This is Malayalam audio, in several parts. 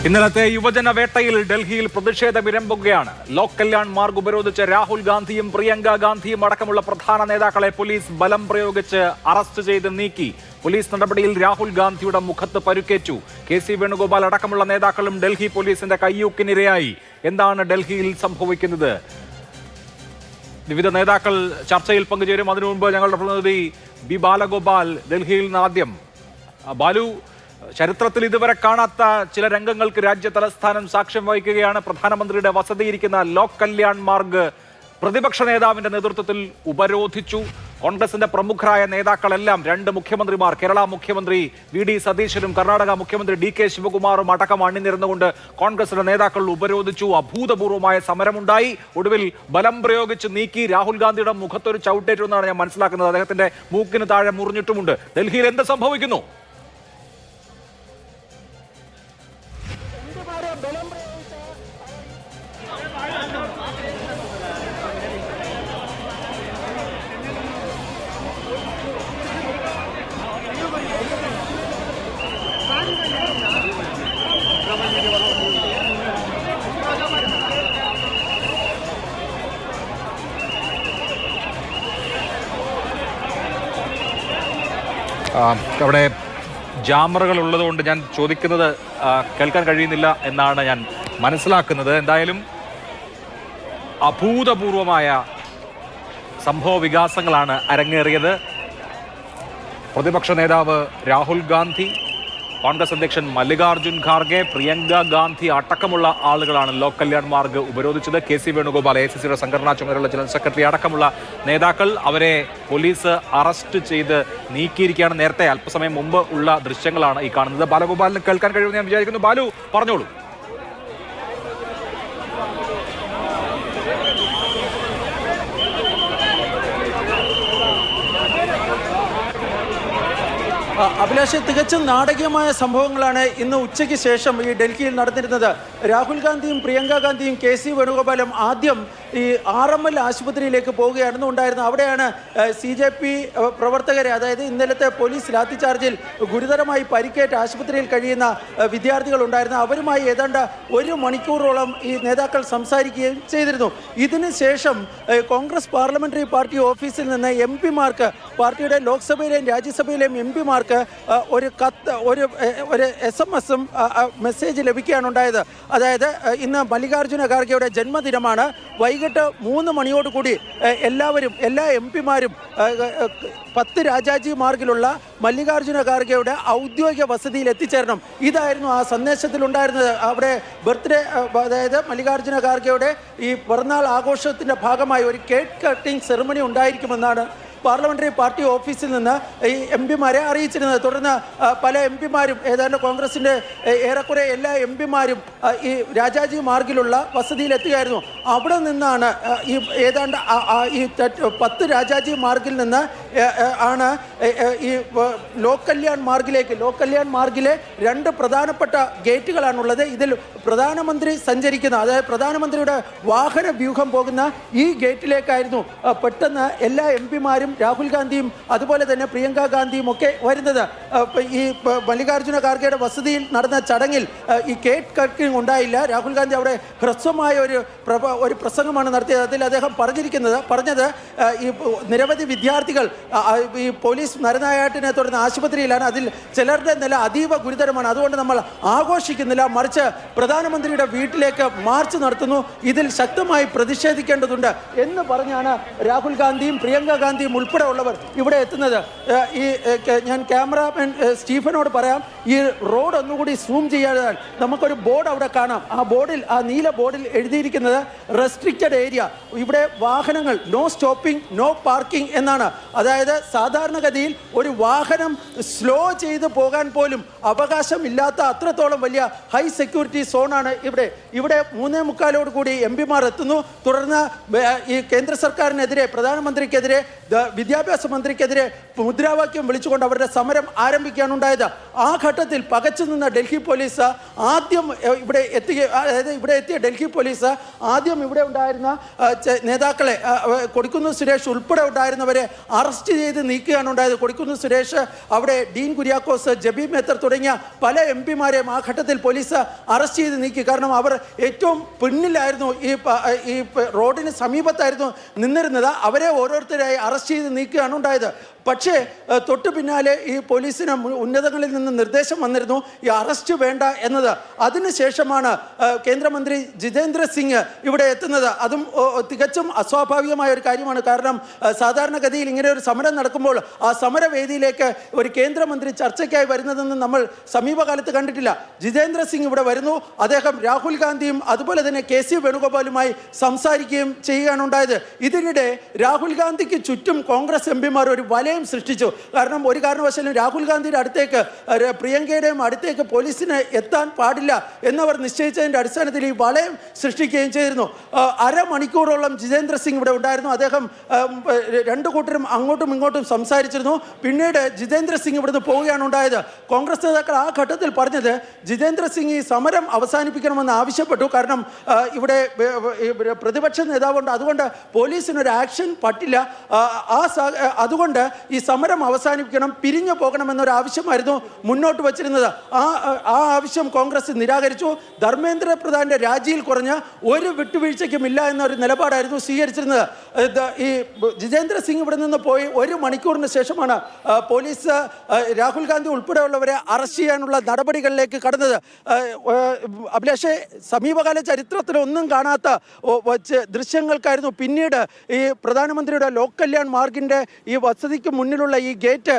ഇന്നലത്തെ യുവജന വേട്ടയിൽ ഡൽഹിയിൽ പ്രതിഷേധമിരമ്പുകയാണ്. ലോക് കല്യാൺ മാർഗ് ഉപരോധിച്ച് രാഹുൽ ഗാന്ധിയും പ്രിയങ്ക ഗാന്ധിയും അടക്കമുള്ള പ്രധാന നേതാക്കളെ പോലീസ് ബലം പ്രയോഗിച്ച് അറസ്റ്റ് ചെയ്ത് നീക്കി. പോലീസ് നടപടിയിൽ രാഹുൽ ഗാന്ധിയുടെ മുഖത്ത് പരുക്കേറ്റു. കെ സി വേണുഗോപാൽ അടക്കമുള്ള നേതാക്കളും ഡൽഹി പോലീസിന്റെ കയ്യൂക്കിനിരയായി. എന്താണ് ഡൽഹിയിൽ സംഭവിക്കുന്നത്? വിവിധ നേതാക്കൾ ചർച്ചയിൽ പങ്കുചേരും. അതിനു മുമ്പ് ഞങ്ങളുടെ പ്രതിനിധി ബി ബാലഗോപാൽ ഡൽഹിയിൽ നിന്ന് ആദ്യം. ബാലു, ചരിത്രത്തിൽ ഇതുവരെ കാണാത്ത ചില രംഗങ്ങൾക്ക് രാജ്യ തലസ്ഥാനം സാക്ഷ്യം വഹിക്കുകയാണ്. പ്രധാനമന്ത്രിയുടെ വസതിയിരിക്കുന്ന ലോക് കല്യാൺ മാർഗ് പ്രതിപക്ഷ നേതാവിന്റെ നേതൃത്വത്തിൽ ഉപരോധിച്ചു. കോൺഗ്രസിന്റെ പ്രമുഖരായ നേതാക്കളെല്ലാം, രണ്ട് മുഖ്യമന്ത്രിമാർ, കേരള മുഖ്യമന്ത്രി വി ഡി സതീശനും കർണാടക മുഖ്യമന്ത്രി ഡി കെ ശിവകുമാറും അടക്കം അണിനിരന്നുകൊണ്ട് കോൺഗ്രസിന്റെ നേതാക്കൾ ഉപരോധിച്ചു. അഭൂതപൂർവമായ സമരമുണ്ടായി. ഒടുവിൽ ബലം പ്രയോഗിച്ച് നീക്കി. രാഹുൽ ഗാന്ധിയുടെ മുഖത്തൊരു ചവിട്ടേറ്റു എന്നാണ് ഞാൻ മനസ്സിലാക്കുന്നത്. അദ്ദേഹത്തിന്റെ മൂക്കിന് താഴെ മുറിഞ്ഞിട്ടുമുണ്ട്. ഡൽഹിയിൽ എന്ത് സംഭവിക്കുന്നു? അവിടെ ജാമറുകൾ ഉള്ളതുകൊണ്ട് ഞാൻ ചോദിക്കുന്നത് കേൾക്കാൻ കഴിയുന്നില്ല എന്നാണ് ഞാൻ മനസ്സിലാക്കുന്നത്. എന്തായാലും അഭൂതപൂർവമായ സംഭവ വികാസങ്ങളാണ് അരങ്ങേറിയത്. പ്രതിപക്ഷ നേതാവ് രാഹുൽ ഗാന്ധി, കോൺഗ്രസ് അധ്യക്ഷൻ മല്ലികാർജുൻ ഖാർഗെ, പ്രിയങ്ക ഗാന്ധി അടക്കമുള്ള ആളുകളാണ് ലോക് കല്യാൺ മാർഗ് ഉപരോധിച്ചത്. കെ സി വേണുഗോപാൽ, AICCയുടെ സംഘടനാ ചുമതലയുള്ള ജനറൽ സെക്രട്ടറി അടക്കമുള്ള നേതാക്കൾ, അവരെ പോലീസ് അറസ്റ്റ് ചെയ്ത് നീക്കിയിരിക്കുകയാണ്. നേരത്തെ അല്പസമയം മുമ്പ് ഉള്ള ദൃശ്യങ്ങളാണ് ഈ കാണുന്നത്. ബാലഗോപാലിന് കേൾക്കാൻ കഴിയുമെന്ന് ഞാൻ വിചാരിക്കുന്നു. ബാലു, പറഞ്ഞോളൂ. അഭിലാഷ്, തികച്ചും നാടകീയമായ സംഭവങ്ങളാണ് ഇന്ന് ഉച്ചയ്ക്ക് ശേഷം ഈ ഡൽഹിയിൽ നടന്നിരുന്നത്. രാഹുൽ ഗാന്ധിയും പ്രിയങ്ക ഗാന്ധിയും കെ സി വേണുഗോപാലും ആദ്യം ഈ RML ആശുപത്രിയിലേക്ക് പോവുകയായിരുന്നു ഉണ്ടായിരുന്നത്. അവിടെയാണ് CJP പ്രവർത്തകരെ, അതായത് ഇന്നലത്തെ പോലീസ് ലാത്തിചാർജിൽ ഗുരുതരമായി പരിക്കേറ്റ് ആശുപത്രിയിൽ കഴിയുന്ന വിദ്യാർത്ഥികൾ ഉണ്ടായിരുന്നു. അവരുമായി ഏതാണ്ട് 1 മണിക്കൂറോളം ഈ നേതാക്കൾ സംസാരിക്കുകയും ചെയ്തിരുന്നു. ഇതിന് ശേഷം കോൺഗ്രസ് പാർലമെന്ററി പാർട്ടി ഓഫീസിൽ നിന്ന് MP-മാർക്ക്, പാർട്ടിയുടെ ലോക്സഭയിലെയും രാജ്യസഭയിലെയും MP-മാർക്ക് ഒരു കത്ത്, ഒരു SMS-ഉം മെസ്സേജ് ലഭിക്കുകയാണ് ഉണ്ടായത്. അതായത് ഇന്ന് മല്ലികാർജുന ഖാർഗെയുടെ ജന്മദിനമാണ്. വൈകിട്ട് 3 മണിയോടുകൂടി എല്ലാ MP-മാരും 10 രാജാജി മാർഗിലുള്ള മല്ലികാർജുന ഖാർഗെയുടെ ഔദ്യോഗിക വസതിയിൽ എത്തിച്ചേരണം. ഇതായിരുന്നു ആ സന്ദേശത്തിലുണ്ടായിരുന്നത്. അവിടെ ബർത്ത്ഡേ, അതായത് മല്ലികാർജുന ഖാർഗെയുടെ ഈ പിറന്നാൾ ആഘോഷത്തിൻ്റെ ഭാഗമായി ഒരു കേക്ക് കട്ടിംഗ് സെറിമണി ഉണ്ടായിരിക്കുമെന്നാണ് പാർലമെന്ററി പാർട്ടി ഓഫീസിൽ നിന്ന് ഈ MP-മാരെ അറിയിച്ചിരുന്നത്. തുടർന്ന് പല MP-മാരും, ഏതാണ്ട് കോൺഗ്രസിൻ്റെ ഏറെക്കുറെ എല്ലാ MP-മാരും ഈ രാജാജി മാർഗിലുള്ള വസതിയിലെത്തുകയായിരുന്നു. അവിടെ നിന്നാണ് ഈ ഏതാണ്ട് ഈ 10 രാജാജി മാർഗിൽ നിന്ന് ആണ് ഈ ലോക് കല്യാൺ മാർഗിലെ 2 പ്രധാനപ്പെട്ട ഗേറ്റുകളാണുള്ളത്. ഇതിൽ പ്രധാനമന്ത്രി സഞ്ചരിക്കുന്ന, അതായത് പ്രധാനമന്ത്രിയുടെ വാഹന വ്യൂഹം പോകുന്ന ഈ ഗേറ്റിലേക്കായിരുന്നു പെട്ടെന്ന് എല്ലാ MP-മാരും രാഹുൽ ഗാന്ധിയും അതുപോലെ തന്നെ പ്രിയങ്ക ഗാന്ധിയും ഒക്കെ വരുന്നത്. ഈ മല്ലികാർജുന ഖാർഗെയുടെ വസതിയിൽ നടന്ന ചടങ്ങിൽ ഈ കേക്ക് കട്ടിംഗ് ഉണ്ടായില്ല. രാഹുൽ ഗാന്ധി അവിടെ ഹ്രസ്വമായ ഒരു പ്രസംഗമാണ് നടത്തിയത്. അതിൽ അദ്ദേഹം പറഞ്ഞത് ഈ നിരവധി വിദ്യാർത്ഥികൾ ഈ പോലീസ് നരനായാട്ടിനെ തുടർന്ന് ആശുപത്രിയിലാണ്. അതിൽ ചിലരുടെ നില അതീവ ഗുരുതരമാണ്. അതുകൊണ്ട് നമ്മൾ ആഘോഷിക്കുന്നില്ല, മറിച്ച് പ്രധാനമന്ത്രിയുടെ വീട്ടിലേക്ക് മാർച്ച് നടത്തുന്നു. ഇതിൽ ശക്തമായി പ്രതിഷേധിക്കേണ്ടതുണ്ട് എന്ന് പറഞ്ഞാണ് രാഹുൽ ഗാന്ധിയും പ്രിയങ്ക ഗാന്ധിയും ഉൾപ്പെടെ ഉള്ളവർ ഇവിടെ എത്തുന്നത്. ഞാൻ ക്യാമറാമാൻ സ്റ്റീഫനോട് പറയാം, ഈ റോഡ് ഒന്നുകൂടി സൂം ചെയ്യാൻ നമുക്കൊരു ബോർഡ് അവിടെ കാണാം. ആ നീല ബോർഡിൽ എഴുതിയിരിക്കുന്നത് റെസ്ട്രിക്റ്റഡ് ഏരിയ. ഇവിടെ വാഹനങ്ങൾ നോ സ്റ്റോപ്പിംഗ് നോ പാർക്കിംഗ് എന്നാണ്. അതായത് സാധാരണഗതിയിൽ ഒരു വാഹനം സ്ലോ ചെയ്ത് പോകാൻ പോലും അവകാശമില്ലാത്ത അത്രത്തോളം വലിയ ഹൈ സെക്യൂരിറ്റി സോണാണ് ഇവിടെ. 3:45 കൂടി MP-മാർ എത്തുന്നു. തുടർന്ന് ഈ കേന്ദ്ര സർക്കാരിനെതിരെ, പ്രധാനമന്ത്രിക്കെതിരെ, വിദ്യാഭ്യാസ മന്ത്രിക്കെതിരെ മുദ്രാവാക്യം വിളിച്ചുകൊണ്ട് അവരുടെ സമരം ആരംഭിക്കുകയാണ് ഉണ്ടായത്. ആ ഘട്ടത്തിൽ പകച്ചു നിന്ന ഡൽഹി പോലീസ് ആദ്യം ഇവിടെ എത്തിയ ഡൽഹി പോലീസ് ആദ്യം ഇവിടെ ഉണ്ടായിരുന്ന നേതാക്കളെ, കൊടിക്കുന്നിൽ സുരേഷ് ഉൾപ്പെടെ ഉണ്ടായിരുന്നവരെ അറസ്റ്റ് അറസ്റ്റ് ചെയ്ത് നീക്കുകയാണ് ഉണ്ടായത്. കൊടിക്കുന്ന് സുരേഷ്, അവിടെ ഡീൻ കുര്യാക്കോസ്, ജബി മേത്തർ തുടങ്ങിയ പല MP-മാരെയും ആ ഘട്ടത്തിൽ പോലീസ് അറസ്റ്റ് ചെയ്ത് നീക്കി. കാരണം അവർ ഏറ്റവും പിന്നിലായിരുന്നു, ഈ റോഡിന് സമീപത്തായിരുന്നു നിന്നിരുന്നത്. അവരെ ഓരോരുത്തരായി അറസ്റ്റ് ചെയ്ത് നീക്കുകയാണ് ഉണ്ടായത്. പക്ഷേ തൊട്ടു പിന്നാലെ ഈ പോലീസിന് ഉന്നതങ്ങളിൽ നിന്ന് നിർദ്ദേശം വന്നിരുന്നു ഈ അറസ്റ്റ് വേണ്ട എന്നത്. അതിനുശേഷമാണ് കേന്ദ്രമന്ത്രി ജിതേന്ദ്ര സിംഗ് ഇവിടെ എത്തുന്നത്. അതും തികച്ചും അസ്വാഭാവികമായ ഒരു കാര്യമാണ്. കാരണം സാധാരണഗതിയിൽ ഇങ്ങനെ ഒരു സമരം നടക്കുമ്പോൾ ആ സമരവേദിയിലേക്ക് ഒരു കേന്ദ്രമന്ത്രി ചർച്ചയ്ക്കായി വരുന്നതെന്ന് നമ്മൾ സമീപകാലത്ത് കണ്ടിട്ടില്ല. ജിതേന്ദ്ര സിംഗ് ഇവിടെ വരുന്നു. അദ്ദേഹം രാഹുൽ ഗാന്ധിയും അതുപോലെ തന്നെ KC വേണുഗോപാലുമായി സംസാരിക്കുകയും ചെയ്യുകയാണ് ഉണ്ടായത്. ഇതിനിടെ രാഹുൽ ഗാന്ധിക്ക് ചുറ്റും കോൺഗ്രസ് MP-മാർ ഒരു വലയം സൃഷ്ടിച്ചു. കാരണം ഒരു കാരണവശാലും രാഹുൽ ഗാന്ധിയുടെ അടുത്തേക്ക്, പ്രിയങ്കയുടെയും അടുത്തേക്ക് പോലീസിന് എത്താൻ പാടില്ല എന്നവർ നിശ്ചയിച്ചതിൻ്റെ അടിസ്ഥാനത്തിൽ ഈ വലയം സൃഷ്ടിക്കുകയും ചെയ്തിരുന്നു. അരമണിക്കൂറോളം ജിതേന്ദ്ര സിംഗ് ഇവിടെ ഉണ്ടായിരുന്നു. അദ്ദേഹം രണ്ടു കൂട്ടരും അങ്ങോട്ടും ഇങ്ങോട്ടും സംസാരിച്ചിരുന്നു. പിന്നീട് ജിതേന്ദ്ര സിംഗ് ഇവിടുന്ന് പോവുകയാണ് ഉണ്ടായത്. കോൺഗ്രസ് നേതാക്കൾ ആ ഘട്ടത്തിൽ പറഞ്ഞത് മായ സിംഗ് ഈ സമരം അവസാനിപ്പിക്കണമെന്ന് ആവശ്യപ്പെട്ടു. കാരണം ഇവിടെ പ്രതിപക്ഷ നേതാവുണ്ട്, അതുകൊണ്ട് പോലീസിനൊരു ആക്ഷൻ പറ്റില്ല. അതുകൊണ്ട് ഈ സമരം അവസാനിപ്പിക്കണം, പിരിഞ്ഞു പോകണമെന്നൊരു ആവശ്യമായിരുന്നു മുന്നോട്ട് വച്ചിരുന്നത്. ആ ആവശ്യം കോൺഗ്രസ് നിരാകരിച്ചു. ധർമ്മേന്ദ്ര പ്രധാന്റെ രാജിയിൽ കുറഞ്ഞ ഒരു വിട്ടുവീഴ്ചയ്ക്കുമില്ല എന്നൊരു നിലപാടായിരുന്നു സ്വീകരിച്ചിരുന്നത്. ഈ ജിതേന്ദ്ര സിംഗ് ഇവിടെ നിന്ന് പോയി 1 മണിക്കൂറിന് ശേഷമാണ് പോലീസ് രാഹുൽ ഗാന്ധി ഉൾപ്പെടെയുള്ളവരെ അറസ്റ്റ് ചെയ്യാനുള്ള നടപടികളിലേക്ക് കടന്നത്. അഭിലാഷേ, സമീപകാല ചരിത്രത്തിലൊന്നും കാണാത്ത ദൃശ്യങ്ങൾക്കായിരുന്നു പിന്നീട് ഈ പ്രധാനമന്ത്രിയുടെ ലോക് കല്യാൺ മാർഗിൻ്റെ ഈ വസതിക്ക് മുന്നിലുള്ള ഈ ഗേറ്റ്,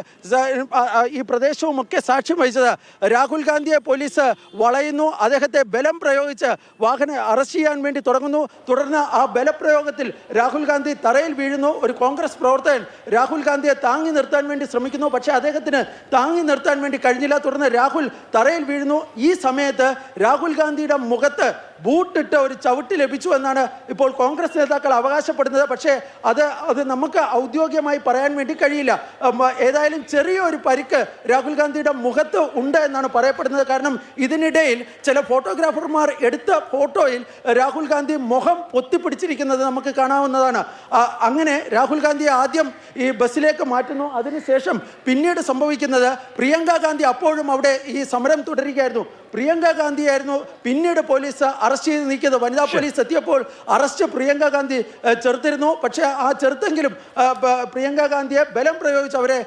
ഈ പ്രദേശവുമൊക്കെ സാക്ഷ്യം വഹിച്ചത്. രാഹുൽ ഗാന്ധിയെ പോലീസ് വളയുന്നു, അദ്ദേഹത്തെ ബലം പ്രയോഗിച്ച് വാഹനം അറസ്റ്റ് ചെയ്യാൻ വേണ്ടി തുടങ്ങുന്നു. തുടർന്ന് ആ ബലപ്രയോഗത്തിൽ രാഹുൽ ഗാന്ധി തറയിൽ വീഴുന്നു. ഒരു കോൺഗ്രസ് പ്രവർത്തകൻ രാഹുൽ ഗാന്ധിയെ താങ്ങി നിർത്താൻ വേണ്ടി ശ്രമിക്കുന്നു. പക്ഷേ അദ്ദേഹത്തിന് താങ്ങി നിർത്താൻ വേണ്ടി കഴിഞ്ഞില്ല. തുടർന്ന് രാഹുൽ തറയിൽ വീഴുന്നു. ഈ സമയത്ത് രാഹുൽ ഗാന്ധിയുടെ മുഖത്ത് ബൂട്ടിട്ട് ഒരു ചവിട്ട് ലഭിച്ചു എന്നാണ് ഇപ്പോൾ കോൺഗ്രസ് നേതാക്കൾ അവകാശപ്പെടുന്നത്. പക്ഷേ അത് നമുക്ക് ഔദ്യോഗികമായി പറയാൻ വേണ്ടി കഴിയില്ല. ഏതായാലും ചെറിയൊരു പരിക്ക് രാഹുൽ ഗാന്ധിയുടെ മുഖത്ത് ഉണ്ട് എന്നാണ് പറയപ്പെടുന്നത്. കാരണം ഇതിനിടയിൽ ചില ഫോട്ടോഗ്രാഫർമാർ എടുത്ത ഫോട്ടോയിൽ രാഹുൽ ഗാന്ധി മുഖം പൊത്തിപ്പിടിച്ചിരിക്കുന്നത് നമുക്ക് കാണാവുന്നതാണ്. അങ്ങനെ രാഹുൽ ഗാന്ധിയെ ആദ്യം ഈ ബസ്സിലേക്ക് മാറ്റുന്നു. അതിനുശേഷം പിന്നീട് സംഭവിക്കുന്നത് പ്രിയങ്ക ഗാന്ധി അപ്പോഴും അവിടെ ഈ സമരം തുടരുകയായിരുന്നു. പ്രിയങ്ക ഗാന്ധിയായിരുന്നു പിന്നീട് പോലീസ് അറസ്റ്റ് ചെയ്ത് നീക്കിയത്. വനിതാ പോലീസ് എത്തിയപ്പോൾ അറസ്റ്റ് പ്രിയങ്ക ഗാന്ധി ചെറുത്തിരുന്നു. പക്ഷേ ആ ചെറുത്തെങ്കിലും പ്രിയങ്ക ഗാന്ധിയെ ബലം പ്രയോഗിച്ച് അവരെ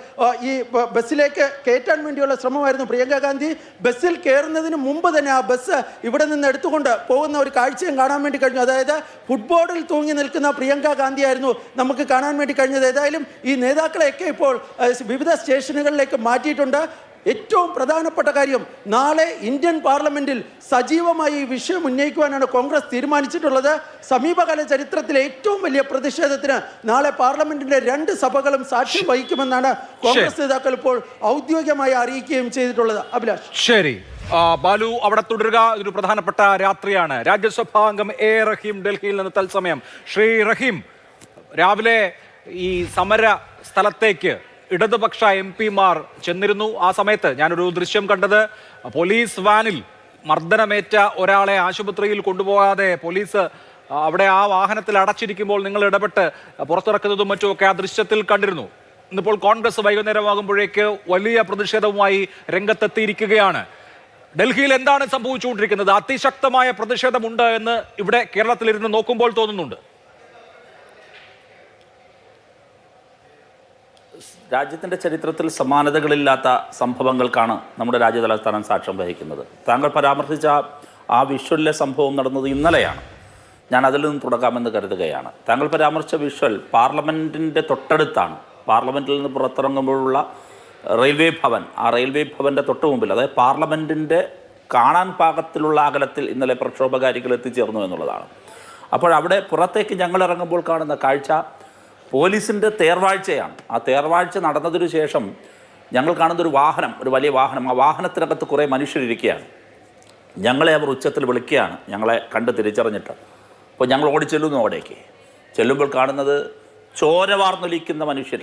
ഈ ബസ്സിലേക്ക് കയറ്റാൻ വേണ്ടിയുള്ള ശ്രമമായിരുന്നു. പ്രിയങ്ക ഗാന്ധി ബസ്സിൽ കയറുന്നതിന് മുമ്പ് തന്നെ ആ ബസ് ഇവിടെ നിന്ന് എടുത്തുകൊണ്ട് പോകുന്ന ഒരു കാഴ്ചയും കാണാൻ വേണ്ടി കഴിഞ്ഞു. അതായത് ഫുട്ബോളിൽ തൂങ്ങി നിൽക്കുന്ന പ്രിയങ്ക ഗാന്ധിയായിരുന്നു നമുക്ക് കാണാൻ വേണ്ടി കഴിഞ്ഞത്. ഏതായാലും ഈ നേതാക്കളെയൊക്കെ ഇപ്പോൾ വിവിധ സ്റ്റേഷനുകളിലേക്ക് മാറ്റിയിട്ടുണ്ട്. ഏറ്റവും പ്രധാനപ്പെട്ട കാര്യം, നാളെ ഇന്ത്യൻ പാർലമെന്റിൽ സജീവമായി ഈ വിഷയം ഉന്നയിക്കുവാനാണ് കോൺഗ്രസ് തീരുമാനിച്ചിട്ടുള്ളത്. സമീപകാല ചരിത്രത്തിലെ ഏറ്റവും വലിയ പ്രതിഷേധത്തിന് നാളെ പാർലമെന്റിന്റെ 2 സഭകളും സാക്ഷ്യം വഹിക്കുമെന്നാണ് കോൺഗ്രസ് നേതാക്കൾ ഇപ്പോൾ ഔദ്യോഗികമായി അറിയിക്കുകയും ചെയ്തിട്ടുള്ളത്. അഭിലാഷ്, ശരി. ബാലു അവിടെ തുടരുക. ഒരു പ്രധാനപ്പെട്ട രാത്രിയാണ്. രാജ്യസഭാ അംഗം A. റഹീം ഡൽഹിയിൽ നിന്ന് തത്സമയം. ശ്രീ റഹീം, രാവിലെ ഈ സമര സ്ഥലത്തേക്ക് ഇടതുപക്ഷ MP-മാർ ചെന്നിരുന്നു. ആ സമയത്ത് ഞാനൊരു ദൃശ്യം കണ്ടത്, പോലീസ് വാനിൽ മർദ്ദനമേറ്റ ഒരാളെ ആശുപത്രിയിൽ കൊണ്ടുപോകാതെ പോലീസ് അവിടെ ആ വാഹനത്തിൽ അടച്ചിരിക്കുമ്പോൾ നിങ്ങൾ ഇടപെട്ട് പുറത്തിറക്കുന്നതും മറ്റുമൊക്കെ ആ ദൃശ്യത്തിൽ കണ്ടിരുന്നു. ഇന്നിപ്പോൾ കോൺഗ്രസ് വൈകുന്നേരമാകുമ്പോഴേക്ക് വലിയ പ്രതിഷേധവുമായി രംഗത്തെത്തിയിരിക്കുകയാണ്. ഡൽഹിയിൽ എന്താണ് സംഭവിച്ചുകൊണ്ടിരിക്കുന്നത്? അതിശക്തമായ പ്രതിഷേധമുണ്ട് എന്ന് ഇവിടെ കേരളത്തിലിരുന്ന് നോക്കുമ്പോൾ തോന്നുന്നുണ്ട്. രാജ്യത്തിൻ്റെ ചരിത്രത്തിൽ സമാനതകളില്ലാത്ത സംഭവങ്ങൾക്കാണ് നമ്മുടെ രാജ്യതലസ്ഥാനം സാക്ഷ്യം വഹിക്കുന്നത്. താങ്കൾ പരാമർശിച്ച ആ വിഷ്വലിലെ സംഭവം നടന്നത് ഇന്നലെയാണ്. ഞാൻ അതിൽ നിന്ന് തുടങ്ങാമെന്ന് കരുതുകയാണ്. താങ്കൾ പരാമർശിച്ച വിഷ്വൽ പാർലമെൻറ്റിൻ്റെ തൊട്ടടുത്താണ്. പാർലമെൻറ്റിൽ നിന്ന് പുറത്തിറങ്ങുമ്പോഴുള്ള റെയിൽവേ ഭവൻ, ആ റെയിൽവേ ഭവൻ്റെ തൊട്ട് മുമ്പിൽ, അതായത് പാർലമെൻറ്റിൻ്റെ കാണാൻ പാകത്തിലുള്ള അകലത്തിൽ ഇന്നലെ പ്രക്ഷോഭകാരികൾ എത്തിച്ചേർന്നു എന്നുള്ളതാണ്. അപ്പോൾ അവിടെ പുറത്തേക്ക് ഞങ്ങൾ ഇറങ്ങുമ്പോൾ കാണുന്ന കാഴ്ച പോലീസിൻ്റെ തേർവാഴ്ചയാണ്. ആ തേർവാഴ്ച നടന്നതിനു ശേഷം ഞങ്ങൾ കാണുന്നൊരു വാഹനം, ഒരു വലിയ വാഹനം. ആ വാഹനത്തിനകത്ത് കുറേ മനുഷ്യരിയ്ക്കുകയാണ്. ഞങ്ങളെ അവർ ഉച്ചത്തിൽ വിളിക്കുകയാണ്, ഞങ്ങളെ കണ്ട് തിരിച്ചറിഞ്ഞിട്ട്. അപ്പോൾ ഞങ്ങൾ ഓടിച്ചെല്ലുന്നു. അവിടേക്ക് ചെല്ലുമ്പോൾ കാണുന്നത് ചോര വാർന്നൊലിക്കുന്ന മനുഷ്യർ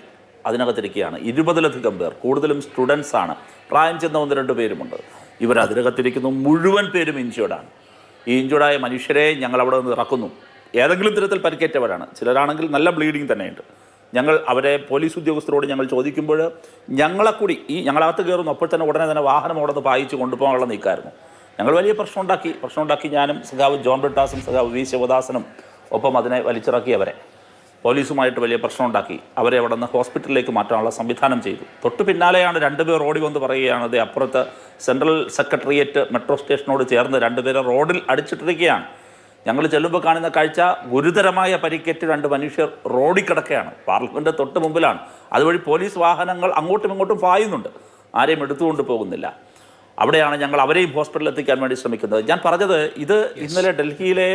അതിനകത്തിരിക്കുകയാണ്. 20-ലധികം പേർ, കൂടുതലും സ്റ്റുഡൻസാണ്. പ്രായം ചെന്ന 1-2 പേരുമുണ്ട്. ഇവരതിനകത്തിരിക്കുന്നു. മുഴുവൻ പേരും ഇഞ്ചേർഡാണ്. ഈ ഇഞ്ചേർഡായ മനുഷ്യരെ ഞങ്ങൾ അവിടെ നിന്ന് ഇറക്കുന്നു. ഏതെങ്കിലും തരത്തിൽ പരിക്കേറ്റവരാണ്. ചിലരാണെങ്കിൽ നല്ല ബ്ലീഡിങ് തന്നെയുണ്ട്. ഞങ്ങൾ അവരെ പോലീസ് ഉദ്യോഗസ്ഥരോട് ഞങ്ങൾ ചോദിക്കുമ്പോൾ ഞങ്ങളെ കൂടി ഞങ്ങളകത്ത് കയറുന്നു, അപ്പോൾ തന്നെ ഉടനെ തന്നെ വാഹനം അവിടെ നിന്ന് പായിച്ച് കൊണ്ടുപോകാനുള്ള നീക്കമായിരുന്നു. ഞങ്ങൾ വലിയ പ്രശ്നമുണ്ടാക്കി ഞാനും സഖാവ് ജോൺ ബ്രിട്ടാസും സഖാവ് വി ശിവദാസനും ഒപ്പം അതിനെ വലിച്ചിറക്കിയവരെ പോലീസുമായിട്ട് വലിയ പ്രശ്നമുണ്ടാക്കി അവരെ അവിടെ നിന്ന് ഹോസ്പിറ്റലിലേക്ക് മാറ്റാനുള്ള സംവിധാനം ചെയ്തു. തൊട്ടു പിന്നാലെയാണ് 2 പേർ ഓടി വന്ന് പറയുകയാണ്, അത് അപ്പുറത്ത് സെൻട്രൽ സെക്രട്ടേറിയറ്റ് മെട്രോ സ്റ്റേഷനോട് ചേർന്ന് 2 പേരെ റോഡിൽ അടിച്ചിട്ടിരിക്കുകയാണ്. ഞങ്ങൾ ചെല്ലുമ്പോൾ കാണുന്ന കാഴ്ച ഗുരുതരമായ പരിക്കേറ്റ് 2 മനുഷ്യർ റോഡിൽ കിടക്കുകയാണ്. പാർലമെൻറ്റ് തൊട്ട് മുമ്പിലാണ്. അതുവഴി പോലീസ് വാഹനങ്ങൾ അങ്ങോട്ടും ഇങ്ങോട്ടും പായുന്നുണ്ട്, ആരെയും എടുത്തുകൊണ്ട് പോകുന്നില്ല. അവിടെയാണ് ഞങ്ങൾ അവരെയും ഹോസ്പിറ്റലിൽ എത്തിക്കാൻ വേണ്ടി ശ്രമിക്കുന്നത്. ഞാൻ പറഞ്ഞത് ഇത് ഇന്നലെ ഡൽഹിയിലെ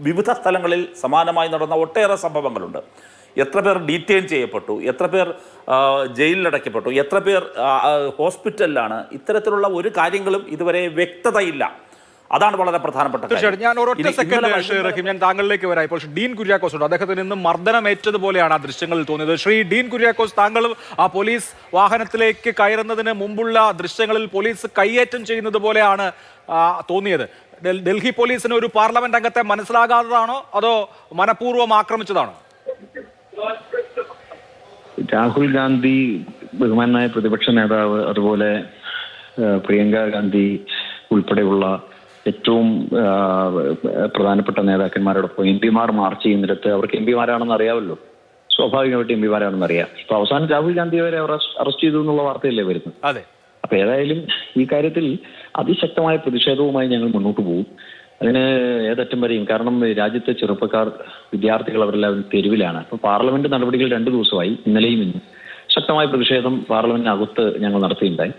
വിവിധ സ്ഥലങ്ങളിൽ സമാനമായി നടന്ന ഒട്ടേറെ സംഭവങ്ങളുണ്ട്. എത്ര പേർ ഡീറ്റെയിൻ ചെയ്യപ്പെട്ടു, എത്ര പേർ ജയിലിലടയ്ക്കപ്പെട്ടു, എത്ര പേർ ഹോസ്പിറ്റലിലാണ്, ഇത്തരത്തിലുള്ള ഒരു കാര്യങ്ങളും ഇതുവരെ വ്യക്തതയില്ല. അതാണ് വളരെ പ്രധാനപ്പെട്ട തീർച്ചയായിട്ടും. ഞാൻ ഒരൊറ്റ സെക്കൻഡ് റഹീം, ഞാൻ താങ്കളിലേക്ക് വരാം. ഇപ്പോൾ ഡീൻ കുര്യാക്കോസ് ഉണ്ട്, അദ്ദേഹത്തിന് ഇന്ന് മർദ്ദനമേറ്റതുപോലെയാണ് ആ ദൃശ്യങ്ങളിൽ തോന്നിയത്. ശ്രീ ഡീൻ കുര്യാക്കോസ്, താങ്കൾ ആ പോലീസ് വാഹനത്തിലേക്ക് കയറുന്നതിന് മുമ്പുള്ള ദൃശ്യങ്ങളിൽ പോലീസ് കയ്യേറ്റം ചെയ്യുന്നത് പോലെയാണ് തോന്നിയത്. ഡൽഹി പോലീസിന് ഒരു പാർലമെന്റ് അംഗത്തെ മനസ്സിലാകാത്തതാണോ അതോ മനഃപൂർവ്വം ആക്രമിച്ചതാണോ? രാഹുൽ ഗാന്ധി ബഹുമാനായ പ്രതിപക്ഷ നേതാവ്, അതുപോലെ പ്രിയങ്ക ഗാന്ധി ഉൾപ്പെടെയുള്ള ഏറ്റവും പ്രധാനപ്പെട്ട നേതാക്കന്മാരോടൊപ്പം എംപിമാർ മാർച്ച് ചെയ്യുന്നിടത്ത് അവർക്ക് എംപിമാരാണെന്ന് അറിയാമല്ലോ, സ്വാഭാവികമായിട്ട് എംപിമാരാണെന്ന് അറിയാം. ഇപ്പൊ അവസാനം രാഹുൽ ഗാന്ധി അവരെ അറസ്റ്റ് ചെയ്തു എന്നുള്ള വാർത്തയല്ലേ വരുന്നത്. അതെ. അപ്പൊ ഏതായാലും ഈ കാര്യത്തിൽ അതിശക്തമായ പ്രതിഷേധവുമായി ഞങ്ങൾ മുന്നോട്ട് പോകും. അതിന് ഏതറ്റം വരെയും. കാരണം രാജ്യത്തെ ചെറുപ്പക്കാർ, വിദ്യാർത്ഥികൾ അവരെല്ലാവരും തെരുവിലാണ്. അപ്പൊ പാർലമെന്റ് നടപടികൾ 2 ദിവസമായി, ഇന്നലെയും ഇന്നും ശക്തമായ പ്രതിഷേധം പാർലമെന്റിനകത്ത് ഞങ്ങൾ നടത്തിയിട്ടുണ്ടായി.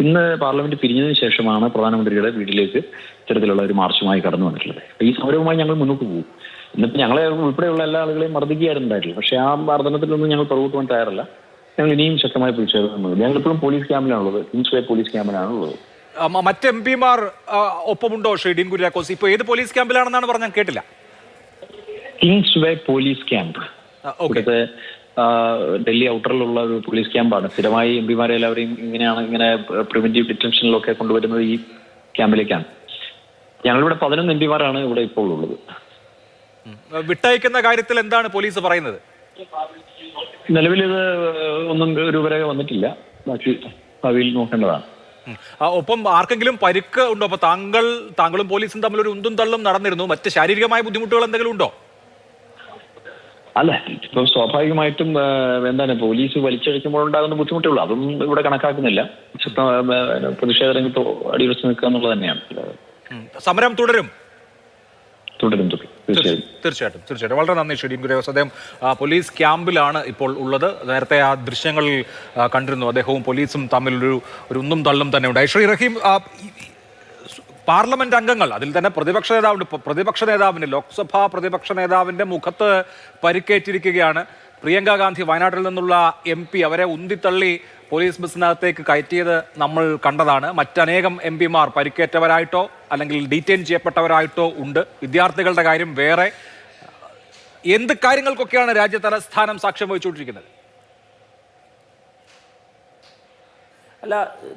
ഇന്ന് പാർലമെന്റ് പിരിഞ്ഞതിന് ശേഷമാണ് പ്രധാനമന്ത്രിയുടെ വീട്ടിലേക്ക് ഇത്തരത്തിലുള്ള ഒരു മാർച്ചുമായി കടന്നു വന്നിട്ടുള്ളത്. ഈ സമരവുമായി ഞങ്ങൾ മുന്നോട്ട് പോകും. ഇന്നിപ്പോൾ ഞങ്ങളെ ഉൾപ്പെടെയുള്ള എല്ലാ ആളുകളെയും മർദ്ദിക്കുകയായിരുന്നുണ്ടായിട്ടില്ല. പക്ഷേ ആ മർദ്ദനത്തിലൊന്നും ഞങ്ങൾ പുറകോട്ട് പോകാൻ തയ്യാറല്ല. ഞങ്ങൾ ഇനിയും ശക്തമായ പ്രതിഷേധം. ഞങ്ങളിപ്പോഴും പോലീസ് ക്യാമ്പിലാണുള്ളത്, കിങ്സ്വേ പോലീസ് ക്യാമ്പിലാണുള്ളത്. മറ്റ് എംപിമാർ ഒപ്പമുണ്ടോ ശ്രീ ഡീൻ കുര്യാക്കോസ്? ഇപ്പൊ ഏത് പോലീസ് ക്യാമ്പിലാണെന്നാണ് പറഞ്ഞാൽ കേട്ടില്ല. കിങ്സ്വേ പോലീസ് ക്യാമ്പ്, ഇവിടുത്തെ ഡൽഹി ഔട്ടറിലുള്ള ഒരു പോലീസ് ക്യാമ്പാണ്. സ്ഥിരമായി എംപിമാരെ എല്ലാവരെയും ഇങ്ങനെ പ്രിവെന്റീവ് ഡിറ്റൻഷനിലൊക്കെ കൊണ്ടുവരുന്നത് ഈ ക്യാമ്പിലേക്കാണ്. ഞങ്ങളിവിടെ 11 എംപിമാരാണ് ഇവിടെ ഇപ്പോൾ ഉള്ളത്. വിട്ടയക്കുന്ന കാര്യത്തിൽ എന്താണ് പോലീസ് പറയുന്നത്? നിലവിൽ ഇത് ഒന്നും ഇതുവരെ വന്നിട്ടില്ല, ബാക്കി ഭാവിയിൽ നോക്കേണ്ടതാണ്. ഒപ്പം ആർക്കെങ്കിലും പരിക്ക് ഉണ്ടോ? അപ്പൊ താങ്കളും പോലീസും തമ്മിൽ ഒരു ഉന്തും തള്ളും നടന്നിരുന്നു. മറ്റ് ശാരീരികമായ ബുദ്ധിമുട്ടുകൾ എന്തെങ്കിലും ഉണ്ടോ? അല്ല, ഇപ്പം സ്വാഭാവികമായിട്ടും എന്താണ് പോലീസ് വലിച്ചഴിക്കുമ്പോൾ ഉണ്ടാകുന്ന ബുദ്ധിമുട്ടുള്ളൂ, അതൊന്നും ഇവിടെ കണക്കാക്കുന്നില്ല. പ്രതിഷേധ രംഗത്ത് അടിയുറച്ച് നിൽക്കുക എന്നുള്ളത് തന്നെയാണ്. സമരം തുടരും. തീർച്ചയായിട്ടും. വളരെ നന്ദി ശ്രീ ഡീൻ കുര്യാക്കോസ്. അദ്ദേഹം പോലീസ് ക്യാമ്പിലാണ് ഇപ്പോൾ ഉള്ളത്. നേരത്തെ ആ ദൃശ്യങ്ങളിൽ കണ്ടിരുന്നു, അദ്ദേഹവും പോലീസും തമ്മിലൊരു ഉന്തും തള്ളും തന്നെ ഉണ്ടായി. ശ്രീ റഹീം, പാർലമെന്റ് അംഗങ്ങൾ, അതിൽ തന്നെ പ്രതിപക്ഷ നേതാവിന്റെ ലോക്സഭാ പ്രതിപക്ഷ നേതാവിന്റെ മുഖത്ത് പരിക്കേറ്റിരിക്കുകയാണ്. പ്രിയങ്ക ഗാന്ധി, വയനാട്ടിൽ നിന്നുള്ള MP, അവരെ ഉന്തിത്തള്ളി പോലീസ് ബസ്സിനകത്തേക്ക് കയറ്റിയത് നമ്മൾ കണ്ടതാണ്. മറ്റനേകം MPമാർ പരിക്കേറ്റവരായിട്ടോ അല്ലെങ്കിൽ ഡീറ്റെയിൻ ചെയ്യപ്പെട്ടവരായിട്ടോ ഉണ്ട്. വിദ്യാർത്ഥികളുടെ കാര്യം വേറെ. എന്ത് കാര്യങ്ങൾക്കൊക്കെയാണ് രാജ്യ തലസ്ഥാനം സാക്ഷ്യം വഹിച്ചുകൊണ്ടിരിക്കുന്നത്? അല്ല,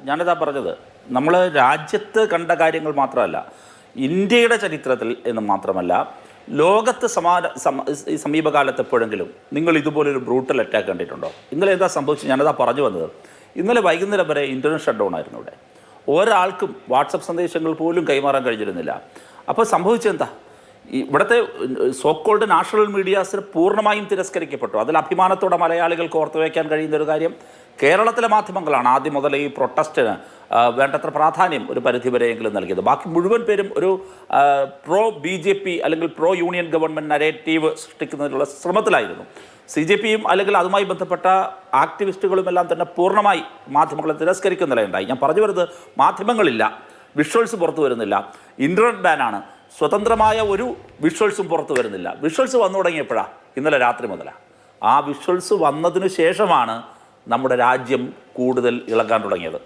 ഞാനിതാ പറഞ്ഞത്, നമ്മൾ രാജ്യത്ത് കണ്ട കാര്യങ്ങൾ മാത്രമല്ല, ഇന്ത്യയുടെ ചരിത്രത്തിൽ എന്ന് മാത്രമല്ല, ലോകത്ത് സമീപകാലത്ത് എപ്പോഴെങ്കിലും നിങ്ങൾ ഇതുപോലൊരു ബ്രൂട്ടൽ അറ്റാക്ക് കണ്ടിട്ടുണ്ടോ? ഇന്നലെ എന്താ സംഭവിച്ചത്? ഞാനതാ പറഞ്ഞു വന്നത്. ഇന്നലെ വൈകുന്നേരം വരെ ഇൻ്റർനെറ്റ് ഷട്ട് ഡൗൺ ആയിരുന്നു ഇവിടെ. ഒരാൾക്കും വാട്സപ്പ് സന്ദേശങ്ങൾ പോലും കൈമാറാൻ കഴിഞ്ഞിരുന്നില്ല. അപ്പോൾ സംഭവിച്ചെന്താ? ഇവിടുത്തെ സോക്കോൾഡ് നാഷണൽ മീഡിയാസിന് പൂർണ്ണമായും തിരസ്കരിക്കപ്പെട്ടു. അതിൽ അഭിമാനത്തോടെ മലയാളികൾക്ക് ഓർത്തു വയ്ക്കാൻ കഴിയുന്ന ഒരു കാര്യം, കേരളത്തിലെ മാധ്യമങ്ങളാണ് ആദ്യം മുതൽ ഈ പ്രൊട്ടസ്റ്റിന് വേണ്ടത്ര പ്രാധാന്യം ഒരു പരിധിവരെയെങ്കിലും നൽകിയത്. ബാക്കി മുഴുവൻ പേരും ഒരു പ്രോ BJP അല്ലെങ്കിൽ പ്രോ യൂണിയൻ ഗവൺമെൻറ് നരേറ്റീവ് സൃഷ്ടിക്കുന്നതിനുള്ള ശ്രമത്തിലായിരുന്നു. CJPയും അല്ലെങ്കിൽ അതുമായി ബന്ധപ്പെട്ട ആക്ടിവിസ്റ്റുകളും എല്ലാം തന്നെ പൂർണ്ണമായി മാധ്യമങ്ങളെ തിരസ്കരിക്കുന്ന നിലയുണ്ടായി. ഞാൻ പറഞ്ഞു വരുന്നത്, മാധ്യമങ്ങളില്ല, വിഷ്വൽസ് പുറത്തു വരുന്നില്ല, ഇൻ്റർനെറ്റ് ബാനാണ്, സ്വതന്ത്രമായ ഒരു വിഷ്വൽസും പുറത്തു വരുന്നില്ല. വിഷ്വൽസ് വന്നു തുടങ്ങിയപ്പോഴാണ് ഇന്നലെ രാത്രി മുതലാണ്. ആ വിഷ്വൽസ് വന്നതിന് ശേഷമാണ് നമ്മുടെ രാജ്യം കൂടുതൽ ഇളകാൻ തുടങ്ങിയത്.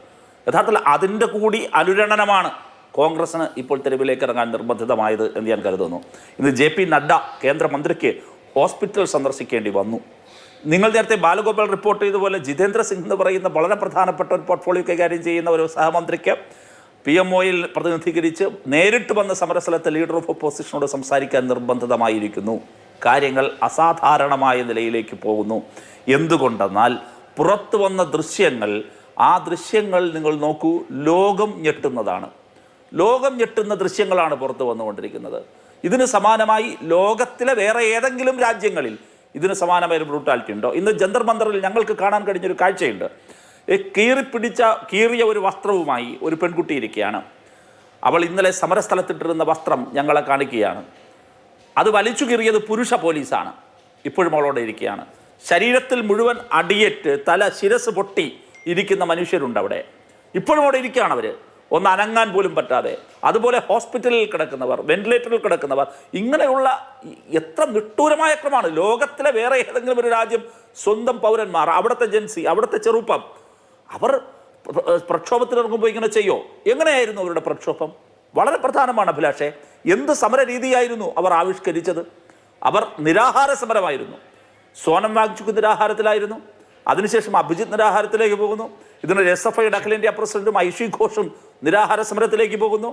യഥാർത്ഥത്തിൽ അതിൻ്റെ കൂടി അനുരണനമാണ് കോൺഗ്രസ്സിന് ഇപ്പോൾ തെരുവിലേക്ക് ഇറങ്ങാൻ നിർബന്ധിതമായത് എന്ന് ഞാൻ കരുതുന്നു. ഇന്ന് JP നഡ്ഡ കേന്ദ്രമന്ത്രിക്ക് ഹോസ്പിറ്റൽ സന്ദർശിക്കേണ്ടി വന്നു. നിങ്ങൾ നേരത്തെ ബാലഗോപാൽ റിപ്പോർട്ട് ചെയ്തതുപോലെ ജിതേന്ദ്ര സിംഗ് എന്ന് പറയുന്ന വളരെ പ്രധാനപ്പെട്ട ഒരു പോർട്ട്ഫോളിയോ കൈകാര്യം ചെയ്യുന്ന ഒരു സഹമന്ത്രിക്ക് PMOയിൽ പ്രതിനിധീകരിച്ച് നേരിട്ട് വന്ന സമരസ്ഥലത്തെ ലീഡർ ഓഫ് ഒപ്പോസിഷനോട് സംസാരിക്കാൻ നിർബന്ധിതമായിരിക്കുന്നു. കാര്യങ്ങൾ അസാധാരണമായ നിലയിലേക്ക് പോകുന്നു. എന്തുകൊണ്ടെന്നാൽ പുറത്തു വന്ന ദൃശ്യങ്ങൾ, ആ ദൃശ്യങ്ങൾ നിങ്ങൾ നോക്കൂ, ലോകം ഞെട്ടുന്നതാണ്. ലോകം ഞെട്ടുന്ന ദൃശ്യങ്ങളാണ് പുറത്തു വന്നുകൊണ്ടിരിക്കുന്നത്. ഇതിന് സമാനമായി ലോകത്തിലെ വേറെ ഏതെങ്കിലും രാജ്യങ്ങളിൽ ഇതിന് സമാനമായ ഒരു ബ്രൂട്ടാലിറ്റി ഉണ്ടോ? ഇന്ന് ജന്തർ മന്ദറിൽ ഞങ്ങൾക്ക് കാണാൻ കഴിഞ്ഞൊരു കാഴ്ചയുണ്ട്. കീറിയ ഒരു വസ്ത്രവുമായി ഒരു പെൺകുട്ടി ഇരിക്കുകയാണ്. അവൾ ഇന്നലെ സമരസ്ഥലത്തിട്ടിരുന്ന വസ്ത്രം ഞങ്ങളെ കാണിക്കുകയാണ്. അത് വലിച്ചു കീറിയത് പുരുഷ പോലീസാണ്. ഇപ്പോഴും അവളോടെ ഇരിക്കുകയാണ്. ശരീരത്തിൽ മുഴുവൻ അടിയേറ്റ് ശിരസ് പൊട്ടി ഇരിക്കുന്ന മനുഷ്യരുണ്ട് അവിടെ. ഇപ്പോഴും അവിടെ ഇരിക്കുകയാണ് അവർ, ഒന്ന് അനങ്ങാൻ പോലും പറ്റാതെ. അതുപോലെ ഹോസ്പിറ്റലിൽ കിടക്കുന്നവർ, വെന്റിലേറ്ററിൽ കിടക്കുന്നവർ, ഇങ്ങനെയുള്ള എത്ര നിഷ്ഠൂരമായ ക്രമമാണ്. ലോകത്തിലെ വേറെ ഏതെങ്കിലും ഒരു രാജ്യം സ്വന്തം പൗരന്മാർ, അവിടുത്തെ ജൻസി, അവിടുത്തെ ചെറുപ്പം, അവർ പ്രക്ഷോഭത്തിനിറങ്ങുമ്പോൾ ഇങ്ങനെ ചെയ്യോ? എങ്ങനെയായിരുന്നു അവരുടെ പ്രക്ഷോഭം? വളരെ പ്രധാനമാണ് അഭിലാഷേ. എന്ത് സമര രീതിയായിരുന്നു അവർ ആവിഷ്കരിച്ചത്? അവർ നിരാഹാര സമരമായിരുന്നു. സോനം വാങ്ചുക് നിരാഹാരത്തിലായിരുന്നു. അതിനുശേഷം അഭിജിത്ത് നിരാഹാരത്തിലേക്ക് പോകുന്നു. ഇതിന് എസ്എഫ്ഐയുടെ അഖിലേന്ത്യാ പ്രസിഡന്റും ഐഷി ഘോഷും നിരാഹാര സമരത്തിലേക്ക് പോകുന്നു.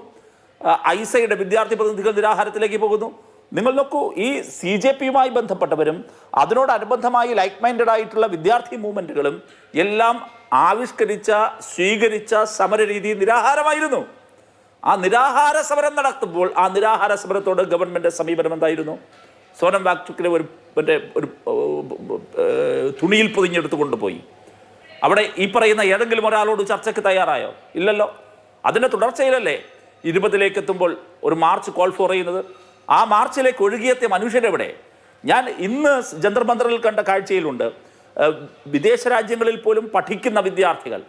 ഐസയുടെ വിദ്യാർത്ഥി പ്രതിനിധികൾ നിരാഹാരത്തിലേക്ക് പോകുന്നു. നിങ്ങൾ നോക്കൂ, ഈ CJPയുമായി ബന്ധപ്പെട്ടവരും അതിനോടനുബന്ധമായി ലൈക്ക് മൈൻഡഡ് ആയിട്ടുള്ള വിദ്യാർത്ഥി മൂവ്മെൻറ്റുകളും എല്ലാം സ്വീകരിച്ച സമരരീതി നിരാഹാരമായിരുന്നു. ആ നിരാഹാര സമരം നടത്തുമ്പോൾ ആ നിരാഹാര സമരത്തോട് ഗവൺമെൻറ് സമീപനം എന്തായിരുന്നു? സോനം വാങ്ചുക്കിനെ ഒരു തുണിയിൽ പൊതിഞ്ഞെടുത്ത് കൊണ്ടുപോയി. അവിടെ ഈ പറയുന്ന ഏതെങ്കിലും ഒരാളോട് ചർച്ചയ്ക്ക് തയ്യാറായോ? ഇല്ലല്ലോ. അതിൻ്റെ തുടർച്ചയിലല്ലേ 20ലേക്ക് എത്തുമ്പോൾ ഒരു മാർച്ച് കോൾ ഫോർ ചെയ്യുന്നത്? ആ മാർച്ചിലേക്ക് ഒഴുകിയെത്തിയ മനുഷ്യരെവിടെ? ഞാൻ ഇന്ന് ജന്തർ മന്ദറിൽ കണ്ട കാഴ്ചയിലുണ്ട്. വിദേശ രാജ്യങ്ങളിൽ പോലും പഠിക്കുന്ന വിദ്യാർത്ഥികൾ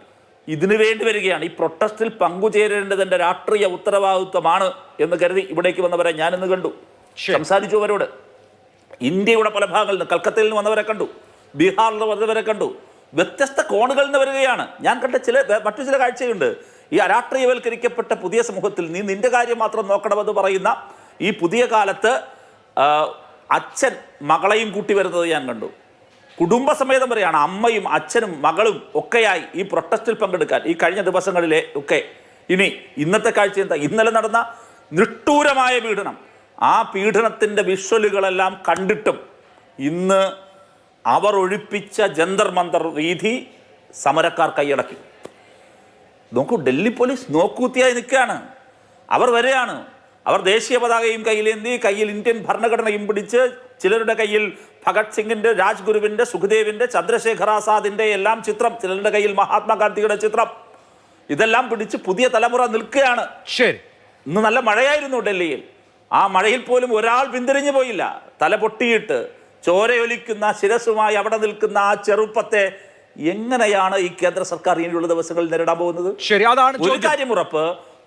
ഇതിനു വേണ്ടി വരികയാണ്. ഈ പ്രൊട്ടസ്റ്റിൽ പങ്കുചേരേണ്ടതിൻ്റെ രാഷ്ട്രീയ ഉത്തരവാദിത്വമാണ് എന്ന് കരുതി ഇവിടേക്ക് വന്നവരെ ഞാനിന്ന് കണ്ടു, സംസാരിച്ചു അവരോട്. ഇന്ത്യയുടെ പല ഭാഗങ്ങളിൽ നിന്ന്, കൽക്കത്തയിൽ നിന്ന് വന്നവരെ കണ്ടു, ബീഹാറിൽ നിന്ന് വന്നവരെ കണ്ടു, വ്യത്യസ്ത കോണുകളിൽ നിന്ന് വരികയാണ്. ഞാൻ കണ്ട മറ്റു ചില കാഴ്ചയുണ്ട്. ഈ അരാഷ്ട്രീയവൽക്കരിക്കപ്പെട്ട പുതിയ സമൂഹത്തിൽ നീ നിന്റെ കാര്യം മാത്രം നോക്കണമെന്ന് പറയുന്ന ഈ പുതിയ കാലത്ത് അച്ഛൻ മകളെയും കൂട്ടി വരുന്നത് ഞാൻ കണ്ടു. കുടുംബസമേതം വരെയാണ്, അമ്മയും അച്ഛനും മകളും ഒക്കെയായി ഈ പ്രൊട്ടസ്റ്റിൽ പങ്കെടുക്കാൻ ഈ കഴിഞ്ഞ ദിവസങ്ങളിലെ ഒക്കെ. ഇനി ഇന്നത്തെ കാഴ്ച എന്താ? ഇന്നലെ നടന്ന നിഷ്ഠൂരമായ പീഡനം, ആ പീഡനത്തിൻ്റെ വിഷ്വലുകളെല്ലാം കണ്ടിട്ടും ഇന്ന് അവർ ഒഴിപ്പിച്ച ജന്തർ മന്ദർ രീതി സമരക്കാർ കൈയടക്കി. നോക്കൂ, ഡൽഹി പോലീസ് നോക്കൂത്തിയായി നിൽക്കുകയാണ്. അവർ വരികയാണ്. അവർ ദേശീയ പതാകയും കയ്യിലേന്തി, കയ്യിൽ ഇന്ത്യൻ ഭരണഘടനയും പിടിച്ച്, ചിലരുടെ കയ്യിൽ ഭഗത് സിംഗിൻ്റെ, രാജ്ഗുരുവിൻ്റെ, സുഖദേവിൻ്റെ, ചന്ദ്രശേഖർ ആസാദിൻ്റെ എല്ലാം ചിത്രം, ചിലരുടെ കയ്യിൽ മഹാത്മാഗാന്ധിയുടെ ചിത്രം, ഇതെല്ലാം പിടിച്ച് പുതിയ തലമുറ നിൽക്കുകയാണ്. ശരി, ഇന്ന് നല്ല മഴയായിരുന്നു ഡൽഹിയിൽ. ആ മഴയിൽ പോലും ഒരാൾ പിന്തിരിഞ്ഞു പോയില്ല. തല പൊട്ടിയിട്ട് ചോരയൊലിക്കുന്ന ശിരസുമായി അവിടെ നിൽക്കുന്ന ആ ചെറുപ്പത്തെ എങ്ങനെയാണ് ഈ കേന്ദ്ര സർക്കാർ ഇനിയുള്ള ദിവസങ്ങളിൽ നേരിടാൻ പോകുന്നത്? ശരി, അതാണ് ഒരു കാര്യം ഉറപ്പ്,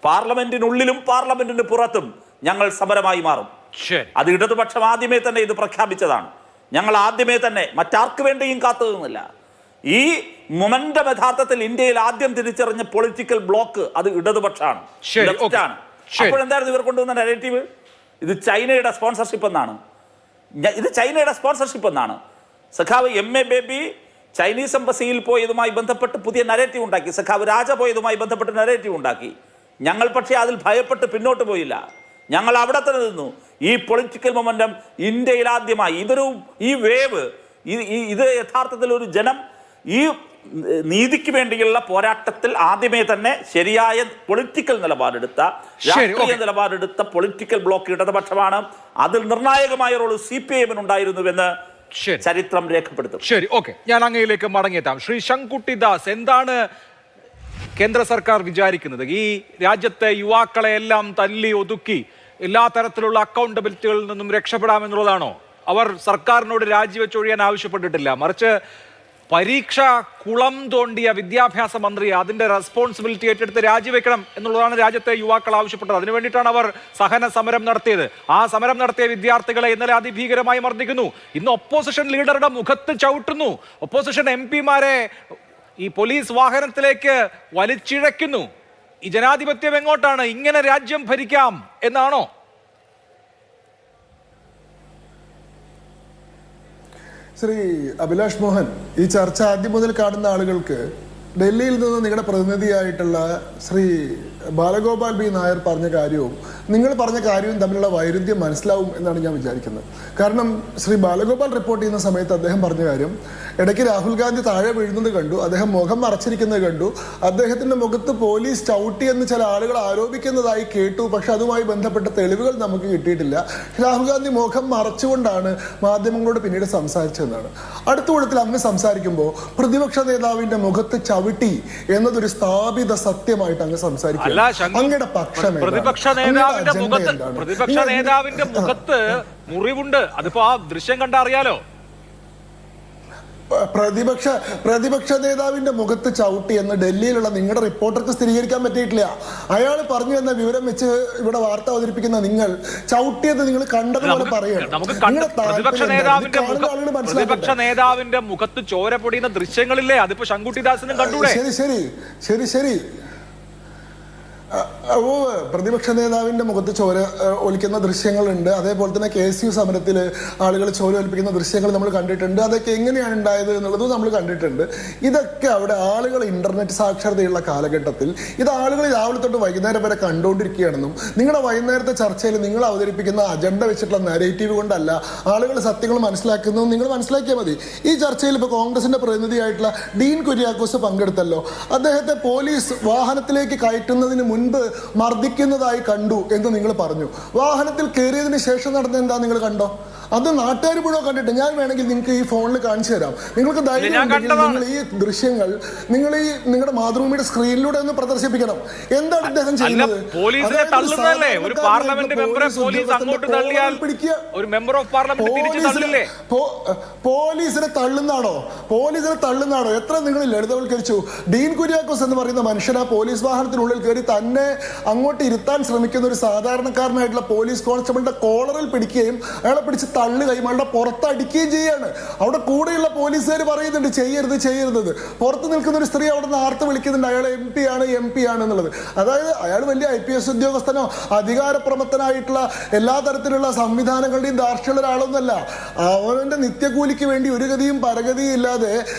പാർലമെന്റിനുള്ളിലും പാർലമെന്റിന് പുറത്തും ഞങ്ങൾ സമരമായി മാറും. അത് ഇടതുപക്ഷം ആദ്യമേ തന്നെ ഇത് പ്രഖ്യാപിച്ചതാണ്. ഞങ്ങൾ ആദ്യമേ തന്നെ മറ്റാർക്ക് വേണ്ടിയും കാത്തു നിന്നില്ല. ഈ മൊമെന്റം യഥാർത്ഥത്തിൽ ഇന്ത്യയിൽ ആദ്യം തിരിച്ചറിഞ്ഞ പൊളിറ്റിക്കൽ ബ്ലോക്ക് അത് ഇടതുപക്ഷമാണ്. അപ്പോഴെന്തായിരുന്നു ഇവർ കൊണ്ടുവന്ന നെഗറ്റീവ്? ഇത് ചൈനയുടെ സ്പോൺസർഷിപ്പ് എന്നാണ്. സഖാവ് MA ബേബി ചൈനീസ് എംബസിയിൽ പോയതുമായി ബന്ധപ്പെട്ട് പുതിയ നരേറ്റീവ് ഉണ്ടാക്കി. സഖാവ് രാജ പോയതുമായി ബന്ധപ്പെട്ട് നരേറ്റീവ് ഉണ്ടാക്കി. ഞങ്ങൾ പക്ഷേ അതിൽ ഭയപ്പെട്ട് പിന്നോട്ട് പോയില്ല. ഞങ്ങൾ അവിടെ തന്നെ നിന്നു. ഈ പൊളിറ്റിക്കൽ മൊമെന്റം ഇന്ത്യയിൽ ആദ്യമായി ഈ വേവ്, ഇത് യഥാർത്ഥത്തിൽ ഒരു ജനം ഈ നീതിക്ക് വേണ്ടിയുള്ള പോരാട്ടത്തിൽ ആദ്യമേ തന്നെ ശരിയായ പൊളിറ്റിക്കൽ നിലപാടെടുത്ത, രാഷ്ട്രീയ നിലപാടെടുത്ത പൊളിറ്റിക്കൽ ബ്ലോക്ക് ഇടതുപക്ഷമാണ്. അതിൽ നിർണായകമായ റോൾ CPIM ഉണ്ടായിരുന്നുവെന്ന് ചരിത്രം രേഖപ്പെടുത്തും. ശരി, ഓക്കെ, ഞാൻ അങ്ങയിലേക്ക് മടങ്ങിയെത്താം. ശ്രീ ശങ്കുട്ടിദാസ്, എന്താണ് കേന്ദ്ര സർക്കാർ വിചാരിക്കുന്നത്? ഈ രാജ്യത്തെ യുവാക്കളെ എല്ലാം തല്ലി ഒതുക്കി എല്ലാ തരത്തിലുള്ള അക്കൗണ്ടബിലിറ്റികളിൽ നിന്നും രക്ഷപ്പെടാമെന്നുള്ളതാണോ? അവർ സർക്കാരിനോട് രാജിവെച്ചൊഴിയാൻ ആവശ്യപ്പെട്ടിട്ടില്ല, മറിച്ച് പരീക്ഷ കുളം തോണ്ടിയ വിദ്യാഭ്യാസ മന്ത്രി അതിന്റെ റെസ്പോൺസിബിലിറ്റി ഏറ്റെടുത്ത് രാജിവെക്കണം എന്നുള്ളതാണ് രാജ്യത്തെ യുവാക്കൾ ആവശ്യപ്പെട്ടത്. അതിനു വേണ്ടിയിട്ടാണ് അവർ സഹന സമരം നടത്തിയത്. ആ സമരം നടത്തിയ വിദ്യാർത്ഥികളെ ഇന്നലെ അതിഭീകരമായി മർദ്ദിക്കുന്നു. ഇന്ന് ഒപ്പോസിഷൻ ലീഡറുടെ മുഖത്ത് ചവിട്ടുന്നു. ഒപ്പോസിഷൻ MP-മാരെ ഈ പോലീസ് വാഹനത്തിലേക്ക് വലിച്ചിഴയ്ക്കുന്നു. ഈ ജനാധിപത്യം എങ്ങോട്ടാണ്? ഇങ്ങനെ രാജ്യം ഭരിക്കാം എന്നാണോ? ശ്രീ അഭിലാഷ് മോഹൻ, ഈ ചർച്ച ആദ്യം മുതൽ കാണുന്ന ആളുകൾക്ക് ഡൽഹിയിൽ നിന്ന് നിങ്ങളുടെ പ്രതിനിധിയായിട്ടുള്ള ശ്രീ ബാലഗോപാൽ ബി നായർ പറഞ്ഞ കാര്യവും നിങ്ങൾ പറഞ്ഞ കാര്യവും തമ്മിലുള്ള വൈരുദ്ധ്യം മനസ്സിലാവും എന്നാണ് ഞാൻ വിചാരിക്കുന്നത്. കാരണം ശ്രീ ബാലഗോപാൽ റിപ്പോർട്ട് ചെയ്യുന്ന സമയത്ത് അദ്ദേഹം പറഞ്ഞ കാര്യം, ഇടയ്ക്ക് രാഹുൽ ഗാന്ധി താഴെ വീഴുന്നത് കണ്ടു, അദ്ദേഹം മുഖം മറച്ചിരിക്കുന്നത് കണ്ടു, അദ്ദേഹത്തിന്റെ മുഖത്ത് പോലീസ് ചവിട്ടി എന്ന് ചില ആളുകൾ ആരോപിക്കുന്നതായി കേട്ടു, പക്ഷെ അതുമായി ബന്ധപ്പെട്ട തെളിവുകൾ നമുക്ക് കിട്ടിയിട്ടില്ല. രാഹുൽ ഗാന്ധി മുഖം മറച്ചുകൊണ്ടാണ് മാധ്യമങ്ങളോട് പിന്നീട് സംസാരിച്ചതെന്നാണ്. അടുത്ത കൂടത്തിൽ അങ്ങ് സംസാരിക്കുമ്പോൾ പ്രതിപക്ഷ നേതാവിന്റെ മുഖത്ത് ചവിട്ടി എന്നതൊരു സ്ഥാപിത സത്യമായിട്ട് അങ്ങ് സംസാരിക്കുക. അങ്ങയുടെ പക്ഷം പ്രതിപക്ഷ നേതാവിന്റെ മുഖത്ത് മുറിവുണ്ട്, അതിപ്പോ ആ ദൃശ്യം കണ്ടറിയാലോ. പ്രതിപക്ഷ നേതാവിന്റെ മുഖത്ത് ചവിട്ടി എന്ന് ഡൽഹിയിലുള്ള നിങ്ങളുടെ റിപ്പോർട്ടർക്ക് സ്ഥിരീകരിക്കാൻ പറ്റിയിട്ടില്ല. അയാൾ പറഞ്ഞു എന്ന വിവരം വെച്ച് ഇവിടെ വാർത്ത അവതരിപ്പിക്കുന്ന നിങ്ങൾ ചവിട്ടിയത് നിങ്ങൾ കണ്ടതുപോലെ പറയണം. പ്രതിപക്ഷ നേതാവിന്റെ മുഖത്ത് ചോര പൊടിയുന്ന ദൃശ്യങ്ങളില്ലേ, അതിപ്പോ ശങ്കുട്ടിദാസിനും കണ്ടൂടെ? ശരി പ്രതിപക്ഷ നേതാവിന്റെ മുഖത്ത് ചോര ഒലിക്കുന്ന ദൃശ്യങ്ങളുണ്ട്. അതേപോലെ തന്നെ KSU സമരത്തിൽ ആളുകൾ ചോര ഒലിപ്പിക്കുന്ന ദൃശ്യങ്ങൾ നമ്മൾ കണ്ടിട്ടുണ്ട്. അതൊക്കെ എങ്ങനെയാണ് ഉണ്ടായത് എന്നുള്ളതും നമ്മൾ കണ്ടിട്ടുണ്ട്. ഇതൊക്കെ അവിടെ ആളുകൾ ഇന്റർനെറ്റ് സാക്ഷരതയുള്ള കാലഘട്ടത്തിൽ ഇത് ആളുകൾ രാവിലെ തൊട്ട് വൈകുന്നേരം വരെ കണ്ടുകൊണ്ടിരിക്കുകയാണെന്നും നിങ്ങളുടെ വൈകുന്നേരത്തെ ചർച്ചയിൽ നിങ്ങൾ അവതരിപ്പിക്കുന്ന അജണ്ട വെച്ചിട്ടുള്ള നാരേറ്റീവ് കൊണ്ടല്ല ആളുകൾ സത്യങ്ങൾ മനസ്സിലാക്കുന്നതും നിങ്ങൾ മനസ്സിലാക്കിയാൽ മതി. ഈ ചർച്ചയിൽ ഇപ്പോൾ കോൺഗ്രസിന്റെ പ്രതിനിധിയായിട്ടുള്ള ഡീൻ കുര്യാക്കോസ് പങ്കെടുത്തല്ലോ. അദ്ദേഹത്തെ പോലീസ് വാഹനത്തിലേക്ക് കയറ്റുന്നതിന് മുൻപ് മർദ്ദിക്കുന്നതായി കണ്ടു എന്ന് നിങ്ങൾ പറഞ്ഞു. വാഹനത്തിൽ കയറിയതിന് ശേഷം നടന്ന എന്താ നിങ്ങൾ കണ്ടോ? അത് നാട്ടുകാർ മുഴുവൻ കണ്ടിട്ട് ഞാൻ വേണമെങ്കിൽ നിങ്ങൾക്ക് ഈ ഫോണിൽ കാണിച്ചു തരാം. നിങ്ങൾക്ക് ധൈര്യം നിങ്ങൾ ഈ ദൃശ്യങ്ങൾ നിങ്ങളുടെ മാതൃഭൂമിയുടെ സ്ക്രീനിലൂടെ ഒന്ന് പ്രദർശിപ്പിക്കണം. എന്താണ് അദ്ദേഹം ചെയ്യുന്നത്? പോലീസിനെ തള്ളുന്നാണോ? എത്ര നിങ്ങൾ ലളിതവൽക്കരിച്ചു. ഡീൻ കുര്യാക്കോസ് എന്ന് പറയുന്ന മനുഷ്യൻ ആ പോലീസ് വാഹനത്തിനുള്ളിൽ കയറി തന്നെ അങ്ങോട്ട് ഇരുത്താൻ ശ്രമിക്കുന്ന ഒരു സാധാരണക്കാരനായിട്ടുള്ള പോലീസ് കോൺസ്റ്റബിളിന്റെ കോളറിൽ പിടിക്കുകയും അയാളെ പിടിച്ച് തള്ളു കൈമാളുടെ പുറത്തടിക്കുകയും ചെയ്യാണ്. അവിടെ കൂടെയുള്ള പോലീസുകാർ പറയുന്നുണ്ട് ചെയ്യരുത്. പുറത്ത് നിൽക്കുന്ന ഒരു സ്ത്രീ അവിടെ നിന്ന് ആർത്ത് വിളിക്കുന്നുണ്ട്, അയാൾ എം പി ആണ് എന്നുള്ളത്. അതായത് അയാൾ വലിയ IPS ഉദ്യോഗസ്ഥനോ അധികാരപ്രമത്തനായിട്ടുള്ള എല്ലാ തരത്തിലുള്ള സംവിധാനങ്ങളുടെയും ധാർഷ്ട്യമുള്ള ഒരാളൊന്നുമല്ല. അവന്റെ നിത്യകൂലിക്ക് വേണ്ടി ഒരു ഗതിയും പരഗതിയും ഇല്ലാതെ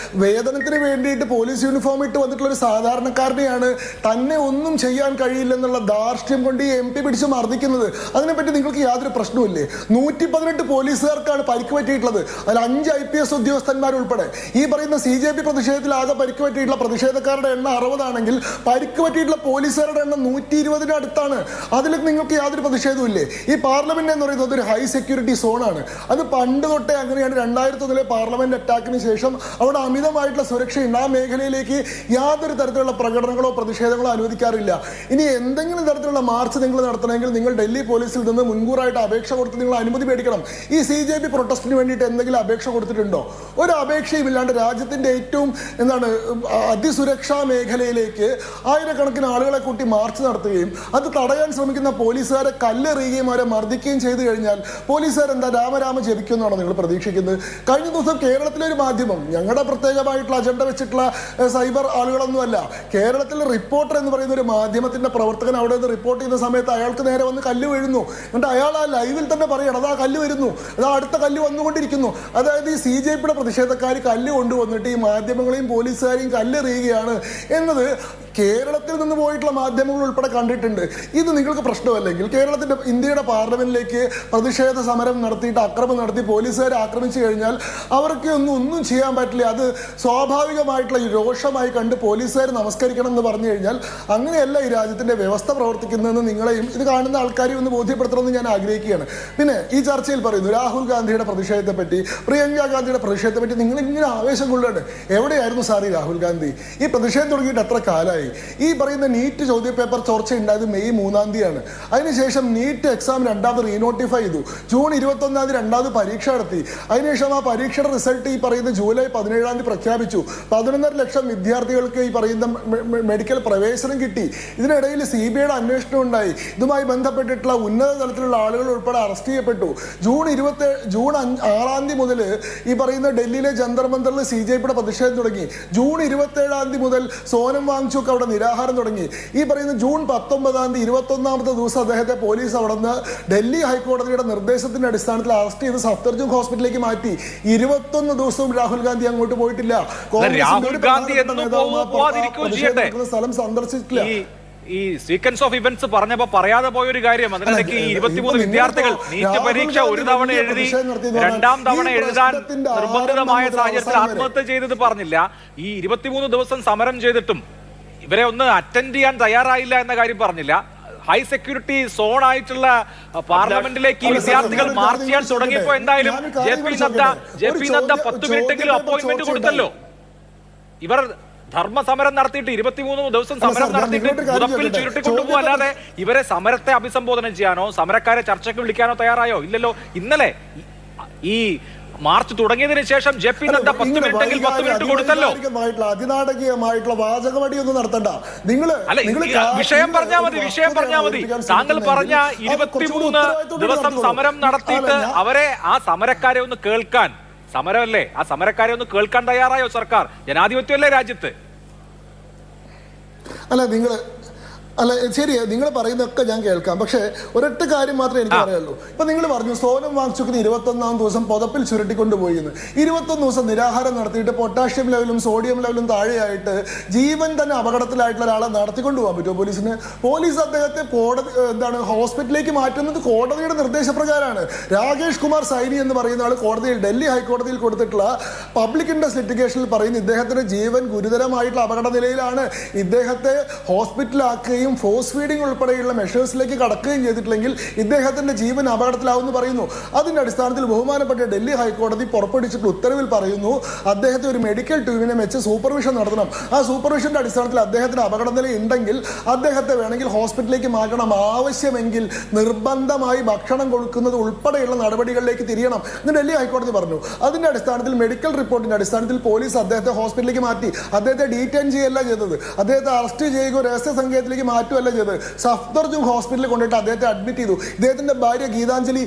വേതനത്തിന് വേണ്ടിയിട്ട് പോലീസ് യൂണിഫോം ഇട്ട് വന്നിട്ടുള്ള ഒരു സാധാരണക്കാരനെയാണ് തന്നെ ഒന്നും ചെയ്യാൻ കഴിയില്ലെന്നുള്ള ധാർഷ്ട്യം കൊണ്ട് ഈ MP പിടിച്ച് മർദ്ദിക്കുന്നത്. അതിനെപ്പറ്റി നിങ്ങൾക്ക് യാതൊരു പ്രശ്നവുമില്ലേ? 118 പോലീസുകാർക്കാണ് പരിക്ക് പറ്റിയിട്ടുള്ളത്. അതിൽ 5 IPS ഉദ്യോഗസ്ഥന്മാർ ഉൾപ്പെടെ. ഈ പറയുന്ന CJP പ്രതിഷേധത്തിൽ ആകെ പരിക്ക് പറ്റിയിട്ടുള്ള പ്രതിഷേധക്കാരുടെ എണ്ണം 60 ആണെങ്കിൽ പരിക്ക് പറ്റിയിട്ടുള്ള പോലീസുകാരുടെ എണ്ണം 120 അടുത്താണ്. അതിൽ നിങ്ങൾക്ക് യാതൊരു പ്രതിഷേധവും ഇല്ലേ? ഈ പാർലമെന്റ് എന്ന് പറയുന്നത് ഒരു ഹൈ സെക്യൂരിറ്റി സോണാണ്. അത് പണ്ട് തൊട്ടേ അങ്ങനെയാണ്. 2001 പാർലമെന്റ് അറ്റാക്കിന് ശേഷം അവിടെ അമിതമായിട്ടുള്ള സുരക്ഷയുണ്ട്. ആ മേഖലയിലേക്ക് യാതൊരു തരത്തിലുള്ള പ്രകടനങ്ങളോ പ്രതിഷേധങ്ങളോ അനുവദിക്കാറില്ല. ഇനി എന്തെങ്കിലും തരത്തിലുള്ള മാർച്ച് നിങ്ങൾ നടത്തണമെങ്കിൽ നിങ്ങൾ ഡൽഹി പോലീസിൽ നിന്ന് മുൻകൂറായിട്ട് അപേക്ഷ കൊടുത്ത് നിങ്ങൾ അനുമതി മേടിക്കണം. ഈ CJP പ്രൊട്ടസ്റ്റിന് വേണ്ടിയിട്ട് എന്തെങ്കിലും അപേക്ഷ കൊടുത്തിട്ടുണ്ടോ? ഒരു അപേക്ഷയും ഇല്ലാണ്ട് രാജ്യത്തിന്റെ ഏറ്റവും അതിസുരക്ഷാ മേഖലയിലേക്ക് ആയിരക്കണക്കിന് ആളുകളെ കൂട്ടി മാർച്ച് നടത്തുകയും അത് തടയാൻ ശ്രമിക്കുന്ന പോലീസുകാരെ കല്ലെറിയുകയും അവരെ മർദ്ദിക്കുകയും ചെയ്തു കഴിഞ്ഞാൽ പോലീസുകാർ എന്താ രാമരാമ ജപിക്കുമെന്നാണോ നിങ്ങൾ പ്രതീക്ഷിക്കുന്നത്? കഴിഞ്ഞ ദിവസം കേരളത്തിലെ ഒരു മാധ്യമം, ഞങ്ങളുടെ പ്രത്യേകമായിട്ടുള്ള അജണ്ട വെച്ചിട്ടുള്ള സൈബർ ആളുകളൊന്നുമല്ല, കേരളത്തിലെ റിപ്പോർട്ടർ എന്ന് പറയുന്ന ഒരു മാധ്യമത്തിന്റെ പ്രവർത്തകൻ അവിടെ നിന്ന് റിപ്പോർട്ട് ചെയ്യുന്ന സമയത്ത് അയാൾക്ക് നേരെ വന്ന് കല്ല് വീഴുന്നു. എന്നിട്ട് അയാൾ ആ ലൈവിൽ തന്നെ പറയണം, അതാ കല്ല് വരുന്നു, അതാ അടുത്ത കല്ല് വന്നുകൊണ്ടിരിക്കുന്നു. അതായത് ഈ CJPയുടെ പ്രതിഷേധക്കാർ കല്ല് കൊണ്ടുവന്നിട്ട് ഈ മാധ്യമങ്ങളെയും പോലീസുകാരെയും കല്ലെറിയുകയാണ് എന്നത് കേരളത്തിൽ നിന്ന് പോയിട്ടുള്ള മാധ്യമങ്ങൾ ഉൾപ്പെടെ കണ്ടിട്ടുണ്ട്. ഇത് നിങ്ങൾക്ക് പ്രശ്നമല്ലെങ്കിൽ ഇന്ത്യയുടെ പാർലമെന്റിലേക്ക് പ്രതിഷേധ സമരം നടത്തിയിട്ട് അക്രമം നടത്തി പോലീസുകാരെ ആക്രമിച്ചു കഴിഞ്ഞാൽ അവർക്ക് ഒന്നും ചെയ്യാൻ പറ്റില്ല. അത് സ്വാഭാവികമായിട്ടുള്ള രോഷമായി കണ്ട് പോലീസുകാർ നമസ്കരിക്കണം എന്ന് പറഞ്ഞു കഴിഞ്ഞാൽ അങ്ങനെയല്ല ഈ രാജ്യത്തിന്റെ വ്യവസ്ഥ പ്രവർത്തിക്കുന്നതെന്ന് നിങ്ങളെയും ഇത് കാണുന്ന ആൾക്കാരെയും ഒന്ന് ബോധ്യപ്പെടുത്തണമെന്ന് ഞാൻ ആഗ്രഹിക്കുകയാണ്. പിന്നെ ഈ ചർച്ചയിൽ പറയുന്നു രാഹുൽ ഗാന്ധിയുടെ പ്രതിഷേധത്തെ പറ്റി, പ്രിയങ്ക ഗാന്ധിയുടെ പ്രതിഷേധത്തെ പറ്റി നിങ്ങൾ ഇങ്ങനെ ആവേശം കൊള്ളുകയാണ്. എവിടെയായിരുന്നു സാർ ഈ രാഹുൽ ഗാന്ധി? ഈ പ്രതിഷേധം തുടങ്ങിയിട്ട് എത്ര കാലമായി? ഈ പറയുന്ന നീറ്റ് ചോദ്യപേപ്പർ ചോർച്ച ഉണ്ടായത് മെയ് 3-ാം തീയതിയാണ്. അതിനുശേഷം നീറ്റ് എക്സാം രണ്ടാമത് റീനോട്ടിഫൈ ചെയ്തു. ജൂൺ 21-ാം തീയതി രണ്ടാമത് പരീക്ഷ നടത്തി. അതിനുശേഷം ആ പരീക്ഷയുടെ റിസൾട്ട് ഈ പറയുന്ന ജൂലൈ 17-ാം തീയതി പ്രഖ്യാപിച്ചു. 11.5 ലക്ഷം വിദ്യാർത്ഥികൾക്ക് ഈ പറയുന്ന മെഡിക്കൽ പ്രവേശനം കിട്ടി. ഇതിനിടയിൽ CBIയുടെ അന്വേഷണം ഉണ്ടായി. ഇതുമായി ബന്ധപ്പെട്ടിട്ടുള്ള ഉന്നത തലത്തിലുള്ള ആളുകൾ ഉൾപ്പെടെ അറസ്റ്റ് ചെയ്യപ്പെട്ടു. ജൂൺ 6-ാം തീയതി മുതൽ ഈ പറയുന്ന ഡൽഹിയിലെ ജന്തർ മന്ദറിൽ CJPയുടെ പ്രതിഷേധം തുടങ്ങി. ജൂൺ 27-ാം തീയതി മുതൽ സോനം വാങ്ചുക്ക് അവിടെ നിരാഹാരം തുടങ്ങി. ഈ പറയുന്ന ജൂൺ 19-ാം തീയതി 21-ാമത്തെ ദിവസം അദ്ദേഹത്തെ പോലീസ് അവിടെ നിന്ന് ഡൽഹി ഹൈക്കോടതിയുടെ നിർദ്ദേശത്തിന്റെ അടിസ്ഥാനത്തിൽ അറസ്റ്റ് ചെയ്ത് സഫ്ദർജംഗ് ഹോസ്പിറ്റലിലേക്ക് മാറ്റി. 21 ദിവസവും രാഹുൽ ഗാന്ധി അങ്ങോട്ട് പോയിട്ടില്ല. സ്ഥലം സന്ദർശിച്ചിട്ടില്ല. ഈ സീക്വൻസ് ഓഫ് ഇവന്റ്സ് പറഞ്ഞപ്പോ പറയാതെ പോയൊരു കാര്യം, അതിനിടയ്ക്ക് ഈ 23 വിദ്യാർത്ഥികൾ നീറ്റ് പരീക്ഷ ഒരു തവണ എഴുതി രണ്ടാം തവണ എഴുതാൻ നിർബന്ധിതമായ സാഹചര്യത്തിൽ ആത്മഹത്യ ചെയ്തത് പറഞ്ഞില്ല. ഈ 23 ദിവസം സമരം ചെയ്തിട്ടും ഇവരെ ഒന്ന് അറ്റൻഡ് ചെയ്യാൻ തയ്യാറായില്ല എന്ന കാര്യം പറഞ്ഞില്ല. ഹൈ സെക്യൂരിറ്റി സോൺ ആയിട്ടുള്ള പാർലമെന്റിലേക്ക് ഈ വിദ്യാർത്ഥികൾ മാർച്ച് ചെയ്യാൻ തുടങ്ങിയപ്പോ എന്തായാലും ജെ പി നദ്ദ 10 മിനിറ്റെങ്കിലും അപ്പോയിന്റ്മെന്റ് കൊടുത്തല്ലോ. ഇവർ ധർമ്മസമരം നടത്തിയിട്ട് 23 ദിവസം സമരം നടത്തിയിട്ട് മുതപ്പിൽ ചുരുട്ടിക്കൊണ്ടുപോകും, അല്ലാതെ ഇവരെ സമരത്തെ അഭിസംബോധന ചെയ്യാനോ സമരക്കാരെ ചർച്ചയ്ക്ക് വിളിക്കാനോ തയ്യാറായോ ഇല്ലല്ലോ. ഇന്നലെ ഈ മാർച്ച് തുടങ്ങിയതിനു ശേഷം ജെ പി നദ്ദ 10 മിനിറ്റെങ്കിൽ 10 മിനിറ്റ് കൊടുത്തല്ലോ. അതിനാടകീയമായിട്ടുള്ള വാചകമടിയൊന്നും നടത്തണ്ട. വിഷയം പറഞ്ഞാൽ മതി. താങ്കൾ പറഞ്ഞ 23 ദിവസം സമരം നടത്തിയിട്ട് അവരെ ആ സമരക്കാരെ ഒന്ന് കേൾക്കാൻ, സമരമല്ലേ, ആ സമരക്കാരെ ഒന്ന് കേൾക്കാൻ തയ്യാറായോ സർക്കാർ? ജനാധിപത്യമല്ലേ രാജ്യത്ത്? അല്ല ശരി, നിങ്ങൾ പറയുന്നതൊക്കെ ഞാൻ കേൾക്കാം. പക്ഷേ ഒരൊറ്റ കാര്യം മാത്രമേ എനിക്ക് പറയാനുള്ളൂ. ഇപ്പൊ നിങ്ങൾ പറഞ്ഞു സോനം വാങ്ചുക്കിന് 21-ാം ദിവസം പുതപ്പിൽ ചുരുട്ടിക്കൊണ്ടുപോയി എന്ന്. 21 ദിവസം നിരാഹാരം നടത്തിയിട്ട് പൊട്ടാഷ്യം ലെവലും സോഡിയം ലെവലും താഴെയായിട്ട് ജീവൻ തന്നെ അപകടത്തിലായിട്ടുള്ള ഒരാളെ നടത്തിക്കൊണ്ടു പോകാൻ പറ്റുമോ പോലീസിന്? പോലീസ് അദ്ദേഹത്തെ ഹോസ്പിറ്റലിലേക്ക് മാറ്റുന്നത് കോടതിയുടെ നിർദ്ദേശപ്രകാരമാണ്. രാകേഷ് കുമാർ സൈനി എന്ന് പറയുന്ന ആൾ കോടതിയിൽ, ഡൽഹി ഹൈക്കോടതിയിൽ കൊടുത്തിട്ടുള്ള പബ്ലിക് ഇൻട്രസ്റ്റ് ലിറ്റിഗേഷനിൽ പറയുന്ന ഇദ്ദേഹത്തിന്റെ ജീവൻ ഗുരുതരമായിട്ടുള്ള അപകട നിലയിലാണ്. ഇദ്ദേഹത്തെ ഹോസ്പിറ്റലാക്കുകയും ഫോഴ്സ് ഫീഡിംഗ് ഉൾപ്പെടെയുള്ള മെഷേഴ്സിലേക്ക് കടക്കുകയും ചെയ്തിട്ടില്ലെങ്കിൽ ഇദ്ദേഹത്തിന്റെ ജീവൻ അപകടത്തിലാവുമെന്ന് പറയുന്നു. അതിന്റെ അടിസ്ഥാനത്തിൽ ബഹുമാനപ്പെട്ട ഡൽഹി ഹൈക്കോടതി പുറപ്പെടുവിച്ചിട്ടുള്ള ഉത്തരവിൽ പറയുന്നു അദ്ദേഹത്തെ ഒരു മെഡിക്കൽ ടീമിനെ വെച്ച് സൂപ്പർവിഷൻ നടത്തണം. ആ സൂപ്പർവിഷന്റെ അടിസ്ഥാനത്തിൽ അദ്ദേഹത്തിന് അപകടനില ഉണ്ടെങ്കിൽ അദ്ദേഹത്തെ വേണമെങ്കിൽ ഹോസ്പിറ്റലിലേക്ക് മാറ്റണം. ആവശ്യമെങ്കിൽ നിർബന്ധമായി ഭക്ഷണം കൊടുക്കുന്നത് ഉൾപ്പെടെയുള്ള നടപടികളിലേക്ക് തിരിയണം എന്ന് ഡൽഹി ഹൈക്കോടതി പറഞ്ഞു. അതിന്റെ അടിസ്ഥാനത്തിൽ മെഡിക്കൽ റിപ്പോർട്ടിന്റെ അടിസ്ഥാനത്തിൽ പോലീസ് അദ്ദേഹത്തെ ഹോസ്പിറ്റലിലേക്ക് മാറ്റി. അദ്ദേഹത്തെ ഡീറ്റെയിൻ ചെയ്യല്ല ചെയ്തത്, അദ്ദേഹത്തെ അറസ്റ്റ് ചെയ്യുകയോ രഹസ്യ സംഘത്തിലേക്ക് മാറ്റുമല്ല ചെയ്തത്. സഫ്ദർജംഗ് ഹോസ്പിറ്റലിൽ കൊണ്ടിട്ട് അദ്ദേഹത്തെ അഡ്മിറ്റ് ചെയ്തു. ഇദ്ദേഹത്തിന്റെ ഭാര്യ ഗീതാഞ്ജലി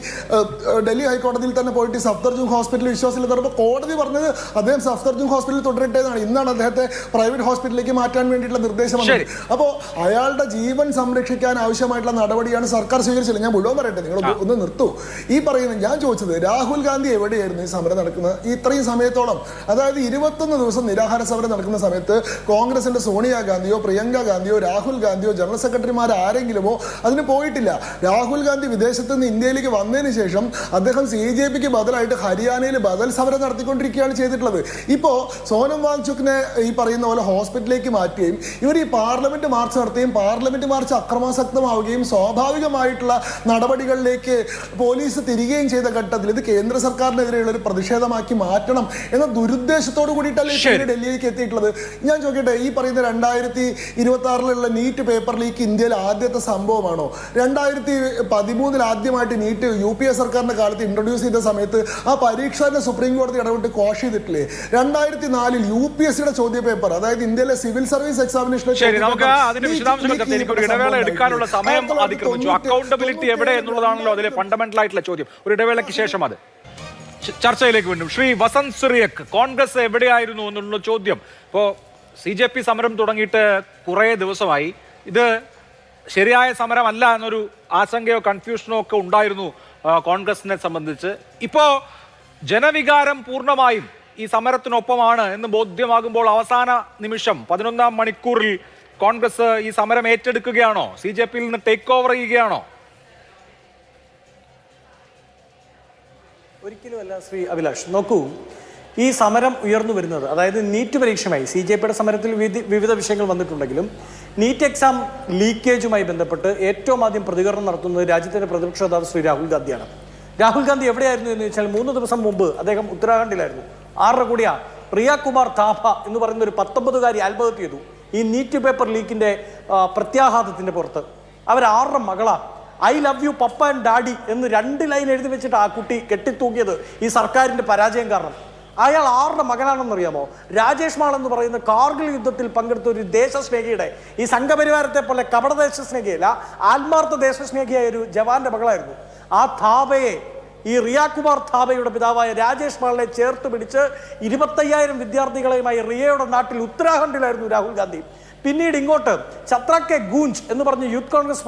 ഡൽഹി ഹൈക്കോടതിയിൽ തന്നെ പോയിട്ട് സഫ്ദർജംഗ് ഹോസ്പിറ്റലിൽ വിശ്വാസത്തിൽ തുടർന്നപ്പോൾ കോടതി പറഞ്ഞത് അദ്ദേഹം സഫ്ദർജംഗ് ഹോസ്പിറ്റലിൽ തുടരട്ടെ എന്നാണ്. ഇന്നാണ് അദ്ദേഹത്തെ പ്രൈവറ്റ് ഹോസ്പിറ്റലിലേക്ക് മാറ്റാൻ വേണ്ടിയിട്ടുള്ള നിർദ്ദേശം വന്നത്. അപ്പോൾ അയാളുടെ ജീവൻ സംരക്ഷിക്കാൻ ആവശ്യമായിട്ടുള്ള നടപടിയാണ് സർക്കാർ സ്വീകരിച്ചത്. ഞാൻ മുഴുവൻ പറയട്ടെ, നിങ്ങൾ ഒന്ന് നിർത്തൂ. ഈ പറയുന്നത് ഞാൻ ചോദിച്ചത് രാഹുൽ ഗാന്ധി എവിടെയായിരുന്നു ഈ സമരം നടക്കുന്നത് ഇത്രയും സമയത്തോളം? അതായത് 21 ദിവസം നിരാഹാര സമരം നടക്കുന്ന സമയത്ത് കോൺഗ്രസിന്റെ സോണിയാഗാന്ധിയോ പ്രിയങ്ക ഗാന്ധിയോ രാഹുൽ ഗാന്ധിയോ ജനറൽ സെക്രട്ടറിമാർ ആരെങ്കിലുമോ അതിന് പോയിട്ടില്ല. രാഹുൽ ഗാന്ധി വിദേശത്ത് നിന്ന് ഇന്ത്യയിലേക്ക് വന്നതിന് ശേഷം അദ്ദേഹം CJPക്ക് ബദലായിട്ട് ഹരിയാനയിൽ ബദൽ സമരം നടത്തിക്കൊണ്ടിരിക്കുകയാണ് ചെയ്തിട്ടുള്ളത്. ഇപ്പോൾ സോനം വാങ്ചുക്കിനെ ഈ പറയുന്ന പോലെ ഹോസ്പിറ്റലിലേക്ക് മാറ്റുകയും ഇവർ ഈ പാർലമെന്റ് മാർച്ച് നടത്തുകയും പാർലമെന്റ് മാർച്ച് അക്രമാസക്തമാവുകയും സ്വാഭാവികമായിട്ടുള്ള നടപടികളിലേക്ക് പോലീസ് തിരികെയും ചെയ്ത ഘട്ടത്തിൽ ഇത് കേന്ദ്ര സർക്കാരിനെതിരെയുള്ള ഒരു പ്രതിഷേധമാക്കി മാറ്റണം എന്ന ദുരുദ്ദേശത്തോടു കൂടിയിട്ടല്ലേ ഡൽഹിയിലേക്ക് എത്തിയിട്ടുള്ളത്. ഞാൻ ചോദിക്കട്ടെ, ഈ പറയുന്ന 2026 നീറ്റ് പേപ്പർ ലീക്ക് ഇന്ത്യയിൽ ആദ്യത്തെ സംഭവമാണോ? 2013 ആദ്യമായിട്ട് നീറ്റ് UPA സർക്കാരിന്റെ കാലത്ത് ഇൻട്രൊഡ്യൂസ് ചെയ്ത സമയത്ത് ആ പരീക്ഷ തന്നെ സുപ്രീം കോടതി ഇടപെട്ട് ക്വാഷ് ചെയ്തിട്ടില്ലേ? 2004 UPSCയുടെ ചോദ്യ പേപ്പർ, അതായത് ഇന്ത്യയിലെ സിവിൽ സർവീസ് എക്സാമിനേഷൻ. ഇടവേള എടുക്കാനുള്ള സമയം അതിക്രമിച്ചു. അക്കൗണ്ടബിലിറ്റി എവിടെ എന്നുള്ളതാണല്ലോ അതിലെ ഫണ്ടമെന്റൽ ആയിട്ടുള്ള ചോദ്യം. ഒരു ഇടവേളയ്ക്ക് ശേഷം അത് ചർച്ചയിലേക്ക് വീണ്ടും. ശ്രീ വസന്ത് സിറിയക്, കോൺഗ്രസ് എവിടെയായിരുന്നു എന്നുള്ള ചോദ്യം. ഇപ്പോൾ CJP സമരം തുടങ്ങിയിട്ട് കുറേ ദിവസമായി. ഇത് ശരിയായ സമരമല്ല എന്നൊരു ആശങ്കയോ കൺഫ്യൂഷനോ ഒക്കെ ഉണ്ടായിരുന്നു കോൺഗ്രസിനെ സംബന്ധിച്ച്. ഇപ്പോൾ ജനവികാരം പൂർണ്ണമായും ഈ സമരത്തിനൊപ്പമാണ് എന്ന് ബോധ്യമാകുമ്പോൾ അവസാന നിമിഷം 11-ാം മണിക്കൂറിൽ കോൺഗ്രസ് ഈ സമരം ഏറ്റെടുക്കുകയാണോ? CJPയിൽ നിന്ന് ടേക്ക് ഓവർ ചെയ്യുകയാണോ? ഒരിക്കലുമല്ല ശ്രീ അഭിലാഷ്. നോക്കൂ, ഈ സമരം ഉയർന്നു വരുന്നത്, അതായത് നീറ്റ് പരീക്ഷയുമായി CJPയുടെ സമരത്തിൽ വിവിധ വിഷയങ്ങൾ വന്നിട്ടുണ്ടെങ്കിലും നീറ്റ് എക്സാം ലീക്കേജുമായി ബന്ധപ്പെട്ട് ഏറ്റവും ആദ്യം പ്രതികരണം നടത്തുന്നത് രാജ്യത്തിന്റെ പ്രതിപക്ഷ നേതാവ് ശ്രീ രാഹുൽ ഗാന്ധിയാണ്. രാഹുൽ ഗാന്ധി എവിടെയായിരുന്നു എന്ന് വെച്ചാൽ 3 ദിവസം മുമ്പ് അദ്ദേഹം ഉത്തരാഖണ്ഡിലായിരുന്നു. 6 കോടിയാ പ്രിയ കുമാർ താഭ എന്ന് പറയുന്ന ഒരു 19-കാരി ആത്മഹത്യ ചെയ്തു ഈ നീറ്റ് പേപ്പർ ലീക്കിന്റെ പ്രത്യാഘാതത്തിന്റെ പുറത്ത്. അവർ 6 മകളാണ്. I love you papa and daddy എന്ന് 2 ലൈൻ എഴുതി വെച്ചിട്ട് ആ കുട്ടി കെട്ടിത്തൂക്കിയത് ഈ സർക്കാരിന്റെ പരാജയം കാരണം. അയാൾ 6 മകനാണെന്നറിയാമോ? രാജേഷ് മാൾ എന്ന് പറയുന്ന കാർഗിൽ യുദ്ധത്തിൽ പങ്കെടുത്ത ഒരു ദേശസ്നേഹിയുടെ, ഈ സംഘപരിവാരത്തെ പോലെ കപട ദേശസ്നേഹിയല്ല, ആത്മാർത്ഥ ദേശസ്നേഹിയായ ഒരു ജവാന്റെ മകളായിരുന്നു. ആ താബയെ, ഈ റിയാകുമാർ താബയുടെ പിതാവായ രാജേഷ് മാളിനെ ചേർത്ത് പിടിച്ച് 25,000 വിദ്യാർത്ഥികളെയുമായി റിയയുടെ നാട്ടിൽ ഉത്തരാഖണ്ഡിലായിരുന്നു രാഹുൽ ഗാന്ധി. പിന്നീട് ഇങ്ങോട്ട് ഛത്രക്കെ ഗൂഞ്ച് എന്ന് പറഞ്ഞ് യൂത്ത് കോൺഗ്രസ്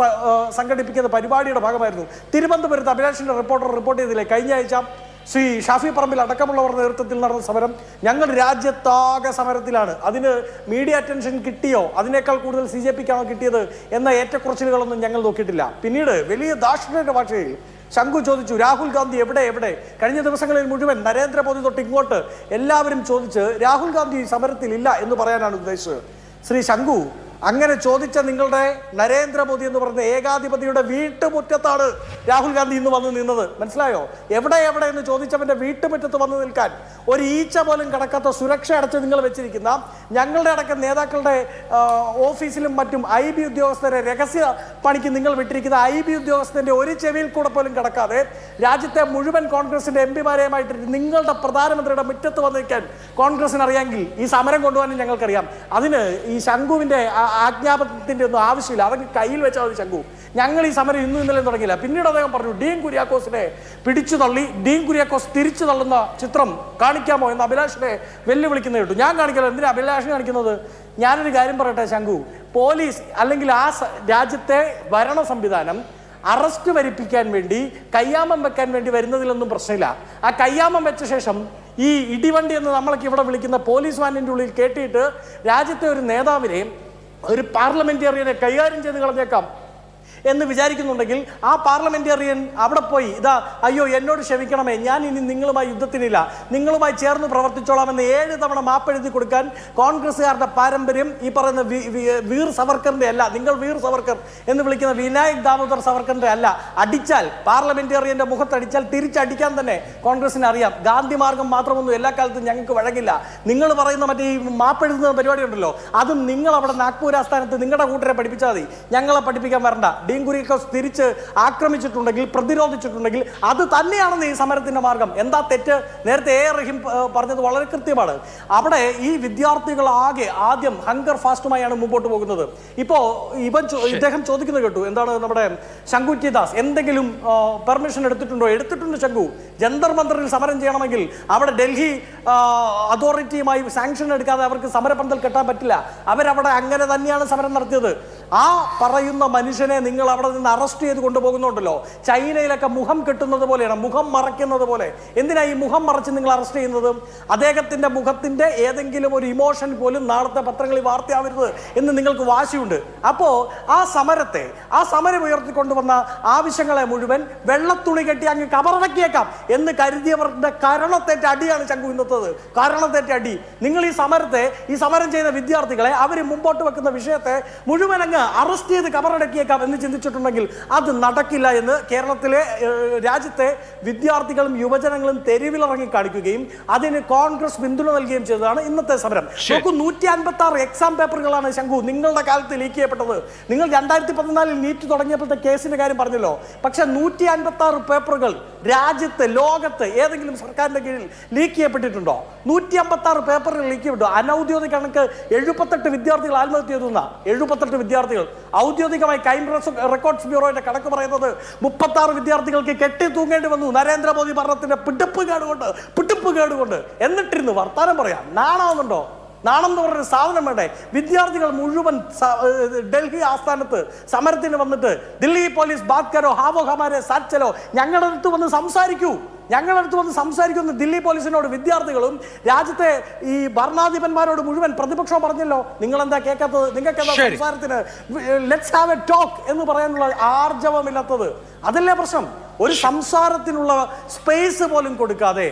സംഘടിപ്പിക്കുന്ന പരിപാടിയുടെ ഭാഗമായിരുന്നു തിരുവനന്തപുരത്ത് അഭിലാഷിന്റെ റിപ്പോർട്ട് ചെയ്തില്ലേ കഴിഞ്ഞ ആഴ്ച ശ്രീ ഷാഫി പറമ്പിൽ അടക്കമുള്ളവർ നേതൃത്വത്തിൽ നടന്ന സമരം. ഞങ്ങൾ രാജ്യത്താകെ സമരത്തിലാണ്. അതിന് മീഡിയ അറ്റൻഷൻ കിട്ടിയോ, അതിനേക്കാൾ കൂടുതൽ CJPക്കാണോ കിട്ടിയത് എന്ന ഏറ്റക്കുറച്ചിലുകളൊന്നും ഞങ്ങൾ നോക്കിയിട്ടില്ല. പിന്നീട് വലിയ ദാക്ഷിണ്യന്റെ ഭാഷയിൽ ശംഖു ചോദിച്ചു, രാഹുൽ ഗാന്ധി എവിടെ? കഴിഞ്ഞ ദിവസങ്ങളിൽ മുഴുവൻ നരേന്ദ്രമോദി തൊട്ട് ഇങ്ങോട്ട് എല്ലാവരും ചോദിച്ച് രാഹുൽ ഗാന്ധി സമരത്തിൽ ഇല്ല എന്ന് പറയാനാണ് ഉദ്ദേശിച്ചത്. ശ്രീ ശംഖു, അങ്ങനെ ചോദിച്ച നിങ്ങളുടെ നരേന്ദ്രമോദി എന്ന് പറയുന്ന ഏകാധിപതിയുടെ വീട്ടുമുറ്റത്താണ് രാഹുൽ ഗാന്ധി ഇന്ന് വന്ന് നിന്നത്. മനസ്സിലായോ? എവിടെ എന്ന് ചോദിച്ചവന്റെ വീട്ടുമുറ്റത്ത് വന്ന് നിൽക്കാൻ ഒരു ഈച്ച പോലും കടക്കാത്ത സുരക്ഷ അടച്ച് നിങ്ങൾ വെച്ചിരിക്കുന്ന ഞങ്ങളുടെ അടക്കം നേതാക്കളുടെ ഓഫീസിലും മറ്റും IB ഉദ്യോഗസ്ഥരെ രഹസ്യ പണിക്ക് നിങ്ങൾ വിട്ടിരിക്കുന്ന IB ഉദ്യോഗസ്ഥന്റെ ഒരു ചെവിയിൽ കൂടെ പോലും കടക്കാതെ രാജ്യത്തെ മുഴുവൻ കോൺഗ്രസിന്റെ MPമാരെയുമായിട്ട് നിങ്ങളുടെ പ്രധാനമന്ത്രിയുടെ മുറ്റത്ത് വന്ന് നിൽക്കാൻ കോൺഗ്രസിന് അറിയാമെങ്കിൽ ഈ സമരം കൊണ്ടുപോകാനും ഞങ്ങൾക്കറിയാം. അതിന് ഈ ശംഖുവിന്റെ ആജ്ഞാപനത്തിന്റെ ഒന്നും ആവശ്യമില്ല. അതൊക്കെ കയ്യിൽ വെച്ചാൽ മതി ശംഖു. ഞങ്ങൾ ഈ സമരം ഇന്നും ഇന്നലെ തുടങ്ങിയില്ല. പിന്നീട് അദ്ദേഹം പറഞ്ഞു, ഡീൻ കുര്യാക്കോസിനെ പിടിച്ചു തള്ളി ഡീൻ കുര്യാക്കോസ് തിരിച്ചു തള്ളുന്ന ചിത്രം കാണിക്കാമോ എന്ന് അഭിലാഷിനെ വെല്ലുവിളിക്കുന്നത് കേട്ടു. ഞാൻ കാണിക്കല്ലോ, എന്തിനാ അഭിലാഷിനെ കാണിക്കുന്നത്? ഞാനൊരു കാര്യം പറയട്ടെ ശംഖു, പോലീസ് അല്ലെങ്കിൽ ആ രാജ്യത്തെ ഭരണ സംവിധാനം അറസ്റ്റ് വരിപ്പിക്കാൻ വേണ്ടി കയ്യാമം വെക്കാൻ വേണ്ടി വരുന്നതിലൊന്നും പ്രശ്നമില്ല. ആ കയ്യാമം വെച്ച ശേഷം ഈ ഇടിവണ്ടി എന്ന് നമ്മളൊക്കെ ഇവിടെ വിളിക്കുന്ന പോലീസ് വാനിൻ്റെ ഉള്ളിൽ കേട്ടിട്ട് രാജ്യത്തെ ഒരു നേതാവിനെ, ഒരു പാർലമെന്റേറിയനെ കൈകാര്യം ചെയ്ത് കളഞ്ഞേക്കാം എന്ന് വിചാരിക്കുന്നുണ്ടെങ്കിൽ ആ പാർലമെന്റേറിയൻ അവിടെ പോയി അയ്യോ എന്നോട് ക്ഷമിക്കണമേ, ഞാൻ ഇനി നിങ്ങളുമായി യുദ്ധത്തിനില്ല, നിങ്ങളുമായി ചേർന്ന് പ്രവർത്തിച്ചോളാമെന്ന് 7 തവണ മാപ്പെഴുതി കൊടുക്കാൻ കോൺഗ്രസ്സുകാരുടെ പാരമ്പര്യം ഈ പറയുന്ന വീർ സവർക്കറിന്റെ അല്ല. നിങ്ങൾ വീർ സവർക്കർ എന്ന് വിളിക്കുന്ന വിനായക് ദാമോദർ സവർക്കറിന്റെ അല്ല. അടിച്ചാൽ പാർലമെന്റേറിയന്റെ മുഖത്തടിച്ചാൽ തിരിച്ചടിക്കാൻ തന്നെ കോൺഗ്രസിന് അറിയാം. ഗാന്ധി മാർഗം മാത്രമൊന്നും എല്ലാ കാലത്തും ഞങ്ങൾക്ക് വഴങ്ങില്ല. നിങ്ങൾ പറയുന്ന മറ്റേ ഈ മാപ്പെഴുതുന്ന പരിപാടി ഉണ്ടല്ലോ, അതും നിങ്ങൾ അവിടെ നാഗ്പൂർ ആസ്ഥാനത്ത് നിങ്ങളുടെ കൂട്ടരെ പഠിപ്പിച്ചാൽ മതി, ഞങ്ങളെ പഠിപ്പിക്കാൻ വരണ്ട. ഡീൻ കുര്യാക്കോസ് തിരിച്ച് ആക്രമിച്ചിട്ടുണ്ടെങ്കിൽ, പ്രതിരോധിച്ചിട്ടുണ്ടെങ്കിൽ അത് തന്നെയാണെന്ന് ഈ സമരത്തിന്റെ മാർഗം. എന്താ തെറ്റ്? നേരത്തെ റഹീം പറഞ്ഞത് വളരെ കൃത്യമാണ്. അവിടെ ഈ വിദ്യാർത്ഥികളാകെ ആദ്യം ഹങ്കർ ഫാസ്റ്റുമായാണ് മുമ്പോട്ട് പോകുന്നത്. ഇപ്പോ ഇദ്ദേഹം ചോദിക്കുന്നത് കേട്ടു, എന്താണ് നമ്മുടെ ശംഖു ടി ദാസ് എന്തെങ്കിലും പെർമിഷൻ എടുത്തിട്ടുണ്ടോ? എടുത്തിട്ടുണ്ട് ശംഖു. ജന്തർ മന്ദറിൽ സമരം ചെയ്യണമെങ്കിൽ അവിടെ ഡൽഹി അതോറിറ്റിയുമായി സാങ്ഷൻ എടുക്കാതെ അവർക്ക് സമരപന്തൽ കെട്ടാൻ പറ്റില്ല. അവരവിടെ അങ്ങനെ തന്നെയാണ് സമരം നടത്തിയത്. ആ പറയുന്ന മനുഷ്യനെ നിങ്ങൾ അവിടെ നിന്ന് അറസ്റ്റ് ചെയ്ത് കൊണ്ടുപോകുന്നുണ്ടല്ലോ, ചൈനയിലൊക്കെ മുഖം കെട്ടുന്നത് പോലെയാണ്, മുഖം മറയ്ക്കുന്നത് പോലെ. എന്തിനാ ഈ മുഖം മറച്ച് നിങ്ങൾ അറസ്റ്റ് ചെയ്യുന്നത്? അദ്ദേഹത്തിന്റെ മുഖത്തിന്റെ ഏതെങ്കിലും ഒരു ഇമോഷൻ പോലും നാളത്തെ പത്രങ്ങളിൽ വാർത്തയാവരുത് എന്ന് നിങ്ങൾക്ക് വാശിയുണ്ട്. അപ്പോ ആ സമരം ഉയർത്തിക്കൊണ്ടുവന്ന ആവശ്യങ്ങളെ മുഴുവൻ വെള്ളത്തുണി കെട്ടി അങ്ങ് കബറടക്കിയേക്കാം എന്ന് കരുതിയവരുടെ കരണത്തേറ്റ അടിയാണ് ശംഖു ഇന്നത്തത്. കാരണത്തേറ്റ അടി. നിങ്ങൾ ഈ സമരം ചെയ്ത വിദ്യാർത്ഥികളെ അവർ മുമ്പോട്ട് വെക്കുന്ന വിഷയത്തെ മുഴുവൻ അങ്ങ് അറസ്റ്റ് ചെയ്ത് കബറടക്കിയേക്കാം എന്ന് ചിന്തിച്ചിട്ടുണ്ടെങ്കിൽ അത് നടക്കില്ല എന്ന് കേരളത്തിലെ രാജ്യത്തെ വിദ്യാർത്ഥികളും യുവജനങ്ങളും തെരുവിലിറങ്ങി കാണിക്കുകയും അതിന് കോൺഗ്രസ് പിന്തുണ നൽകുകയും ചെയ്തതാണ് ഇന്നത്തെ സമരം. നോക്കൂ, 156 എക്സാം പേപ്പറുകളാണ് ശംഖു നിങ്ങളുടെ കാലത്ത് ലീക്ക് ചെയ്യപ്പെട്ടത്. നിങ്ങൾ 2014 നീറ്റ് തുടങ്ങിയപ്പോഴത്തെ കേസിന്റെ കാര്യം പറഞ്ഞല്ലോ. പക്ഷെ 156 പേപ്പറുകൾ രാജ്യത്ത്, ലോകത്ത് ഏതെങ്കിലും സർക്കാരിന്റെ കീഴിൽ ലീക്ക് ചെയ്യപ്പെട്ടിട്ടുണ്ടോ? 156 പേപ്പറുകൾ ലീക്ക് ചെയ്യപ്പെട്ടു. അനൌദ്യോഗിക കണക്ക് 78 വിദ്യാർത്ഥികൾ ആത്മഹത്യ ചെയ്തു. 78 വിദ്യാർത്ഥികൾ. ഔദ്യോഗികമായി ക്രൈം റെക്കോർഡ്സ് ബ്യൂറോയുടെ കണക്ക് പറയുന്നത് 36 വിദ്യാർത്ഥികൾക്ക് കെട്ടി തൂങ്ങേണ്ടി വന്നു നരേന്ദ്രമോദി ഭരണത്തിന്റെ പിടിപ്പ് കേടുകൊണ്ട്. എന്നിട്ടിരുന്ന് വർത്താനം പറയാം. നാണാവുന്നുണ്ടോ? നാണം എന്ന് പറഞ്ഞൊരു സാധനം വേണ്ടേ? വിദ്യാർത്ഥികൾ മുഴുവൻ ഡൽഹി ആസ്ഥാനത്ത് സമരത്തിന് വന്നിട്ട് ദില്ലി പോലീസ് ബാത് കരോ, ഹാവോ ഹമാരെ സാത്ത് ചലോ, ഞങ്ങളുടെ അടുത്ത് വന്ന് സംസാരിക്കുമെന്ന് ദില്ലി പോലീസിനോട് വിദ്യാർത്ഥികളും രാജ്യത്തെ ഈ ഭരണാധിപന്മാരോട് മുഴുവൻ പ്രതിപക്ഷം പറഞ്ഞല്ലോ. നിങ്ങൾ എന്താ കേൾക്കാത്തത്? നിങ്ങൾക്ക് എന്താ സംസാരത്തിന് ലെറ്റ്സ് ഹാവ് എ ടോക്ക് എന്ന് പറയാനുള്ള ആർജവമില്ലാത്തത്? അതല്ലേ പ്രശ്നം? ഒരു സംസാരത്തിനുള്ള സ്പേസ് പോലും കൊടുക്കാതെ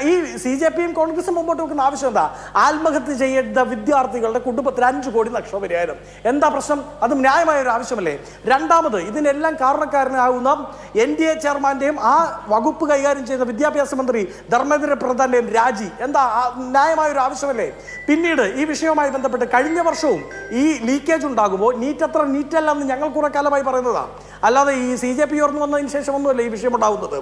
ഈ CJPയും കോൺഗ്രസും മുമ്പോട്ട് വെക്കുന്ന ആവശ്യം എന്താ? ആത്മഹത്യ ചെയ്യേണ്ട വിദ്യാർത്ഥികളുടെ കുടുംബത്തിന് 5 കോടി നഷ്ടപരിഹാരം. എന്താ പ്രശ്നം? അതും ന്യായമായ ഒരു ആവശ്യമല്ലേ? രണ്ടാമത്, ഇതിനെല്ലാം കാരണക്കാരനാകുന്ന NDA ചെയർമാന്റെയും ആ വകുപ്പ് കൈകാര്യം ചെയ്യുന്ന വിദ്യാഭ്യാസ മന്ത്രി ധർമ്മേന്ദ്ര പ്രധാന്റെയും രാജി എന്താ? ന്യായമായ ഒരു ആവശ്യമല്ലേ? പിന്നീട് ഈ വിഷയവുമായി ബന്ധപ്പെട്ട് കഴിഞ്ഞ വർഷവും ഈ ലീക്കേജ് ഉണ്ടാകുമ്പോൾ നീറ്റ് അത്ര നീറ്റല്ല എന്ന് ഞങ്ങൾ കുറെ കാലമായി പറയുന്നതാണ്. അല്ലാതെ ഈ CJP ഉയർന്നു വന്നതിന് ശേഷം ഒന്നുമല്ല. ഈ ഈ വിഷയം ഉണ്ടാകുന്നത്.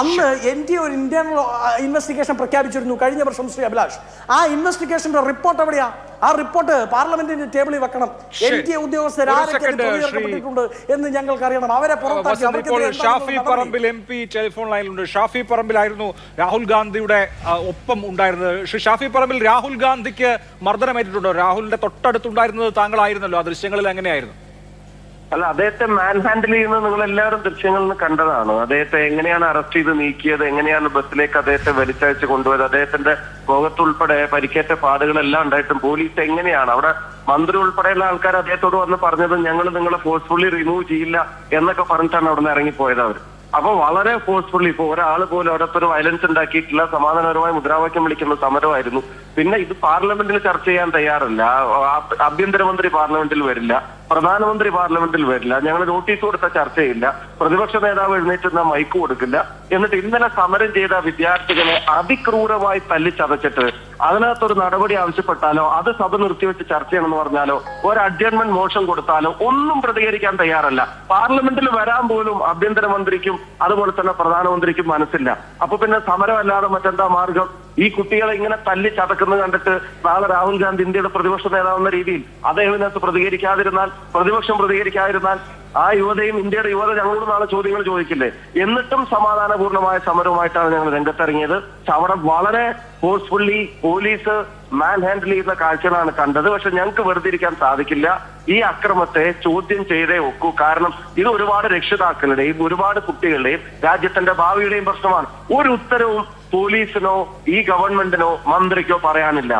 അന്ന് NTA ഒരു ഇന്റേണൽ ഇൻവെസ്റ്റിഗേഷൻ പ്രഖ്യാപിച്ചിരുന്നു കഴിഞ്ഞ വർഷം. ശ്രീ അഭിലാഷ്, ആ ഇൻവെസ്റ്റിഗേഷന്റെ റിപ്പോർട്ട് എവിടെയാ? ആ റിപ്പോർട്ട് പാർലമെന്റിന്റെ ടേബിളിൽ വെക്കണം. NTA ഉദ്യോഗസ്ഥർ ആരൊക്കെപ്പെട്ടിട്ടുണ്ട് എന്ന് ഞങ്ങൾക്ക് അറിയണം. അവരെ ഷാഫി പറമ്പിൽ MP ടെലിഫോൺ ലൈനിലുണ്ട്. ഷാഫി പറമ്പിലായിരുന്നു രാഹുൽ ഗാന്ധിയുടെ ഒപ്പം ഉണ്ടായിരുന്നത്. ശ്രീ ഷാഫി പറമ്പിൽ, രാഹുൽ ഗാന്ധിക്ക് മർദ്ദനമേറ്റിട്ടുണ്ടോ? രാഹുലിന്റെ തൊട്ടടുത്തുണ്ടായിരുന്നത് താങ്കളായിരുന്നല്ലോ. ആ ദൃശ്യങ്ങളിൽ എങ്ങനെയായിരുന്നു? അല്ല, അദ്ദേഹത്തെ മാൻ ഹാൻഡിൽ ചെയ്യുന്നത് നിങ്ങൾ എല്ലാവരും ദൃശ്യങ്ങളിൽ നിന്ന് കണ്ടതാണ്. അദ്ദേഹത്തെ എങ്ങനെയാണ് അറസ്റ്റ് ചെയ്ത് നീക്കിയത്, എങ്ങനെയാണ് ബസ്സിലേക്ക് അദ്ദേഹത്തെ വലിച്ചയച്ച് കൊണ്ടുപോയത്, അദ്ദേഹത്തിന്റെ മുഖത്തുൾപ്പെടെ പരിക്കേറ്റ പാടുകളെല്ലാം ഉണ്ടായിട്ടും പോലീസ് എങ്ങനെയാണ് അവിടെ മന്ത്രി ഉൾപ്പെടെയുള്ള ആൾക്കാർ അദ്ദേഹത്തോട് വന്ന് പറഞ്ഞത് ഞങ്ങൾ നിങ്ങളെ ഫോഴ്സ്ഫുള്ളി റിമൂവ് ചെയ്യില്ല എന്നൊക്കെ പറഞ്ഞിട്ടാണ് അവിടെ നിന്ന് ഇറങ്ങിപ്പോയത് അവർ. അപ്പൊ വളരെ ഫോഴ്സ്ഫുള്ളി, ഇപ്പൊ ഒരാൾ പോലും ഒരൊത്തൊരു വയലൻസ് ഉണ്ടാക്കിയിട്ടില്ല, സമാധാനപരമായ മുദ്രാവാക്യം വിളിക്കുന്ന സമരമായിരുന്നു. പിന്നെ ഇത് പാർലമെന്റിൽ ചർച്ച ചെയ്യാൻ തയ്യാറല്ല. ആഭ്യന്തരമന്ത്രി പാർലമെന്റിൽ വരില്ല, പ്രധാനമന്ത്രി പാർലമെന്റിൽ വരില്ല, ഞങ്ങൾ നോട്ടീസ് കൊടുത്ത ചർച്ചയില്ല, പ്രതിപക്ഷ നേതാവ് എഴുന്നേറ്റ് മൈക്ക് കൊടുക്കില്ല. എന്നിട്ട് ഇന്നലെ സമരം ചെയ്ത വിദ്യാർത്ഥികളെ അതിക്രൂരമായി തല്ലിച്ചതച്ചിട്ട് അതിനകത്തൊരു നടപടി ആവശ്യപ്പെട്ടാലോ, അത് സഭ നിർത്തിവെച്ച് ചർച്ച ചെയ്യണമെന്ന് പറഞ്ഞാലോ, ഒരു അഡ്ജർമെന്റ് മോഷൻ കൊടുത്താലോ ഒന്നും പ്രതികരിക്കാൻ തയ്യാറല്ല. പാർലമെന്റിൽ വരാൻ പോലും ആഭ്യന്തരമന്ത്രിക്കും അതുപോലെ തന്നെ പ്രധാനമന്ത്രിക്കും മനസ്സില്ല. അപ്പൊ പിന്നെ സമരമല്ലാതെ മറ്റെന്താ മാർഗം? ഈ കുട്ടികളെ ഇങ്ങനെ തല്ലി ചതക്കുന്നത് കണ്ടിട്ട് നാളെ രാഹുൽ ഗാന്ധി ഇന്ത്യയുടെ പ്രതിപക്ഷ നേതാവെന്ന രീതിയിൽ അദ്ദേഹം ഇതിനകത്ത് പ്രതികരിക്കാതിരുന്നാൽ, പ്രതിപക്ഷം പ്രതികരിക്കാതിരുന്നാൽ ആ യുവതയും ഇന്ത്യയുടെ യുവത ഞങ്ങളോട് നാളെ ചോദ്യങ്ങൾ ചോദിക്കില്ലേ? എന്നിട്ടും സമാധാനപൂർണമായ സമരവുമായിട്ടാണ് ഞങ്ങൾ രംഗത്തിറങ്ങിയത്. അവിടെ വളരെ ഫോഴ്സ്ഫുള്ളി പോലീസ് മാൻ ഹാൻഡിൽ ചെയ്യുന്ന കാഴ്ചകളാണ് കണ്ടത്. പക്ഷെ ഞങ്ങൾക്ക് വെറുതെ ഇരിക്കാൻ സാധിക്കില്ല. ഈ അക്രമത്തെ ചോദ്യം ചെയ്തേ ഒക്കൂ. കാരണം ഇത് ഒരുപാട് രക്ഷിതാക്കളുടെയും ഒരുപാട് കുട്ടികളുടെയും രാജ്യത്തിന്റെ ഭാവിയുടെയും പ്രശ്നമാണ്. ഒരു ഉത്തരവും പോലീസിനോ ഈ ഗവൺമെന്റിനോ മന്ത്രിക്കോ പറയാനില്ല.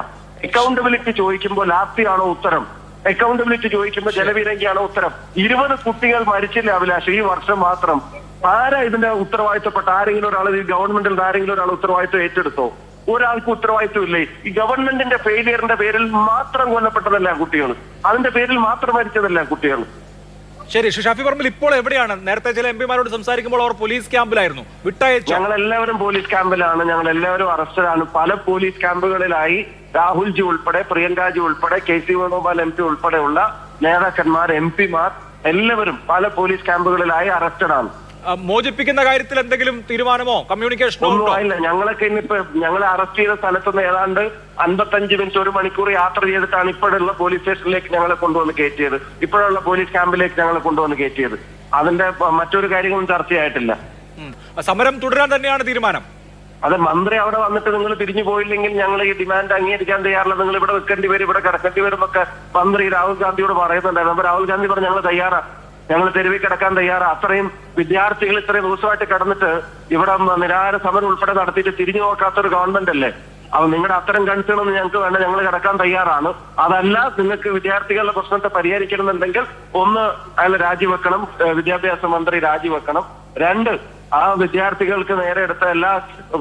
അക്കൗണ്ടബിലിറ്റി ചോദിക്കുമ്പോൾ ലാപ്തിയാണോ ഉത്തരം? അക്കൗണ്ടബിലിറ്റി ചോദിക്കുമ്പോൾ ജലവിരങ്കിയാണോ ഉത്തരം? 20 കുട്ടികൾ മരിച്ചില്ല അഭിലാഷ് ഈ വർഷം മാത്രം. ആരാ ഇതിന്റെ ഉത്തരവാദിത്തപ്പെട്ട? ആരെങ്കിലും ഒരാൾ ഈ ഗവൺമെന്റിൽ ആരെങ്കിലും ഒരാൾ ഉത്തരവാദിത്വം ഏറ്റെടുത്തോ? ഒരാൾക്ക് ഉത്തരവാദിത്വം ഇല്ലേ? ഈ ഗവൺമെന്റിന്റെ ഫെയിലിയറിന്റെ പേരിൽ മാത്രം കൊല്ലപ്പെട്ടതല്ല കുട്ടികൾ, അതിന്റെ പേരിൽ മാത്രം മരിച്ചതല്ല കുട്ടികൾ. ശരി, ഷാഫി പറമ്പിൽ ഇപ്പോൾ എവിടെയാണ്? നേരത്തെ ചില MP മാരോട് സംസാരിക്കുമ്പോൾ അവർ പോലീസ് ക്യാമ്പിലായിരുന്നു, വിട്ടയച്ചു. ഞങ്ങൾ എല്ലാവരും പോലീസ് ക്യാമ്പിലാണ്, ഞങ്ങൾ എല്ലാവരും അറസ്റ്റിലാണ്. പല പോലീസ് ക്യാമ്പുകളിലായി രാഹുൽജി ഉൾപ്പെടെ, പ്രിയങ്കാജി ഉൾപ്പെടെ, KC വേണുഗോപാൽ MP ഉൾപ്പെടെയുള്ള നേതാക്കന്മാർ, MP മാർ എല്ലാവരും പല പോലീസ് ക്യാമ്പുകളിലായി അറസ്റ്റഡാണ്. മോചിപ്പിക്കുന്ന കാര്യത്തിൽ എന്തെങ്കിലും തീരുമാനമോ കമ്മ്യൂണിക്കേഷനോ ഒന്നും ആയില്ല. ഞങ്ങളൊക്കെ ഇന്നിപ്പോ ഞങ്ങളെ അറസ്റ്റ് ചെയ്ത സ്ഥലത്തുനിന്ന് ഏതാണ്ട് 55 മിനിറ്റ് 1 മണിക്കൂർ യാത്ര ചെയ്തിട്ടാണ് ഇപ്പോഴുള്ള പോലീസ് സ്റ്റേഷനിലേക്ക് ഞങ്ങളെ കൊണ്ടുവന്ന് കയറ്റിയത്, ഇപ്പോഴുള്ള പോലീസ് ക്യാമ്പിലേക്ക് ഞങ്ങളെ കൊണ്ടുവന്ന് കയറ്റിയത്. അതിന്റെ മറ്റൊരു കാര്യങ്ങളും ചർച്ചയായിട്ടില്ല. സമരം തുടരാൻ തന്നെയാണ് തീരുമാനം. അത് മന്ത്രി അവിടെ വന്നിട്ട് നിങ്ങൾ തിരിഞ്ഞു പോയില്ലെങ്കിൽ ഞങ്ങൾ ഈ ഡിമാൻഡ് അംഗീകരിക്കാൻ തയ്യാറില്ല, നിങ്ങൾ ഇവിടെ വെക്കേണ്ടി വരും, ഇവിടെ കിടക്കേണ്ടി വരും എന്നൊക്കെ മന്ത്രി രാഹുൽ ഗാന്ധിയോട് പറയുന്നുണ്ടായിരുന്നു. അപ്പൊ രാഹുൽ ഗാന്ധി പറഞ്ഞു ഞങ്ങൾ തയ്യാറാ, ഞങ്ങൾ തെരുവിൽ കിടക്കാൻ തയ്യാറാ. അത്രയും വിദ്യാർത്ഥികൾ ഇത്രയും ദിവസമായിട്ട് കിടന്നിട്ട് ഇവിടെ നിരാഹാര സമരം ഉൾപ്പെടെ നടത്തിയിട്ട് തിരിഞ്ഞു നോക്കാത്തൊരു ഗവൺമെന്റ് അല്ലേ? അപ്പൊ നിങ്ങളുടെ അത്തരം കൺസേണൊന്നും ഞങ്ങൾക്ക് വേണ്ട, ഞങ്ങൾ കിടക്കാൻ തയ്യാറാണ്. അതല്ല, നിങ്ങൾക്ക് വിദ്യാർത്ഥികളുടെ പ്രശ്നത്തെ പരിഹരിക്കണമെന്നുണ്ടെങ്കിൽ ഒന്ന് അയാൾ രാജിവെക്കണം, വിദ്യാഭ്യാസ മന്ത്രി രാജിവെക്കണം. 2, ആ വിദ്യാർത്ഥികൾക്ക് നേരെ എടുത്ത എല്ലാ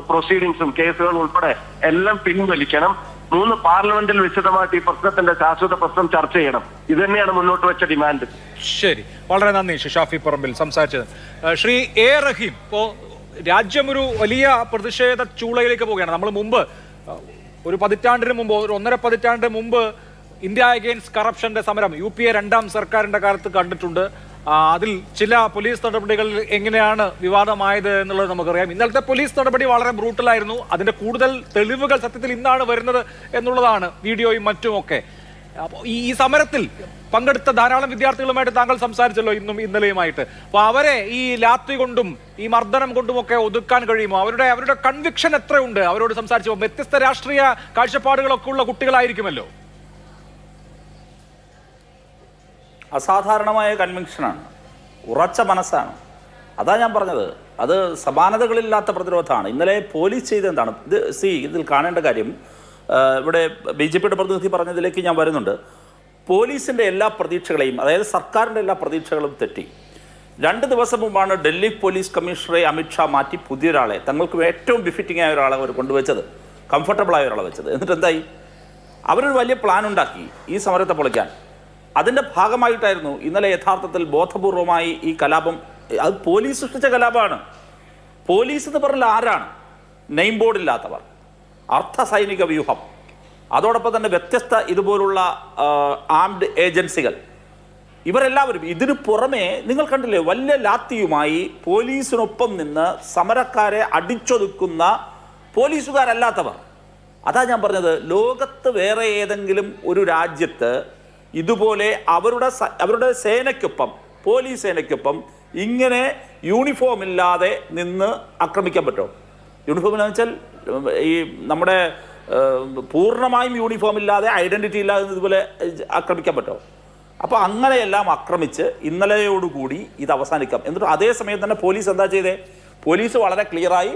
പ്രൊസീഡിങ്സും കേസുകളും ഉൾപ്പെടെ എല്ലാം പിൻവലിക്കണം. 3, പാർലമെന്റിൽ വിശദമായിട്ട് ഈ പ്രശ്നത്തിന്റെ ശാശ്വത പ്രശ്നം ചർച്ച ചെയ്യണം. ഇത് തന്നെയാണ് മുന്നോട്ട് വെച്ച ഡിമാൻഡ്. ശരി, വളരെ നന്ദി ഷാഫി പറമ്പിൽ സംസാരിച്ചത്. ശ്രീ A. റഹീം, ഇപ്പോ രാജ്യം ഒരു വലിയ പ്രതിഷേധ ചൂളയിലേക്ക് പോവുകയാണ്. നമ്മൾ മുമ്പ് ഒരു പതിറ്റാണ്ടിന് മുമ്പ്, ഒരു 1.5 പതിറ്റാണ്ടിന് മുമ്പ് ഇന്ത്യ അഗെയിൻസ്റ്റ് കറപ്ഷന്റെ സമരം UPA 2ാം സർക്കാരിന്റെ കാലത്ത് കണ്ടിട്ടുണ്ട്. അതിൽ ചില പോലീസ് നടപടികൾ എങ്ങനെയാണ് വിവാദമായത് എന്നുള്ളത് നമുക്കറിയാം. ഇന്നലത്തെ പോലീസ് നടപടി വളരെ ബ്രൂട്ടലായിരുന്നു. അതിന്റെ കൂടുതൽ തെളിവുകൾ സത്യത്തിൽ ഇന്നാണ് വരുന്നത് എന്നുള്ളതാണ്, വീഡിയോയും മറ്റുമൊക്കെ. അപ്പോൾ ഈ സമരത്തിൽ പങ്കെടുത്ത ധാരാളം വിദ്യാർത്ഥികളുമായിട്ട് താങ്കൾ സംസാരിച്ചല്ലോ ഇന്നും ഇന്നലെയുമായിട്ട്. അപ്പോൾ അവരെ ഈ ലാത്തി കൊണ്ടും ഈ മർദ്ദനം കൊണ്ടുമൊക്കെ ഒതുക്കാൻ കഴിയുമോ? അവരുടെ കൺവിക്ഷൻ എത്രയുണ്ട്? അവരോട് സംസാരിച്ചപ്പോൾ വ്യത്യസ്ത രാഷ്ട്രീയ കാഴ്ചപ്പാടുകളൊക്കെ ഉള്ള കുട്ടികളായിരിക്കുമല്ലോ. അസാധാരണമായ കൺവിക്ഷനാണ്, ഉറച്ച മനസ്സാണ്. അതാ ഞാൻ പറഞ്ഞത്, അത് സമാനതകളില്ലാത്ത പ്രതിരോധമാണ്. ഇന്നലെ പോലീസ് ചെയ്തെന്താണ് ഇതിൽ കാണേണ്ട കാര്യം, ഇവിടെ BJPയുടെ പ്രതിനിധി പറഞ്ഞതിലേക്ക് ഞാൻ വരുന്നുണ്ട്. പോലീസിൻ്റെ എല്ലാ പ്രതീക്ഷകളെയും, അതായത് സർക്കാരിൻ്റെ എല്ലാ പ്രതീക്ഷകളും തെറ്റി. 2 ദിവസം മുമ്പാണ് ഡൽഹി പോലീസ് കമ്മീഷണറെ അമിത്ഷാ മാറ്റി പുതിയൊരാളെ, തങ്ങൾക്ക് ഏറ്റവും ബിഫിറ്റിംഗ് ആയ ഒരാളെ അവർ കൊണ്ടുവച്ചത്, കംഫർട്ടബിളായ ഒരാളെ വെച്ചത്. എന്നിട്ട് എന്തായി? അവരൊരു വലിയ പ്ലാൻ ഉണ്ടാക്കി ഈ സമരത്തെ പൊളിക്കാൻ. അതിൻ്റെ ഭാഗമായിട്ടായിരുന്നു ഇന്നലെ യഥാർത്ഥത്തിൽ ബോധപൂർവമായി ഈ കലാപം. അത് പോലീസ് സൃഷ്ടിച്ച കലാപമാണ്. പോലീസ് എന്ന് പറഞ്ഞാൽ ആരാണ്? നെയിം ബോർഡില്ലാത്തവർ, അർദ്ധ സൈനിക വ്യൂഹം, അതോടൊപ്പം തന്നെ വ്യത്യസ്ത ഇതുപോലുള്ള ആംഡ് ഏജൻസികൾ, ഇവരെല്ലാവരും ഇതിനു പുറമെ നിങ്ങൾ കണ്ടില്ലേ, വലിയ ലാത്തിയുമായി പോലീസിനൊപ്പം നിന്ന് സമരക്കാരെ അടിച്ചൊതുക്കുന്ന പോലീസുകാരല്ലാത്തവർ. അതാ ഞാൻ പറഞ്ഞത്, ലോകത്ത് വേറെ ഏതെങ്കിലും ഒരു രാജ്യത്ത് ഇതുപോലെ അവരുടെ സേനയ്ക്കൊപ്പം, പോലീസ് സേനയ്ക്കൊപ്പം ഇങ്ങനെ യൂണിഫോം ഇല്ലാതെ നിന്ന് ആക്രമിക്കാൻ പറ്റുമോ? യൂണിഫോം ഇല്ലാന്ന് വെച്ചാൽ ഈ നമ്മുടെ പൂർണ്ണമായും യൂണിഫോം ഇല്ലാതെ, ഐഡന്റിറ്റി ഇല്ലാതെ ഇതുപോലെ ആക്രമിക്കാൻ പറ്റുമോ? അപ്പോൾ അങ്ങനെയെല്ലാം ആക്രമിച്ച് ഇന്നലെയോടുകൂടി ഇത് അവസാനിക്കാം. എന്നിട്ട് അതേസമയം തന്നെ പോലീസ് എന്താ ചെയ്തേ? പോലീസ് വളരെ ക്ലിയറായി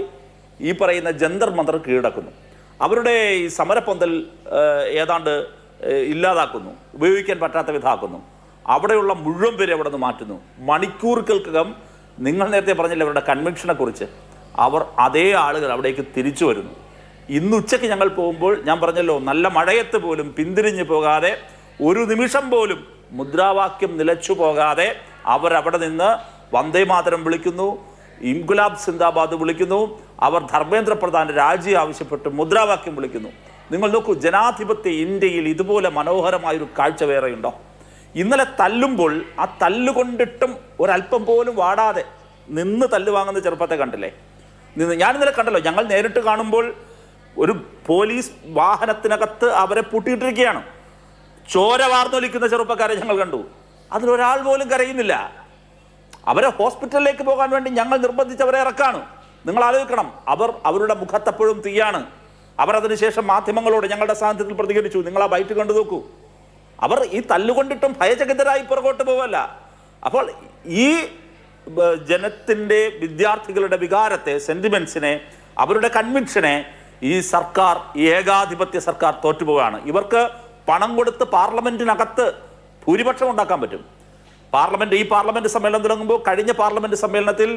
ഈ പറയുന്ന ജന്തർ മന്ദർ കീഴടക്കുന്നു. അവരുടെ ഈ സമരപ്പന്തൽ ഏതാണ്ട് ഇല്ലാതാക്കുന്നു, ഉപയോഗിക്കാൻ പറ്റാത്ത വിധമാക്കുന്നു. അവിടെയുള്ള മുഴുവൻ പേരെ അവിടെ നിന്ന് മാറ്റുന്നു. മണിക്കൂറുകൾക്കകം, നിങ്ങൾ നേരത്തെ പറഞ്ഞില്ല അവരുടെ കൺവെൻഷനെ കുറിച്ച്, അവർ അതേ ആളുകൾ അവിടേക്ക് തിരിച്ചു വരുന്നു. ഇന്ന് ഉച്ചയ്ക്ക് ഞങ്ങൾ പോകുമ്പോൾ ഞാൻ പറഞ്ഞല്ലോ, നല്ല മഴയത്ത് പോലും പിന്തിരിഞ്ഞു പോകാതെ, ഒരു നിമിഷം പോലും മുദ്രാവാക്യം നിലച്ചു പോകാതെ അവരവിടെ നിന്ന് വന്ദേ മാതരം വിളിക്കുന്നു, ഇൻകുലാബ് സിന്ദാബാദ് വിളിക്കുന്നു, അവർ ധർമ്മേന്ദ്ര പ്രധാന്റെ രാജി ആവശ്യപ്പെട്ട് മുദ്രാവാക്യം വിളിക്കുന്നു. നിങ്ങൾ നോക്കൂ, ജനാധിപത്യ ഇന്ത്യയിൽ ഇതുപോലെ മനോഹരമായൊരു കാഴ്ച വേറെയുണ്ടോ? ഇന്നലെ തല്ലുമ്പോൾ ആ തല്ലുകൊണ്ടിട്ടും ഒരല്പം പോലും വാടാതെ നിന്ന് തല്ല് വാങ്ങുന്ന ചെറുപ്പത്തെ കണ്ടില്ലേ? ഞാൻ ഇന്നലെ കണ്ടല്ലോ, ഞങ്ങൾ നേരിട്ട് കാണുമ്പോൾ ഒരു പോലീസ് വാഹനത്തിനകത്ത് അവരെ പൂട്ടിയിട്ടിരിക്കുകയാണ്. ചോര വാർന്നൊലിക്കുന്ന ചെറുപ്പക്കാരെ ഞങ്ങൾ കണ്ടു. അതിലൊരാൾ പോലും കരയുന്നില്ല. അവരെ ഹോസ്പിറ്റലിലേക്ക് പോകാൻ വേണ്ടി ഞങ്ങൾ നിർബന്ധിച്ചവരെ ഇറക്കാണ്. നിങ്ങൾ ആലോചിക്കണം, അവരുടെ മുഖത്തപ്പോഴും തീയാണ്. അവർ അതിനുശേഷം മാധ്യമങ്ങളോട് ഞങ്ങളുടെ സാന്നിധ്യത്തിൽ പ്രതികരിച്ചു. നിങ്ങൾ ആ ബൈറ്റ് കണ്ടു നോക്കൂ. അവർ ഈ തല്ലുകൊണ്ടിട്ടും ഭയചകിതരായി പുറകോട്ട് പോവല്ല. അപ്പോൾ ഈ ജനത്തിൻ്റെ, വിദ്യാർത്ഥികളുടെ വികാരത്തെ, സെന്റിമെന്റ്സിനെ, അവരുടെ കൺവിക്ഷനെ ഈ സർക്കാർ, ഈ ഏകാധിപത്യ സർക്കാർ തോറ്റുപോവുകയാണ്. ഇവർക്ക് പണം കൊടുത്ത് പാർലമെന്റിനകത്ത് ഭൂരിപക്ഷം ഉണ്ടാക്കാൻ പറ്റും. ഈ പാർലമെന്റ് സമ്മേളനം തുടങ്ങുമ്പോൾ, കഴിഞ്ഞ പാർലമെന്റ് സമ്മേളനത്തിൽ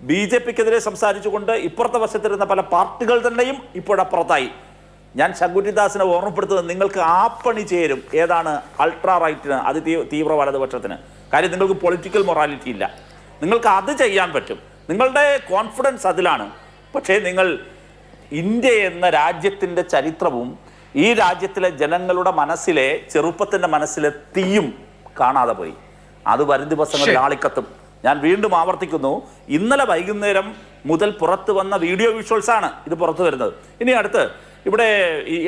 BJP-ക്കെതിരെ സംസാരിച്ചുകൊണ്ട് ഇപ്പുറത്തെ വശത്തിരുന്ന പല പാർട്ടികൾ തന്നെയും ഇപ്പോഴപ്പുറത്തായി. ഞാൻ ശങ്കുറ്റിദാസിനെ ഓർമ്മപ്പെടുത്തുന്നത്, നിങ്ങൾക്ക് ആ പണി ചേരും. ഏതാണ്? അൾട്രാ റൈറ്റിന്, തീവ്ര വലതുപക്ഷത്തിന്. കാര്യം നിങ്ങൾക്ക് പൊളിറ്റിക്കൽ മൊറാലിറ്റി ഇല്ല. നിങ്ങൾക്ക് അത് ചെയ്യാൻ പറ്റും, നിങ്ങളുടെ കോൺഫിഡൻസ് അതിലാണ്. പക്ഷേ നിങ്ങൾ ഇന്ത്യ എന്ന രാജ്യത്തിൻ്റെ ചരിത്രവും ഈ രാജ്യത്തിലെ ജനങ്ങളുടെ മനസ്സിലെ, ചെറുപ്പത്തിൻ്റെ മനസ്സിലെ തീയും കാണാതെ പോയി. അത് വരും ദിവസങ്ങളിൽ ആളിക്കത്തും. ഞാൻ വീണ്ടും ആവർത്തിക്കുന്നു, ഇന്നലെ വൈകുന്നേരം മുതൽ പുറത്തു വന്ന വീഡിയോ വിഷ്വൽസാണ് ഇത് പുറത്തു വരുന്നത്. ഇനി അടുത്ത് ഇവിടെ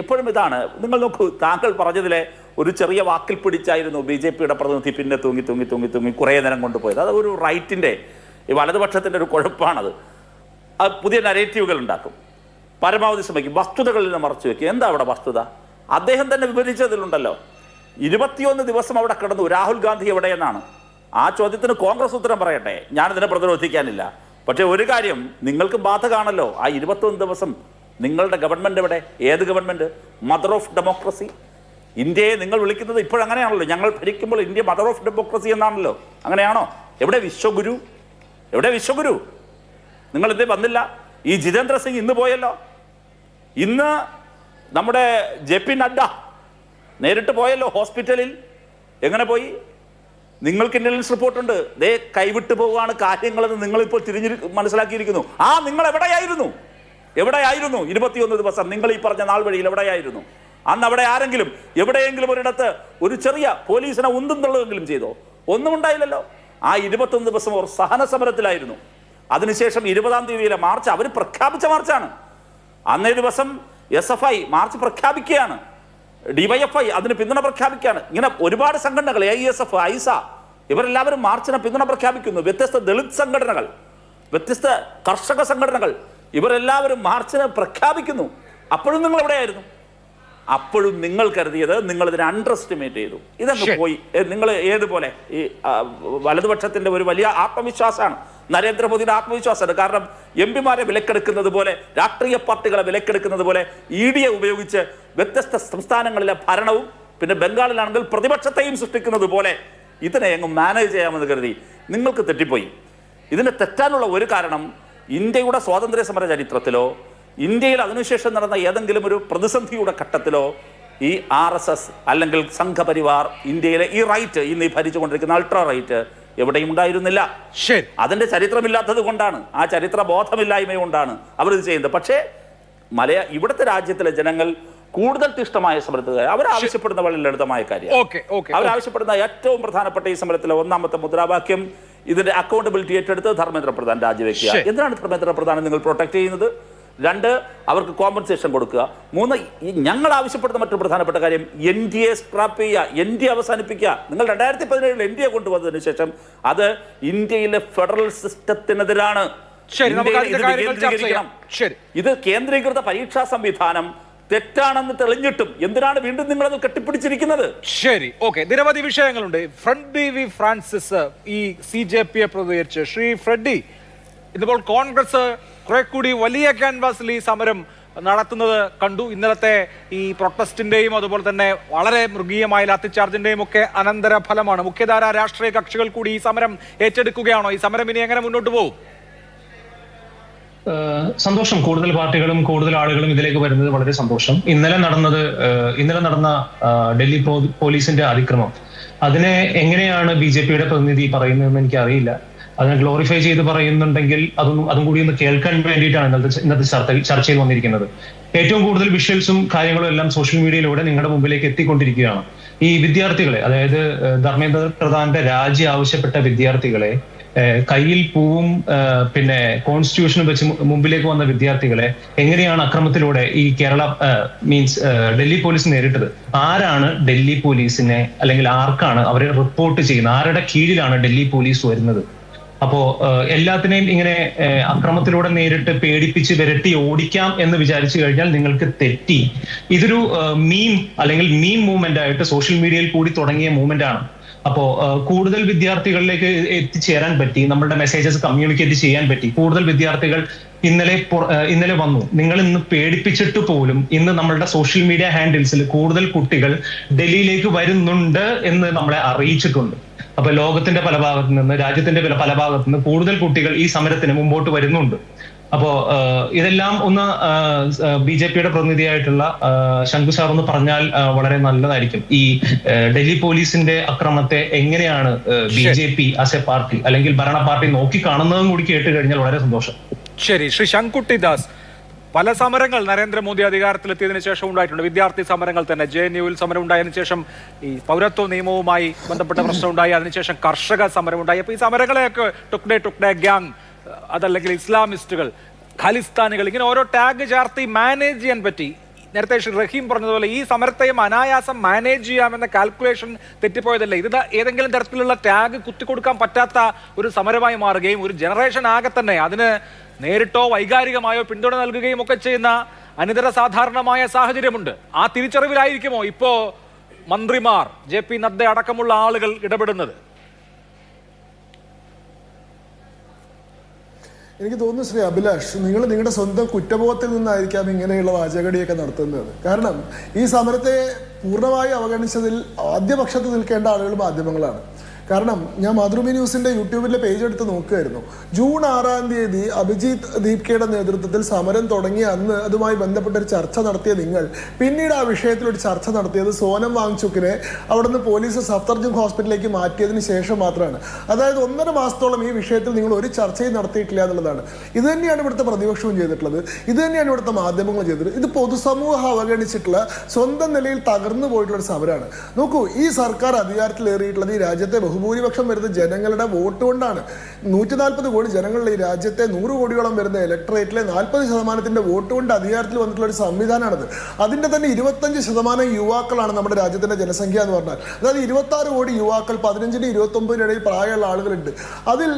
എപ്പോഴും ഇതാണ്, നിങ്ങൾ നോക്കൂ, താങ്കൾ പറഞ്ഞതിലെ ഒരു ചെറിയ വാക്കിൽ പിടിച്ചായിരുന്നു BJP-യുടെ പ്രതിനിധി പിന്നെ തൂങ്ങി കുറേ നേരം കൊണ്ടുപോയത്. അത് ഒരു റൈറ്റിൻ്റെ, ഈ വലതുപക്ഷത്തിൻ്റെ ഒരു കുഴപ്പമാണത്. അത് പുതിയ നരേറ്റീവുകൾ ഉണ്ടാക്കും, പരമാവധി ശ്രമിക്കും, വസ്തുതകളിൽ നിന്ന് മറച്ചു വെക്കും. എന്താ അവിടെ വസ്തുത? അദ്ദേഹം തന്നെ വിവരിച്ചതിലുണ്ടല്ലോ. 21 ദിവസം അവിടെ കിടന്നു രാഹുൽ ഗാന്ധി എവിടെയെന്നാണ്. ആ ചോദ്യത്തിന് കോൺഗ്രസ് ഉത്തരം പറയട്ടെ, ഞാനിതിനെ പ്രതിരോധിക്കാനില്ല. പക്ഷേ ഒരു കാര്യം നിങ്ങൾക്ക് ബാധകമാണല്ലോ, ആ 21 ദിവസം നിങ്ങളുടെ ഗവൺമെൻറ് എവിടെ? ഏത് ഗവൺമെൻറ്? മദർ ഓഫ് ഡെമോക്രസി ഇന്ത്യയെ നിങ്ങൾ വിളിക്കുന്നത് ഇപ്പോഴങ്ങനെയാണല്ലോ. ഞങ്ങൾ ഭരിക്കുമ്പോൾ ഇന്ത്യ മദർ ഓഫ് ഡെമോക്രസി എന്നാണല്ലോ. അങ്ങനെയാണോ? എവിടെ വിശ്വഗുരു? നിങ്ങൾ ഇതേ വന്നില്ല. ഈ ജിതേന്ദ്ര സിംഗ് ഇന്ന് പോയല്ലോ. ഇന്ന് നമ്മുടെ JP നഡ്ഡ നേരിട്ട് പോയല്ലോ ഹോസ്പിറ്റലിൽ. എങ്ങനെ പോയി? നിങ്ങൾക്ക് ഇന്റലിജൻസ് റിപ്പോർട്ടുണ്ട്. ദേ കൈവിട്ടു പോവുകയാണ് കാര്യങ്ങളെന്ന് നിങ്ങളിപ്പോൾ മനസ്സിലാക്കിയിരിക്കുന്നു. നിങ്ങൾ എവിടെയായിരുന്നു 21 ദിവസം? നിങ്ങൾ ഈ പറഞ്ഞ നാൾ വഴിയിൽ എവിടെയായിരുന്നു? അന്ന് അവിടെ ആരെങ്കിലും എവിടെയെങ്കിലും ഒരിടത്ത് ഒരു ചെറിയ പോലീസിനെ ഉന്തുന്നുള്ളതെങ്കിലും ചെയ്തോ? ഒന്നും ഉണ്ടായില്ലല്ലോ. ആ 21 ദിവസം അവർ സഹന സമരത്തിലായിരുന്നു. അതിനുശേഷം 20-ാം തീയതിയിലെ മാർച്ച് അവർ പ്രഖ്യാപിച്ച മാർച്ചാണ്. അന്നേ ദിവസം SFI മാർച്ച് പ്രഖ്യാപിക്കുകയാണ്, DYFI അതിന് പിന്തുണ പ്രഖ്യാപിക്കുകയാണ്. ഇങ്ങനെ ഒരുപാട് സംഘടനകൾ, AISF, ഐസ, ഇവരെല്ലാവരും മാർച്ചിനെ പിന്തുണ പ്രഖ്യാപിക്കുന്നു. വ്യത്യസ്ത ദളിത് സംഘടനകൾ, വ്യത്യസ്ത കർഷക സംഘടനകൾ, ഇവരെല്ലാവരും മാർച്ചിനെ പ്രഖ്യാപിക്കുന്നു. അപ്പോഴും നിങ്ങൾ എവിടെയായിരുന്നു? അപ്പോഴും നിങ്ങൾ കരുതിയത് നിങ്ങൾ ഇതിനെ അണ്ടർ എസ്റ്റിമേറ്റ് ചെയ്തു. ഇതങ്ങ് പോയി. നിങ്ങൾ ഏതുപോലെ ഈ വലതുപക്ഷത്തിന്റെ ഒരു വലിയ ആത്മവിശ്വാസമാണ്, നരേന്ദ്രമോദിയുടെ ആത്മവിശ്വാസമാണ്. കാരണം MP-മാരെ വിലക്കെടുക്കുന്നത് പോലെ, രാഷ്ട്രീയ പാർട്ടികളെ വിലക്കെടുക്കുന്നത് പോലെ, ED-യെ ഉപയോഗിച്ച് വ്യത്യസ്ത സംസ്ഥാനങ്ങളിലെ ഭരണവും പിന്നെ ബംഗാളിലാണെങ്കിൽ പ്രതിപക്ഷത്തെയും സൃഷ്ടിക്കുന്നത് പോലെ ഇതിനെ എങ്ങും മാനേജ് ചെയ്യാമെന്ന് കരുതി. നിങ്ങൾക്ക് തെറ്റിപ്പോയി. ഇതിന് തെറ്റാനുള്ള ഒരു കാരണം, ഇന്ത്യയുടെ സ്വാതന്ത്ര്യ സമര ചരിത്രത്തിലോ ഇന്ത്യയിൽ അതിനുശേഷം നടന്ന ഏതെങ്കിലും ഒരു പ്രതിസന്ധിയുടെ ഘട്ടത്തിലോ ഈ RSS അല്ലെങ്കിൽ സംഘപരിവാർ ഇന്ത്യയിലെ ഈ റൈറ്റ്, ഇന്ന് ഈ ഭരിച്ചുകൊണ്ടിരിക്കുന്ന അൾട്രാ റൈറ്റ് എവിടെയും ഉണ്ടായിരുന്നില്ല. അതിന്റെ ചരിത്രമില്ലാത്തത് കൊണ്ടാണ്, ആ ചരിത്ര ബോധമില്ലായ്മ കൊണ്ടാണ് അവരിത് ചെയ്യുന്നത്. പക്ഷേ ഇവിടുത്തെ രാജ്യത്തിലെ ജനങ്ങൾ കൂടുതൽ തിഷ്ടമായ സമരത്തിൽ അവരാവശ്യപ്പെടുന്ന വളരെ ലളിതമായ കാര്യം. അവരാവശ്യപ്പെടുന്ന ഏറ്റവും പ്രധാനപ്പെട്ട ഈ സമരത്തിലെ ഒന്നാമത്തെ മുദ്രാവാക്യം ഇതിന്റെ അക്കൗണ്ടബിലിറ്റി ഏറ്റെടുത്ത് ധർമ്മേന്ദ്ര പ്രധാൻ രാജിവെക്കുക. എന്തിനാണ് ധർമ്മേന്ദ്ര പ്രധാനെ നിങ്ങൾ പ്രൊട്ടക്ട് ചെയ്യുന്നത്? 2, അവർക്ക് കോമ്പൻസേഷൻ കൊടുക്കുക. 3, ഞങ്ങൾ ആവശ്യപ്പെടുന്ന മറ്റൊരു പ്രധാനപ്പെട്ട കാര്യം NDA സ്ക്രാപ്പ് ചെയ്യുക, NDA അവസാനിപ്പിക്കുക. നിങ്ങൾ 2017 NDA കൊണ്ടുവന്നതിന് ശേഷം അത് ഇന്ത്യയിലെ ഫെഡറൽ സിസ്റ്റത്തിനെതിരാണ്. ഇത് കേന്ദ്രീകൃത പരീക്ഷാ സംവിധാനം തെറ്റാണെന്ന് തെളിഞ്ഞിട്ടും എന്തിനാണ് വീണ്ടും നിങ്ങളത് കെട്ടിപ്പിടിച്ചിരിക്കുന്നത്? ശരി, ഓക്കെ. നിരവധി വിഷയങ്ങളുണ്ട്. ഫ്രെഡി വി ഫ്രാൻസിസ് ഈ CJP പ്രതികരിച്ച് ശ്രീ ഫ്രെഡി, ഇതിപ്പോൾ കോൺഗ്രസ് കുറെ കൂടി വലിയ ക്യാൻവാസിൽ ഈ സമരം നടത്തുന്നത് കണ്ടു. ഇന്നലത്തെ ഈ പ്രൊട്ടസ്റ്റിന്റെയും അതുപോലെ തന്നെ വളരെ മൃഗീയമായ ലാത്തിച്ചാർജിന്റെയും ഒക്കെ അനന്തര ഫലമാണ്. മുഖ്യധാര രാഷ്ട്രീയ കക്ഷികൾ കൂടി ഈ സമരം ഏറ്റെടുക്കുകയാണോ? ഈ സമരം ഇനി എങ്ങനെ മുന്നോട്ട് പോകും? സന്തോഷം. കൂടുതൽ പാർട്ടികളും കൂടുതൽ ആളുകളും ഇതിലേക്ക് വരുന്നത് വളരെ സന്തോഷം. ഇന്നലെ നടന്ന ഡൽഹി പോലീസിന്റെ അതിക്രമം, അതിനെ എങ്ങനെയാണ് BJPയുടെ പ്രതിനിധി പറയുന്നതെന്ന് എനിക്ക് അറിയില്ല. അതിനെ ഗ്ലോറിഫൈ ചെയ്ത് പറയുന്നുണ്ടെങ്കിൽ അതും കൂടി ഒന്ന് കേൾക്കാൻ വേണ്ടിയിട്ടാണ് ഇന്നത്തെ ചർച്ചയിൽ വന്നിരിക്കുന്നത്. ഏറ്റവും കൂടുതൽ വിഷ്വൽസും കാര്യങ്ങളും എല്ലാം സോഷ്യൽ മീഡിയയിലൂടെ നിങ്ങളുടെ മുമ്പിലേക്ക് എത്തിക്കൊണ്ടിരിക്കുകയാണ്. ഈ വിദ്യാർത്ഥികളെ, അതായത് ധർമ്മേന്ദ്ര പ്രധാന്റെ രാജി ആവശ്യപ്പെട്ട വിദ്യാർത്ഥികളെ, കയ്യിൽ പൂവും പിന്നെ കോൺസ്റ്റിറ്റ്യൂഷനും വെച്ച് മുമ്പിലേക്ക് വന്ന വിദ്യാർത്ഥികളെ എങ്ങനെയാണ് അക്രമത്തിലൂടെ ഈ ഡൽഹി പോലീസ് നേരിട്ടത്? ആരാണ് ഡൽഹി പോലീസിനെ, അല്ലെങ്കിൽ ആർക്കാണ് അവരെ റിപ്പോർട്ട് ചെയ്യുന്നത്? ആരുടെ കീഴിലാണ് ഡൽഹി പോലീസ് വരുന്നത്? അപ്പോ എല്ലാത്തിനെയും ഇങ്ങനെ അക്രമത്തിലൂടെ നേരിട്ട് പേടിപ്പിച്ച് വിരട്ടി ഓടിക്കാം എന്ന് വിചാരിച്ചു കഴിഞ്ഞാൽ നിങ്ങൾക്ക് തെറ്റി. ഇതൊരു മീം മൂവ്മെന്റ് ആയിട്ട് സോഷ്യൽ മീഡിയയിൽ കൂടി തുടങ്ങിയ മൂവ്മെന്റ് ആണ്. അപ്പോ കൂടുതൽ വിദ്യാർത്ഥികളിലേക്ക് എത്തിച്ചേരാൻ പറ്റി, നമ്മളുടെ മെസ്സേജസ് കമ്മ്യൂണിക്കേറ്റ് ചെയ്യാൻ പറ്റി. കൂടുതൽ വിദ്യാർത്ഥികൾ ഇന്നലെ വന്നു. നിങ്ങൾ ഇന്ന് പേടിപ്പിച്ചിട്ട് പോലും ഇന്ന് നമ്മളുടെ സോഷ്യൽ മീഡിയ ഹാൻഡിൽസിൽ കൂടുതൽ കുട്ടികൾ ഡൽഹിയിലേക്ക് വരുന്നുണ്ട് എന്ന് നമ്മളെ അറിയിച്ചിട്ടുണ്ട്. അപ്പൊ ലോകത്തിന്റെ പല ഭാഗത്തു നിന്ന്, രാജ്യത്തിന്റെ പല ഭാഗത്തു നിന്ന് കൂടുതൽ കുട്ടികൾ ഈ സമരത്തിന് മുമ്പോട്ട് വരുന്നുണ്ട്. അപ്പോ ഇതെല്ലാം ഒന്ന് BJPയുടെ പ്രതിനിധിയായിട്ടുള്ള ശംഖു സാർ ഒന്ന് പറഞ്ഞാൽ വളരെ നല്ലതായിരിക്കും. ഈ ഡൽഹി പോലീസിന്റെ അക്രമത്തെ എങ്ങനെയാണ് BJP ആസ് എ പാർട്ടി അല്ലെങ്കിൽ ഭരണ പാർട്ടി നോക്കി കാണുന്നതും കൂടി കേട്ട് കഴിഞ്ഞാൽ വളരെ സന്തോഷം. ശരി, ശ്രീ ശങ്കുട്ടി ദാസ്, പല സമരങ്ങൾ നരേന്ദ്രമോദി അധികാരത്തിലെത്തിയതിനു ശേഷം ഉണ്ടായിട്ടുണ്ട്. വിദ്യാർത്ഥി സമരങ്ങൾ തന്നെ, JNUവിൽ സമരം ഉണ്ടായതിനു ശേഷം ഈ പൗരത്വ നിയമവുമായി ബന്ധപ്പെട്ട പ്രശ്നം ഉണ്ടായി, അതിനുശേഷം കർഷക സമരം ഉണ്ടായി. അപ്പൊ ഈ സമരങ്ങളെയൊക്കെ ടുക്ഡേ ഗ്യാങ്, അതല്ലെങ്കിൽ ഇസ്ലാമിസ്റ്റുകൾ, ഖാലിസ്ഥാനികൾ, ഇങ്ങനെ ഓരോ ടാഗ് ചേർത്ത് മാനേജ് ചെയ്യാൻ പറ്റി. നേരത്തെ ശ്രീ റഹീം പറഞ്ഞതുപോലെ ഈ സമരത്തെയും അനായാസം മാനേജ് ചെയ്യാമെന്ന കാൽക്കുലേഷൻ തെറ്റിപ്പോയതല്ലേ? ഇത് ഏതെങ്കിലും തരത്തിലുള്ള ടാഗ് കുത്തിക്കൊടുക്കാൻ പറ്റാത്ത ഒരു സമരമായി മാറുകയും ഒരു ജനറേഷൻ ആകെ തന്നെ അതിന് നേരിട്ടോ വൈകാരികമായോ പിന്തുണ നൽകുകയും ഒക്കെ ചെയ്യുന്ന അനിതര സാധാരണമായ സാഹചര്യമുണ്ട്. ആ തിരിച്ചറിവിലായിരിക്കുമോ ഇപ്പോ മന്ത്രിമാർ, JP നദ്ദ അടക്കമുള്ള ആളുകൾ ഇടപെടുന്നത്? എനിക്ക് തോന്നുന്നു ശ്രീ അഭിലാഷ്, നിങ്ങൾ നിങ്ങളുടെ സ്വന്തം കുറ്റബോധത്തിൽ നിന്നായിരിക്കാം ഇങ്ങനെയുള്ള വാചകടിയൊക്കെ നടത്തുന്നത്. കാരണം ഈ സമരത്തെ പൂർണ്ണമായി അവഗണിച്ചതിൽ ആദ്യപക്ഷത്ത് നിൽക്കേണ്ട ആളുകൾ മാധ്യമങ്ങളാണ്. കാരണം ഞാൻ മാതൃഭൂമി ന്യൂസിന്റെ യൂട്യൂബിലെ പേജ് എടുത്ത് നോക്കുകയായിരുന്നു. ജൂൺ 6-ാം തീയതി അഭിജിത്ത് ദീപ്കയുടെ നേതൃത്വത്തിൽ സമരം തുടങ്ങിയ അന്ന് അതുമായി ബന്ധപ്പെട്ട ഒരു ചർച്ച നടത്തിയ നിങ്ങൾ പിന്നീട് ആ വിഷയത്തിൽ ഒരു ചർച്ച നടത്തിയത് സോനം വാങ്ചുക്കിനെ അവിടുന്ന് പോലീസ് സഫ്ദർജംഗ് ഹോസ്പിറ്റലിലേക്ക് മാറ്റിയതിന് ശേഷം മാത്രമാണ്. അതായത് 1.5 മാസത്തോളം ഈ വിഷയത്തിൽ നിങ്ങൾ ഒരു ചർച്ചയും നടത്തിയിട്ടില്ല എന്നുള്ളതാണ്. ഇത് തന്നെയാണ് ഇവിടുത്തെ പ്രതിപക്ഷവും ചെയ്തിട്ടുള്ളത്, ഇത് തന്നെയാണ് ഇവിടുത്തെ മാധ്യമങ്ങൾ ചെയ്തിട്ടുള്ളത്. ഇത് പൊതുസമൂഹം അവഗണിച്ചിട്ടുള്ള സ്വന്തം നിലയിൽ തകർന്നു പോയിട്ടുള്ള ഒരു സമരമാണ്. നോക്കൂ, ഈ സർക്കാർ അധികാരത്തിലേറിയിട്ടുള്ളത് ഈ രാജ്യത്തെ ബഹുഭൂരിപക്ഷം വരുന്ന ജനങ്ങളുടെ വോട്ട് കൊണ്ടാണ്. 140 കോടി ജനങ്ങളുടെ ഈ രാജ്യത്തെ 100 കോടിയോളം വരുന്ന ഇലക്ടറേറ്റിലെ 40% വോട്ട് കൊണ്ട് അധികാരത്തിൽ വന്നിട്ടുള്ള ഒരു സംവിധാനമാണിത്. അതിന്റെ തന്നെ 25% യുവാക്കളാണ് നമ്മുടെ രാജ്യത്തിന്റെ ജനസംഖ്യ എന്ന് പറഞ്ഞാൽ. അതായത് 26 കോടി യുവാക്കൾ 15-നും 29-നും ഇടയിൽ പ്രായമുള്ള ആളുകളുണ്ട്. അതിൽ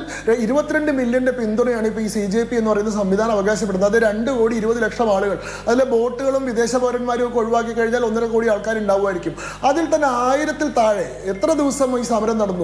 22 മില്യന്റെ പിന്തുണയാണ് ഇപ്പോൾ ഈ CJP എന്ന് പറയുന്ന സംവിധാനം അവകാശപ്പെടുന്നത്. അത് 2 കോടി 20 ലക്ഷം ആളുകൾ, അതിലെ ബോട്ടുകളും വിദേശ പൗരന്മാരും ഒക്കെ ഒഴിവാക്കി കഴിഞ്ഞാൽ 1.5 കോടി ആൾക്കാർ ഉണ്ടാവുമായിരിക്കും. അതിൽ തന്നെ 1000-ൽ താഴെ എത്ര ദിവസം ഈ സമരം നടന്നു?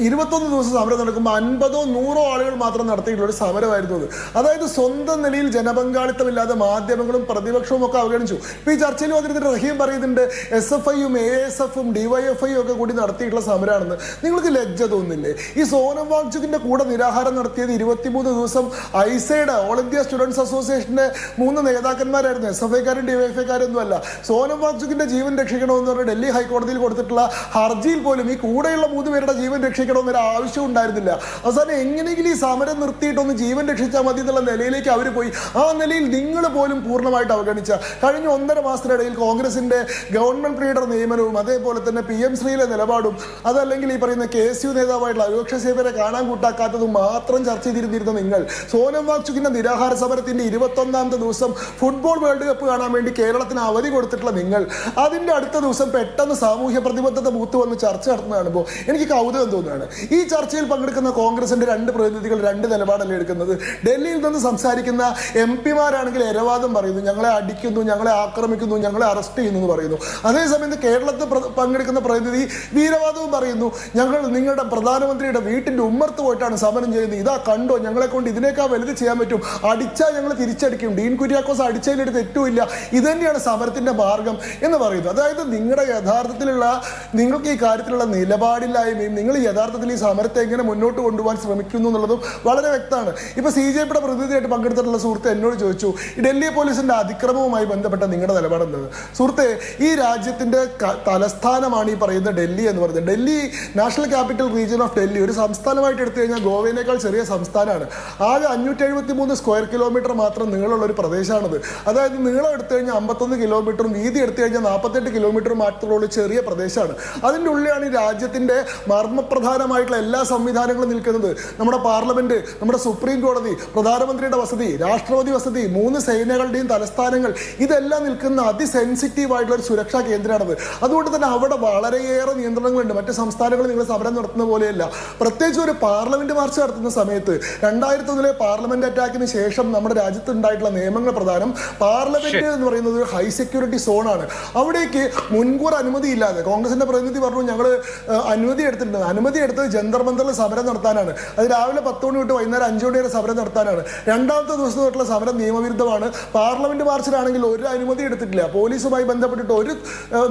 21 ദിവസം സമരം നടക്കുമ്പോൾ 50-ഓ 100-ഓ ആളുകൾ മാത്രം നടത്തിയിട്ടുള്ള ഒരു സമരമായിരുന്നു അത്. അതായത് സ്വന്തം നിലയിൽ ജനപങ്കാളിത്തമില്ലാതെ മാധ്യമങ്ങളും പ്രതിപക്ഷവും ഒക്കെ അവഗണിച്ചു. ഇപ്പൊ ഈ ചർച്ചയിൽ വന്നിട്ട് റഹീം പറയുന്നുണ്ട് SFI-യും ASF-ഉം DYFI-യും ഒക്കെ കൂടി നടത്തിയിട്ടുള്ള സമരമാണെന്ന്. നിങ്ങൾക്ക് ലജ്ജ തോന്നുന്നില്ലേ? ഈ സോനം വാങ്ചുക്കിന്റെ കൂടെ നിരാഹാരം നടത്തിയത് 23 ദിവസം ഐസയുടെ ഓൾ ഇന്ത്യ സ്റ്റുഡൻസ് അസോസിയേഷന്റെ 3 നേതാക്കന്മാരായിരുന്നു. SFI-കാരും DYFI-കാരൊന്നും അല്ല. സോനം വാങ്ചുക്കിന്റെ ജീവൻ രക്ഷിക്കണമെന്ന് പറഞ്ഞ് ഡൽഹി ഹൈക്കോടതിയിൽ കൊടുത്തിട്ടുള്ള ഹർജിയിൽ പോലും ഈ കൂടെയുള്ള 3 പേരുടെ ജീവൻ രക്ഷിക്കണമെന്നൊരു ആവശ്യം ഉണ്ടായിരുന്നില്ല. അവസാനം എങ്ങനെയെങ്കിലും ഈ സമരം നിർത്തിയിട്ടൊന്ന് ജീവൻ രക്ഷിച്ചാൽ മതി എന്നുള്ള നിലയിലേക്ക് അവർ പോയി. ആ നിലയിൽ നിങ്ങൾ പോലും പൂർണ്ണമായിട്ട് അവഗണിച്ച കഴിഞ്ഞ 1.5 മാസത്തിനിടയിൽ കോൺഗ്രസിന്റെ ഗവൺമെന്റ് ലീഡർ നിയമനവും അതേപോലെ തന്നെ PM ശ്രീയിലെ നിലപാടും അതല്ലെങ്കിൽ ഈ പറയുന്ന KSU നേതാവായിട്ടുള്ള അരോക്ഷ സേവരെ കാണാൻ കൂട്ടാക്കാത്തതും മാത്രം ചർച്ച ചെയ്തിരുന്നിരുന്ന നിങ്ങൾ സോനം വാങ്ചുക്കിന്റെ നിരാഹാര സമരത്തിന്റെ 21ാമത്തെ ദിവസം ഫുട്ബോൾ വേൾഡ് കപ്പ് കാണാൻ വേണ്ടി കേരളത്തിന് അവധി കൊടുത്തിട്ടുള്ള നിങ്ങൾ അതിന്റെ അടുത്ത ദിവസം പെട്ടെന്ന് സാമൂഹ്യ പ്രതിബദ്ധത മൂത്ത് വന്ന് ചർച്ച നടത്തുന്ന കാണുമ്പോൾ എനിക്ക് കൗതുകം തോന്നുകയാണ്. ഈ ചർച്ചയിൽ പങ്കെടുക്കുന്ന കോൺഗ്രസിന്റെ 2 പ്രതിനിധികൾ 2 നിലപാടല്ലേ എടുക്കുന്നത്. ഡൽഹിയിൽ നിന്ന് സംസാരിക്കുന്ന MP-മാരാണെങ്കിൽ എരവാദം പറയുന്നു, ഞങ്ങളെ അടിക്കുന്നു, ഞങ്ങളെ ആക്രമിക്കുന്നു, ഞങ്ങളെ അറസ്റ്റ് ചെയ്യുന്നു എന്ന് പറയുന്നു. അതേസമയത്ത് കേരളത്തിൽ പങ്കെടുക്കുന്ന പ്രതിനിധി വീരവാദവും പറയുന്നു, ഞങ്ങൾ നിങ്ങളുടെ പ്രധാനമന്ത്രിയുടെ വീട്ടിന്റെ ഉമ്മർത്ത് പോയിട്ടാണ് സമരം ചെയ്യുന്നത്, ഇതാ കണ്ടോ, ഞങ്ങളെ കൊണ്ട് ഇതിനേക്കാൾ വലുത് ചെയ്യാൻ പറ്റും, അടിച്ചാൽ ഞങ്ങൾ തിരിച്ചടിക്കും, ഡീൻ കുര്യാക്കോസ് അടിച്ചതിൻ്റെ തെറ്റുമില്ല, ഇത് തന്നെയാണ് സമരത്തിന്റെ മാർഗം എന്ന് പറയുന്നു. അതായത് നിങ്ങളുടെ യഥാർത്ഥത്തിലുള്ള നിങ്ങൾക്ക് ഈ കാര്യത്തിലുള്ള നിലപാടില്ലായ്മയും നിങ്ങൾ യഥാർത്ഥത്തിൽ ഈ സമരത്തെ എങ്ങനെ മുന്നോട്ട് കൊണ്ടുപോകാൻ ശ്രമിക്കുന്നു എന്നുള്ളതും വളരെ വ്യക്തമാണ്. ഇപ്പൊ CJPയുടെ പ്രതിനിധിയായിട്ട് പങ്കെടുത്തിട്ടുള്ള സുഹൃത്ത് എന്നോട് ചോദിച്ചു, ഈ ഡൽഹി പോലീസിന്റെ അതിക്രമവുമായി ബന്ധപ്പെട്ട നിങ്ങളുടെ നിലപാടെന്താണ്? സുഹൃത്തെ, ഈ രാജ്യത്തിന്റെ തലസ്ഥാനമാണ് ഈ പറയുന്ന ഡൽഹി എന്ന് പറയുന്നത്. Delhi national capital region of Delhi ഒരു സംസ്ഥാനമായിട്ട് എടുത്തു കഴിഞ്ഞാൽ ഗോവയേക്കാൾ ചെറിയ സംസ്ഥാനമാണ്. ആകെ 573 സ്ക്വയർ കിലോമീറ്റർ മാത്രം നീളമുള്ള ഒരു പ്രദേശമാണത്. അതായത് നീളം എടുത്തു കഴിഞ്ഞാൽ 51 കിലോമീറ്ററും വീതി എടുത്തു കഴിഞ്ഞാൽ 48 കിലോമീറ്ററും മാത്രമുള്ള ചെറിയ പ്രദേശമാണ്. അതിൻ്റെ ഉള്ളിലാണ് ഈ രാജ്യത്തിന്റെ മർമ്മപ്രധാനമായിട്ടുള്ള എല്ലാ സംവിധാനങ്ങളും നിൽക്കുന്നത്. നമ്മുടെ പാർലമെന്റ്, നമ്മുടെ സുപ്രീം കോടതി, പ്രധാനമന്ത്രിയുടെ വസതി, രാഷ്ട്രപതി വസതി, 3 സേനകളുടെയും തലസ്ഥാനങ്ങൾ, ഇതെല്ലാം നിൽക്കുന്ന അതിസെൻസിറ്റീവ് ആയിട്ടുള്ള ഒരു സുരക്ഷാ കേന്ദ്രമാണത്. അതുകൊണ്ട് തന്നെ അവിടെ വളരെയേറെ നിയന്ത്രണങ്ങളുണ്ട്. മറ്റ് സംസ്ഥാനങ്ങളിൽ നിങ്ങൾ സമരം നടത്തുന്ന പോലെയല്ല. പ്രത്യേകിച്ച് ഒരു പാർലമെന്റ് മാർച്ച് നടത്തുന്ന സമയത്ത് 2001 പാർലമെന്റ് അറ്റാക്കിന് ശേഷം നമ്മുടെ രാജ്യത്ത് ഉണ്ടായിട്ടുള്ള നിയമങ്ങൾ പ്രകാരം പാർലമെന്റ് എന്ന് പറയുന്നത് ഒരു ഹൈ സെക്യൂരിറ്റി സോണാണ്. അവിടേക്ക് മുൻകൂർ അനുമതി ഇല്ലാതെ കോൺഗ്രസിന്റെ പ്രതിനിധി പറഞ്ഞു ഞങ്ങൾ അനുമതി എടുത്തിട്ടുണ്ട്. അനുമതി എടുത്തത് ജന്തർ മന്ദറിൽ സമരം നടത്താനാണ്. അത് രാവിലെ 10 മണി തൊട്ട് വൈകുന്നേരം 5 മണി വരെ സമരം നടത്താനാണ്. 2ാമത്തെ ദിവസം തൊട്ടുള്ള സമരം നിയമവിരുദ്ധമാണ്. പാർലമെന്റ് മാർച്ചിലാണെങ്കിൽ ഒരു അനുമതി എടുത്തിട്ടില്ല. പോലീസുമായി ബന്ധപ്പെട്ടിട്ട് ഒരു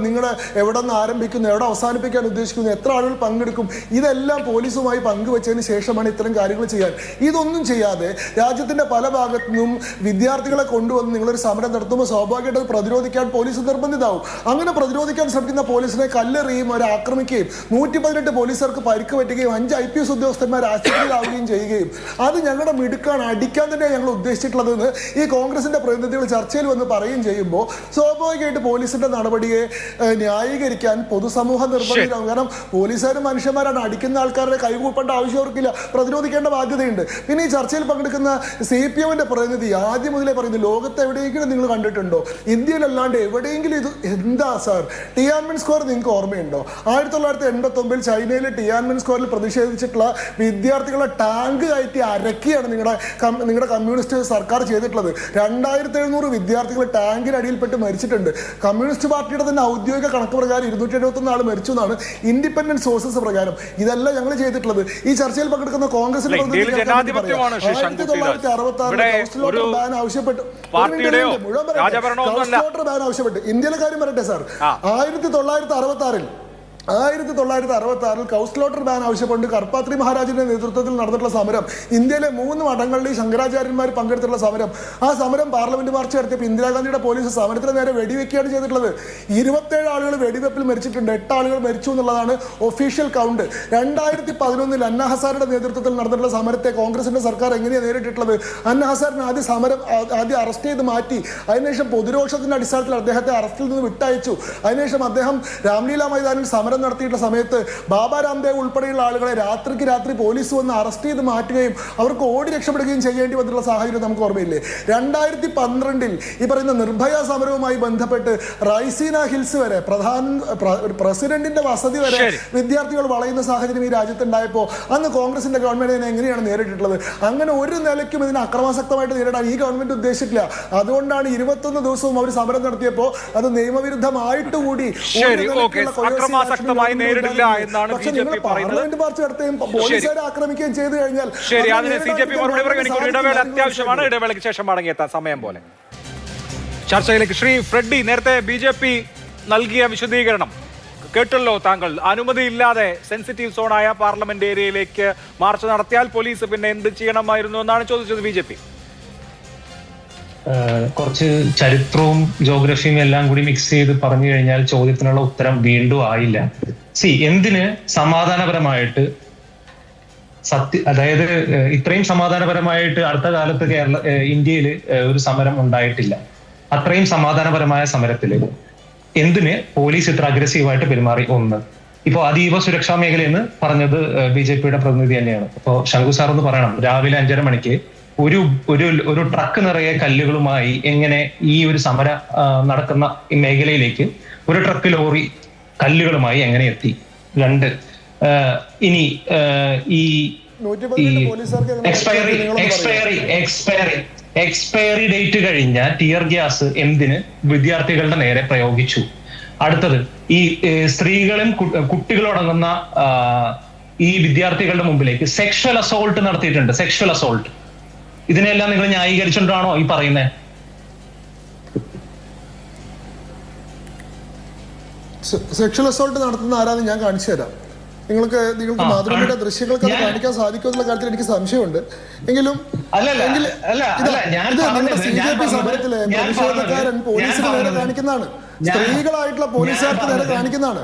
നിങ്ങളെ എവിടെ നിന്ന് ആരംഭിക്കുന്നു, എവിടെ അവസാനിപ്പിക്കാൻ ഉദ്ദേശിക്കുന്നു, എത്ര ആളുകൾ പങ്കെടുക്കും, ഇതെല്ലാം പോലീസുമായി പങ്കുവച്ചതിന് ശേഷമാണ് ഇത്തരം കാര്യങ്ങൾ ചെയ്യാൻ. ഇതൊന്നും ചെയ്യാതെ രാജ്യത്തിന്റെ പല ഭാഗത്തു നിന്നും വിദ്യാർത്ഥികളെ കൊണ്ടുവന്ന് നിങ്ങളൊരു സമരം നടത്തുമ്പോൾ സ്വാഭാവികമായിട്ട് പ്രതിരോധിക്കാൻ പോലീസ് നിർബന്ധിതാവും. അങ്ങനെ പ്രതിരോധിക്കാൻ ശ്രമിക്കുന്ന പോലീസിനെ കല്ലെറിയും, അവരെ ആക്രമിക്കുകയും 118 പോലീസുകാർക്ക് പരിക്ക് പറ്റുകയും 5 IPS ഉദ്യോഗസ്ഥന്മാർ ആശുപത്രിയിലാവുകയും ചെയ്യുകയും അത് ഞങ്ങളുടെ മിടുക്കാണ്, അടിക്കാൻ തന്നെയാണ് ഞങ്ങൾ ഉദ്ദേശിച്ചിട്ടുള്ളതെന്ന് ഈ കോൺഗ്രസിന്റെ പ്രതിനിധികൾ ചർച്ചയിൽ വന്ന് പറയുകയും ചെയ്യുമ്പോൾ സ്വാഭാവികമായിട്ട് പോലീസിന്റെ നടപടിയെ ന്യായീകരിക്കാൻ പൊതുസമൂഹം നിർബന്ധിതരാകും. കാരണം പോലീസുകാരും മനുഷ്യന്മാരാണ്, അടിക്കുന്ന ആൾക്കാരുടെ കൈകൂപ്പേണ്ട ആവശ്യം അവർക്കില്ല, പ്രതിരോധിക്കേണ്ട ബാധ്യതയുണ്ട്. പിന്നെ ഈ ചർച്ചയിൽ പങ്കെടുക്കുന്ന CPMന്റെ പ്രതിനിധി ആദ്യം മുതലേ പറയുന്നത് ലോകത്ത് എവിടെയെങ്കിലും നിങ്ങൾ കണ്ടിട്ടുണ്ടോ, ഇന്ത്യയിലല്ലാണ്ട് എവിടെയെങ്കിലും ഇത് എന്താ സാർ? ടിയാൻമെൻ സ്ക്വയർ നിങ്ങൾക്ക് ഓർമ്മയുണ്ടോ? 1989 ചൈനയിലെ ടിയാൻമെൻ സ്ക്വയറിൽ പ്രതിഷേധിച്ചിട്ടുള്ള വിദ്യാർത്ഥികളെ ടാങ്ക് കയറ്റി അരക്കിയാണ് നിങ്ങളുടെ കമ്മ്യൂണിസ്റ്റ് സർക്കാർ ചെയ്തിട്ടുള്ളത്. 2700 വിദ്യാർത്ഥികൾ ടാങ്കിനടിയിൽപ്പെട്ട് മരിച്ചിട്ടുണ്ട്. കമ്മ്യൂണിസ്റ്റ് പാർട്ടിയുടെ തന്നെ ഔദ്യോഗിക കണക്ക് പ്രകാരം 271 ആൾ മരിച്ചു എന്നാണ് ഇൻഡിപെൻഡന്റ് സോഴ്സസ് പ്രകാരം. ഇതല്ല ഞങ്ങൾ ചെയ്തിട്ടുള്ള ഈ ചർച്ചയിൽ പങ്കെടുക്കുന്ന കോൺഗ്രസിന്റെ ബാൻ ആവശ്യപ്പെട്ടു. ഇന്ത്യയിലെ കാര്യം പറയട്ടെ സാർ, 1966 കൗസ്ലോട്ടർ ബാൻ ആവശ്യപ്പെട്ട് കർപ്പാത്രി മഹാരാജിന്റെ നേതൃത്വത്തിൽ നടന്നിട്ടുള്ള സമരം, ഇന്ത്യയിലെ 3 മഠങ്ങളിലെയും ശങ്കരാചാര്യന്മാർ പങ്കെടുത്തിട്ടുള്ള സമരം, ആ സമരം പാർലമെന്റ് മാർച്ച് നടത്തിയപ്പോൾ ഇന്ദിരാഗാന്ധിയുടെ പോലീസ് സമരത്തിന് നേരെ വെടിവെക്കുകയാണ് ചെയ്തിട്ടുള്ളത്. 27 ആളുകൾ വെടിവെപ്പിൽ മരിച്ചിട്ടുണ്ട്, 8 ആളുകൾ മരിച്ചു എന്നുള്ളതാണ് ഒഫീഷ്യൽ കൗണ്ട്. 2011 അന്ന ഹസാരുടെ നേതൃത്വത്തിൽ നടന്നിട്ടുള്ള സമരത്തെ കോൺഗ്രസിന്റെ സർക്കാർ എങ്ങനെയാണ് നേരിട്ടിട്ടുള്ളത്? അന്ന ഹസാറിനെ ആദ്യം അറസ്റ്റ് ചെയ്ത് മാറ്റി, അതിനുശേഷം പൊതുരോഷത്തിന്റെ അടിസ്ഥാനത്തിൽ അദ്ദേഹത്തെ അറസ്റ്റിൽ നിന്ന് വിട്ടയച്ചു. അതിനുശേഷം അദ്ദേഹം രാംലീല മൈതാനിൽ സമരം നടത്തിയിട്ടുള്ള സമയത്ത് ബാബ രാംദേവ് ഉൾപ്പെടെയുള്ള ആളുകളെ രാത്രിക്ക് രാത്രി പോലീസ് വന്ന് അറസ്റ്റ് ചെയ്ത് മാറ്റുകയും അവർക്ക് ഓടി രക്ഷപ്പെടുകയും ചെയ്യേണ്ടി വന്നിട്ടുള്ള സാഹചര്യം നമുക്ക് ഓർമ്മയില്ലേ? 2012 ഈ പറയുന്ന നിർഭയ സമരവുമായി ബന്ധപ്പെട്ട് റൈസീന ഹിൽസ് വരെ പ്രസിഡന്റിന്റെ വസതി വരെ വിദ്യാർത്ഥികൾ വളയുന്ന സാഹചര്യം ഈ രാജ്യത്തുണ്ടായപ്പോൾ അന്ന് കോൺഗ്രസിന്റെ ഗവൺമെന്റിനെ എങ്ങനെയാണ് നേരിട്ടിട്ടുള്ളത്? അങ്ങനെ ഒരു നിലയ്ക്കും ഇതിനെ അക്രമാസക്തമായിട്ട് നേരിടാൻ ഈ ഗവൺമെന്റ് ഉദ്ദേശിച്ചിട്ടില്ല. അതുകൊണ്ടാണ് 21 ദിവസവും അവർ സമരം നടത്തിയപ്പോൾ അത് നിയമവിരുദ്ധമായിട്ടുകൂടി നേരിടില്ല എന്നാണ് BJP പറയുന്നത്. ആക്രമിക്കുകയും ചെയ്തു കഴിഞ്ഞാൽ ശരി, അതിന് CJP മറുപടി പറയും. എനിക്കൊരു ഇടവേള അത്യാവശ്യമാണ്. ഇടവേളയ്ക്ക് ശേഷം മടങ്ങിയെത്താൻ സമയം പോലെ ചർച്ചയിലേക്ക്. ശ്രീ ഫ്രെഡി, നേരത്തെ BJP നൽകിയ വിശദീകരണം കേട്ടല്ലോ താങ്കൾ. അനുമതിയില്ലാതെ സെൻസിറ്റീവ് സോണായ പാർലമെന്റ് ഏരിയയിലേക്ക് മാർച്ച് നടത്തിയാൽ പോലീസ് പിന്നെ എന്ത് ചെയ്യണമായിരുന്നു എന്നാണ് ചോദിച്ചത് BJP. കുറച്ച് ചരിത്രവും ജോഗ്രഫിയും എല്ലാം കൂടി മിക്സ് ചെയ്ത് പറഞ്ഞു കഴിഞ്ഞാൽ ചോദ്യത്തിനുള്ള ഉത്തരം വീണ്ടും ആയില്ല. എന്തിന് സമാധാനപരമായിട്ട് അതായത് ഇത്രയും സമാധാനപരമായിട്ട് അടുത്ത കാലത്ത് ഇന്ത്യയിൽ ഒരു സമരം ഉണ്ടായിട്ടില്ല. അത്രയും സമാധാനപരമായ സമരത്തില് എന്തിന് പോലീസ് ഇത്ര അഗ്രസീവായിട്ട് പെരുമാറി? ഒന്ന്, ഇപ്പൊ അതീവ സുരക്ഷാ മേഖലയെന്ന് പറഞ്ഞത് BJPയുടെ പ്രതിനിധി തന്നെയാണ്. ഇപ്പൊ ശങ്കു സാർ എന്ന് പറയണം, രാവിലെ 5:30 മണിക്ക് ഒരു ട്രക്ക് നിറയെ കല്ലുകളുമായി എങ്ങനെ ഈ ഒരു സമര നടക്കുന്ന ഈ മേഖലയിലേക്ക് ഒരു ട്രക്ക് ലോറി കല്ലുകളുമായി എങ്ങനെ എത്തി? രണ്ട്, ഇനി ഈ എക്സ്പയറി ഡേറ്റ് കഴിഞ്ഞ ടിയർ ഗ്യാസ് എന്തിന് വിദ്യാർത്ഥികളുടെ നേരെ പ്രയോഗിച്ചു? അടുത്തത്, ഈ സ്ത്രീകളും കുട്ടികളടങ്ങുന്ന ഈ വിദ്യാർത്ഥികളുടെ മുമ്പിലേക്ക് സെക്ഷൽ അസോൾട്ട് നടത്തിയിട്ടുണ്ട്. സെക്ഷൽ അസോൾട്ട്, ഇതിനെല്ലാം നിങ്ങൾ ന്യായീകരിച്ചുകൊണ്ടാണോ ഈ പറയുന്നത്? സെക്ഷൽ അസോൾട്ട് നടത്തുന്ന ആരാന്ന് ഞാൻ കാണിച്ചു തരാം. നിങ്ങൾക്ക് മാതൃഭൂമിയുടെ ദൃശ്യങ്ങൾക്ക് അത് കാണിക്കാൻ സാധിക്കുമെന്നുള്ള കാര്യത്തിൽ എനിക്ക് സംശയമുണ്ട്. എങ്കിലും CJP സമരത്തിലെ പ്രതിഷേധക്കാരൻ പോലീസിന് നേരെ കാണിക്കുന്നതാണ്, സ്ത്രീകളായിട്ടുള്ള പോലീസുകാർക്ക് നേരെ കാണിക്കുന്നതാണ്.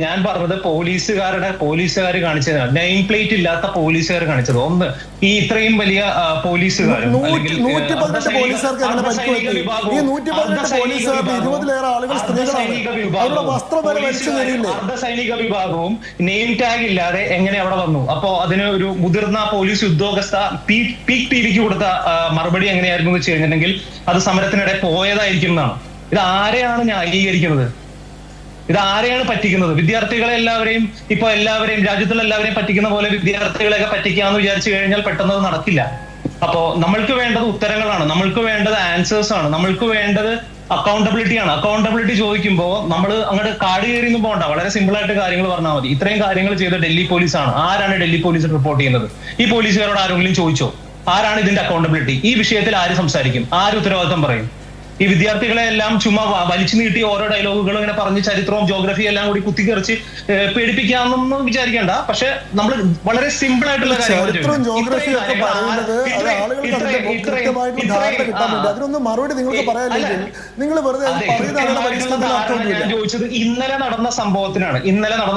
ഞാൻ പറഞ്ഞത് പോലീസുകാർ കാണിച്ചതാണ്, നെയിം പ്ലേറ്റ് ഇല്ലാത്ത പോലീസുകാർ കാണിച്ചത്. ഒന്ന്, ഈ ഇത്രയും വലിയ പോലീസുകാരും 118 പോലീസുകാർക്ക് അങ്ങനെ പരിക്കുപറ്റി. ഈ 118 പോലീസുകാർക്ക് 20-ലേറെ ആളുകൾ സ്ത്രീകളാണ്. അവരുടെ വസ്ത്രം വരെ വലിച്ചു കയറിയില്ലേ? അർദ്ധസൈനിക വിഭാഗവും നെയിം ടാഗ് ഇല്ലാതെ എങ്ങനെ അവിടെ വന്നു? അപ്പോ അതിന് ഒരു മുതിർന്ന പോലീസ് ഉദ്യോഗസ്ഥ പീക്ക് ടിവിക്ക് കൊടുത്ത മറുപടി എങ്ങനെയായിരുന്നു എന്ന് വെച്ച് കഴിഞ്ഞിട്ടുണ്ടെങ്കിൽ അത് സമരത്തിനിടെ പോയതായിരിക്കും എന്നാണ്. ഇത് ആരെയാണ് ന്യായീകരിക്കുന്നത്? ഇതാരെയാണ് പറ്റിക്കുന്നത്? വിദ്യാർത്ഥികളെ എല്ലാവരെയും രാജ്യത്തുള്ള എല്ലാവരെയും പറ്റിക്കുന്ന പോലെ വിദ്യാർത്ഥികളെയൊക്കെ പറ്റിക്കാന്ന് വിചാരിച്ചു കഴിഞ്ഞാൽ പെട്ടെന്ന് അത് നടക്കില്ല. അപ്പോ നമ്മൾക്ക് വേണ്ടത് ഉത്തരങ്ങളാണ്, നമ്മൾക്ക് വേണ്ടത് ആൻസേഴ്സ് ആണ്, നമ്മൾക്ക് വേണ്ടത് അക്കൗണ്ടബിലിറ്റി ആണ്. അക്കൗണ്ടബിലിറ്റി ചോദിക്കുമ്പോൾ നമ്മൾ അങ്ങോട്ട് കാട് കയറിയൊന്നും പോകണ്ട, വളരെ സിമ്പിൾ ആയിട്ട് കാര്യങ്ങൾ പറഞ്ഞാൽ മതി. ഇത്രയും കാര്യങ്ങൾ ചെയ്ത ഡൽഹി പോലീസാണ്. ആരാണ് ഡൽഹി പോലീസ് റിപ്പോർട്ട് ചെയ്യുന്നത്? ഈ പോലീസുകാരോട് ആരെങ്കിലും ചോദിച്ചോ? ആരാണ് ഇതിന്റെ അക്കൗണ്ടബിലിറ്റി? ഈ വിഷയത്തിൽ ആര് സംസാരിക്കും? ആര് ഉത്തരവാദിത്തം പറയും? ഈ വിദ്യാർത്ഥികളെ എല്ലാം ചുമ്മാ വലിച്ചു നീട്ടി ഓരോ ഡയലോഗുകളും ഇങ്ങനെ പറഞ്ഞ് ചരിത്രവും ജോഗ്രഫിയും എല്ലാം കൂടി കുത്തിക്കറിച്ച് പേടിപ്പിക്കാന്നൊന്നും വിചാരിക്കണ്ട. പക്ഷെ നമ്മൾ വളരെ സിമ്പിൾ ആയിട്ടുള്ള ചരിത്രവും ജോഗ്രഫിയും ഒക്കെ പറയുന്നത് അത് ആളുകൾക്ക് അതിന്റെ കൃത്യമായിട്ടുള്ള ധാരണ കിട്ടാൻ വേണ്ടി, അതിനൊന്നും മറുപടി നിങ്ങൾക്ക് പറയാനില്ലെങ്കിൽ നിങ്ങൾ വെറുതെ ഞാൻ ചോദിച്ചത് ഇന്നലെ നടന്ന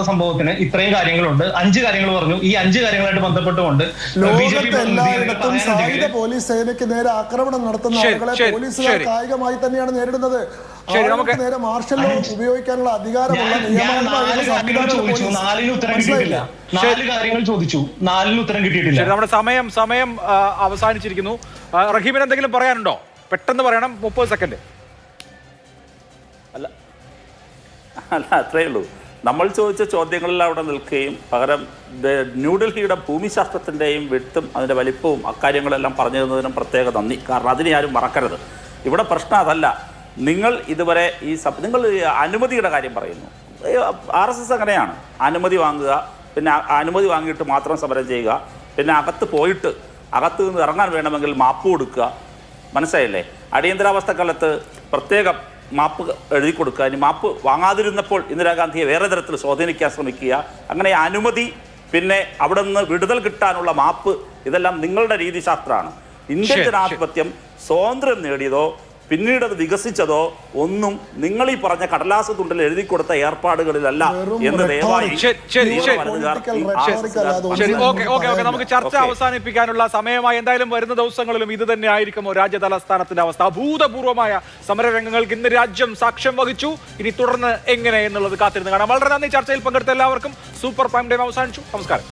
സംഭവത്തിന് ഇത്രയും കാര്യങ്ങളുണ്ട്. 5 കാര്യങ്ങൾ പറഞ്ഞു. ഈ 5 കാര്യങ്ങളായിട്ട് ബന്ധപ്പെട്ടുകൊണ്ട് ലോകത്തെ എല്ലായിടത്തും സായുധ പോലീസ് സേനയ്ക്ക് നേരെ ആക്രമണം നടത്തുന്ന ആളുകളെ പോലീസുകാർ കായികമായി തന്നെയാണ് നേരിടുന്നത്. നേരെ മാർഷൽ ലോ ഉപയോഗിക്കാനുള്ള അധികാരമുള്ള നമ്മുടെ സമയം അവസാനിച്ചിരിക്കുന്നു. റഹീമിന് എന്തെങ്കിലും പറയാനുണ്ടോ? പെട്ടെന്ന് പറയണം, 30 സെക്കൻഡ്. അല്ല, അത്രയേ ഉള്ളൂ. നമ്മൾ ചോദിച്ച ചോദ്യങ്ങളിൽ അവിടെ നിൽക്കുകയും പകരം ന്യൂഡൽഹിയുടെ ഭൂമിശാസ്ത്രത്തിൻ്റെയും വിട്ടും അതിൻ്റെ വലിപ്പവും അക്കാര്യങ്ങളെല്ലാം പറഞ്ഞു തന്നതിനും പ്രത്യേക നന്ദി. കാരണം അതിനെ ആരും മറക്കരുത്. ഇവിടെ പ്രശ്നം അതല്ല. നിങ്ങൾ ഇതുവരെ നിങ്ങൾ അനുമതിയുടെ കാര്യം പറയുന്നു. RSS അങ്ങനെയാണ്, അനുമതി വാങ്ങുക, പിന്നെ അനുമതി വാങ്ങിയിട്ട് മാത്രം സമരം ചെയ്യുക, പിന്നെ അകത്ത് പോയിട്ട് അകത്ത് നിന്ന് ഇറങ്ങാൻ വേണമെങ്കിൽ മാപ്പ് കൊടുക്കുക. മനസ്സിലായില്ലേ? അടിയന്തരാവസ്ഥ കാലത്ത് പ്രത്യേകം മാപ്പ് എഴുതി കൊടുക്കുക. ഇനി മാപ്പ് വാങ്ങാതിരുന്നപ്പോൾ ഇന്ദിരാഗാന്ധിയെ വേറെ തരത്തിൽ സ്വാധീനിക്കാൻ ശ്രമിക്കുക. അങ്ങനെ അനുമതി, പിന്നെ അവിടെ നിന്ന് വിടുതൽ കിട്ടാനുള്ള മാപ്പ്, ഇതെല്ലാം നിങ്ങളുടെ രീതിശാസ്ത്രമാണ്. ഇന്ത്യൻ ജനാധിപത്യം സ്വാതന്ത്ര്യം നേടിയതോ പിന്നീട് അത് വികസിച്ചതോ ഒന്നും നിങ്ങൾ ഈ പറഞ്ഞ കടലാസ് തുണ്ടിൽ എഴുതി കൊടുത്ത ഏർപ്പാടുകളിലല്ല എന്ന് ദയവായി. നമുക്ക് ചർച്ച അവസാനിപ്പിക്കാനുള്ള സമയമായി. എന്തായാലും വരുന്ന ദിവസങ്ങളിലും ഇത് തന്നെ ആയിരിക്കുമോ രാജ്യ തലസ്ഥാനത്തിന്റെ അവസ്ഥ? അഭൂതപൂർവമായ സമരരംഗങ്ങൾക്ക് ഇന്ന് രാജ്യം സാക്ഷ്യം വഹിച്ചു. ഇനി തുടർന്ന് എങ്ങനെ എന്നുള്ളത് കാത്തിരുന്ന് കാണാം. വളരെ നന്ദി. ചർച്ചയിൽ പങ്കെടുത്ത എല്ലാവർക്കും. സൂപ്പർ പ്രൈം ടൈം അവസാനിച്ചു. നമസ്കാരം.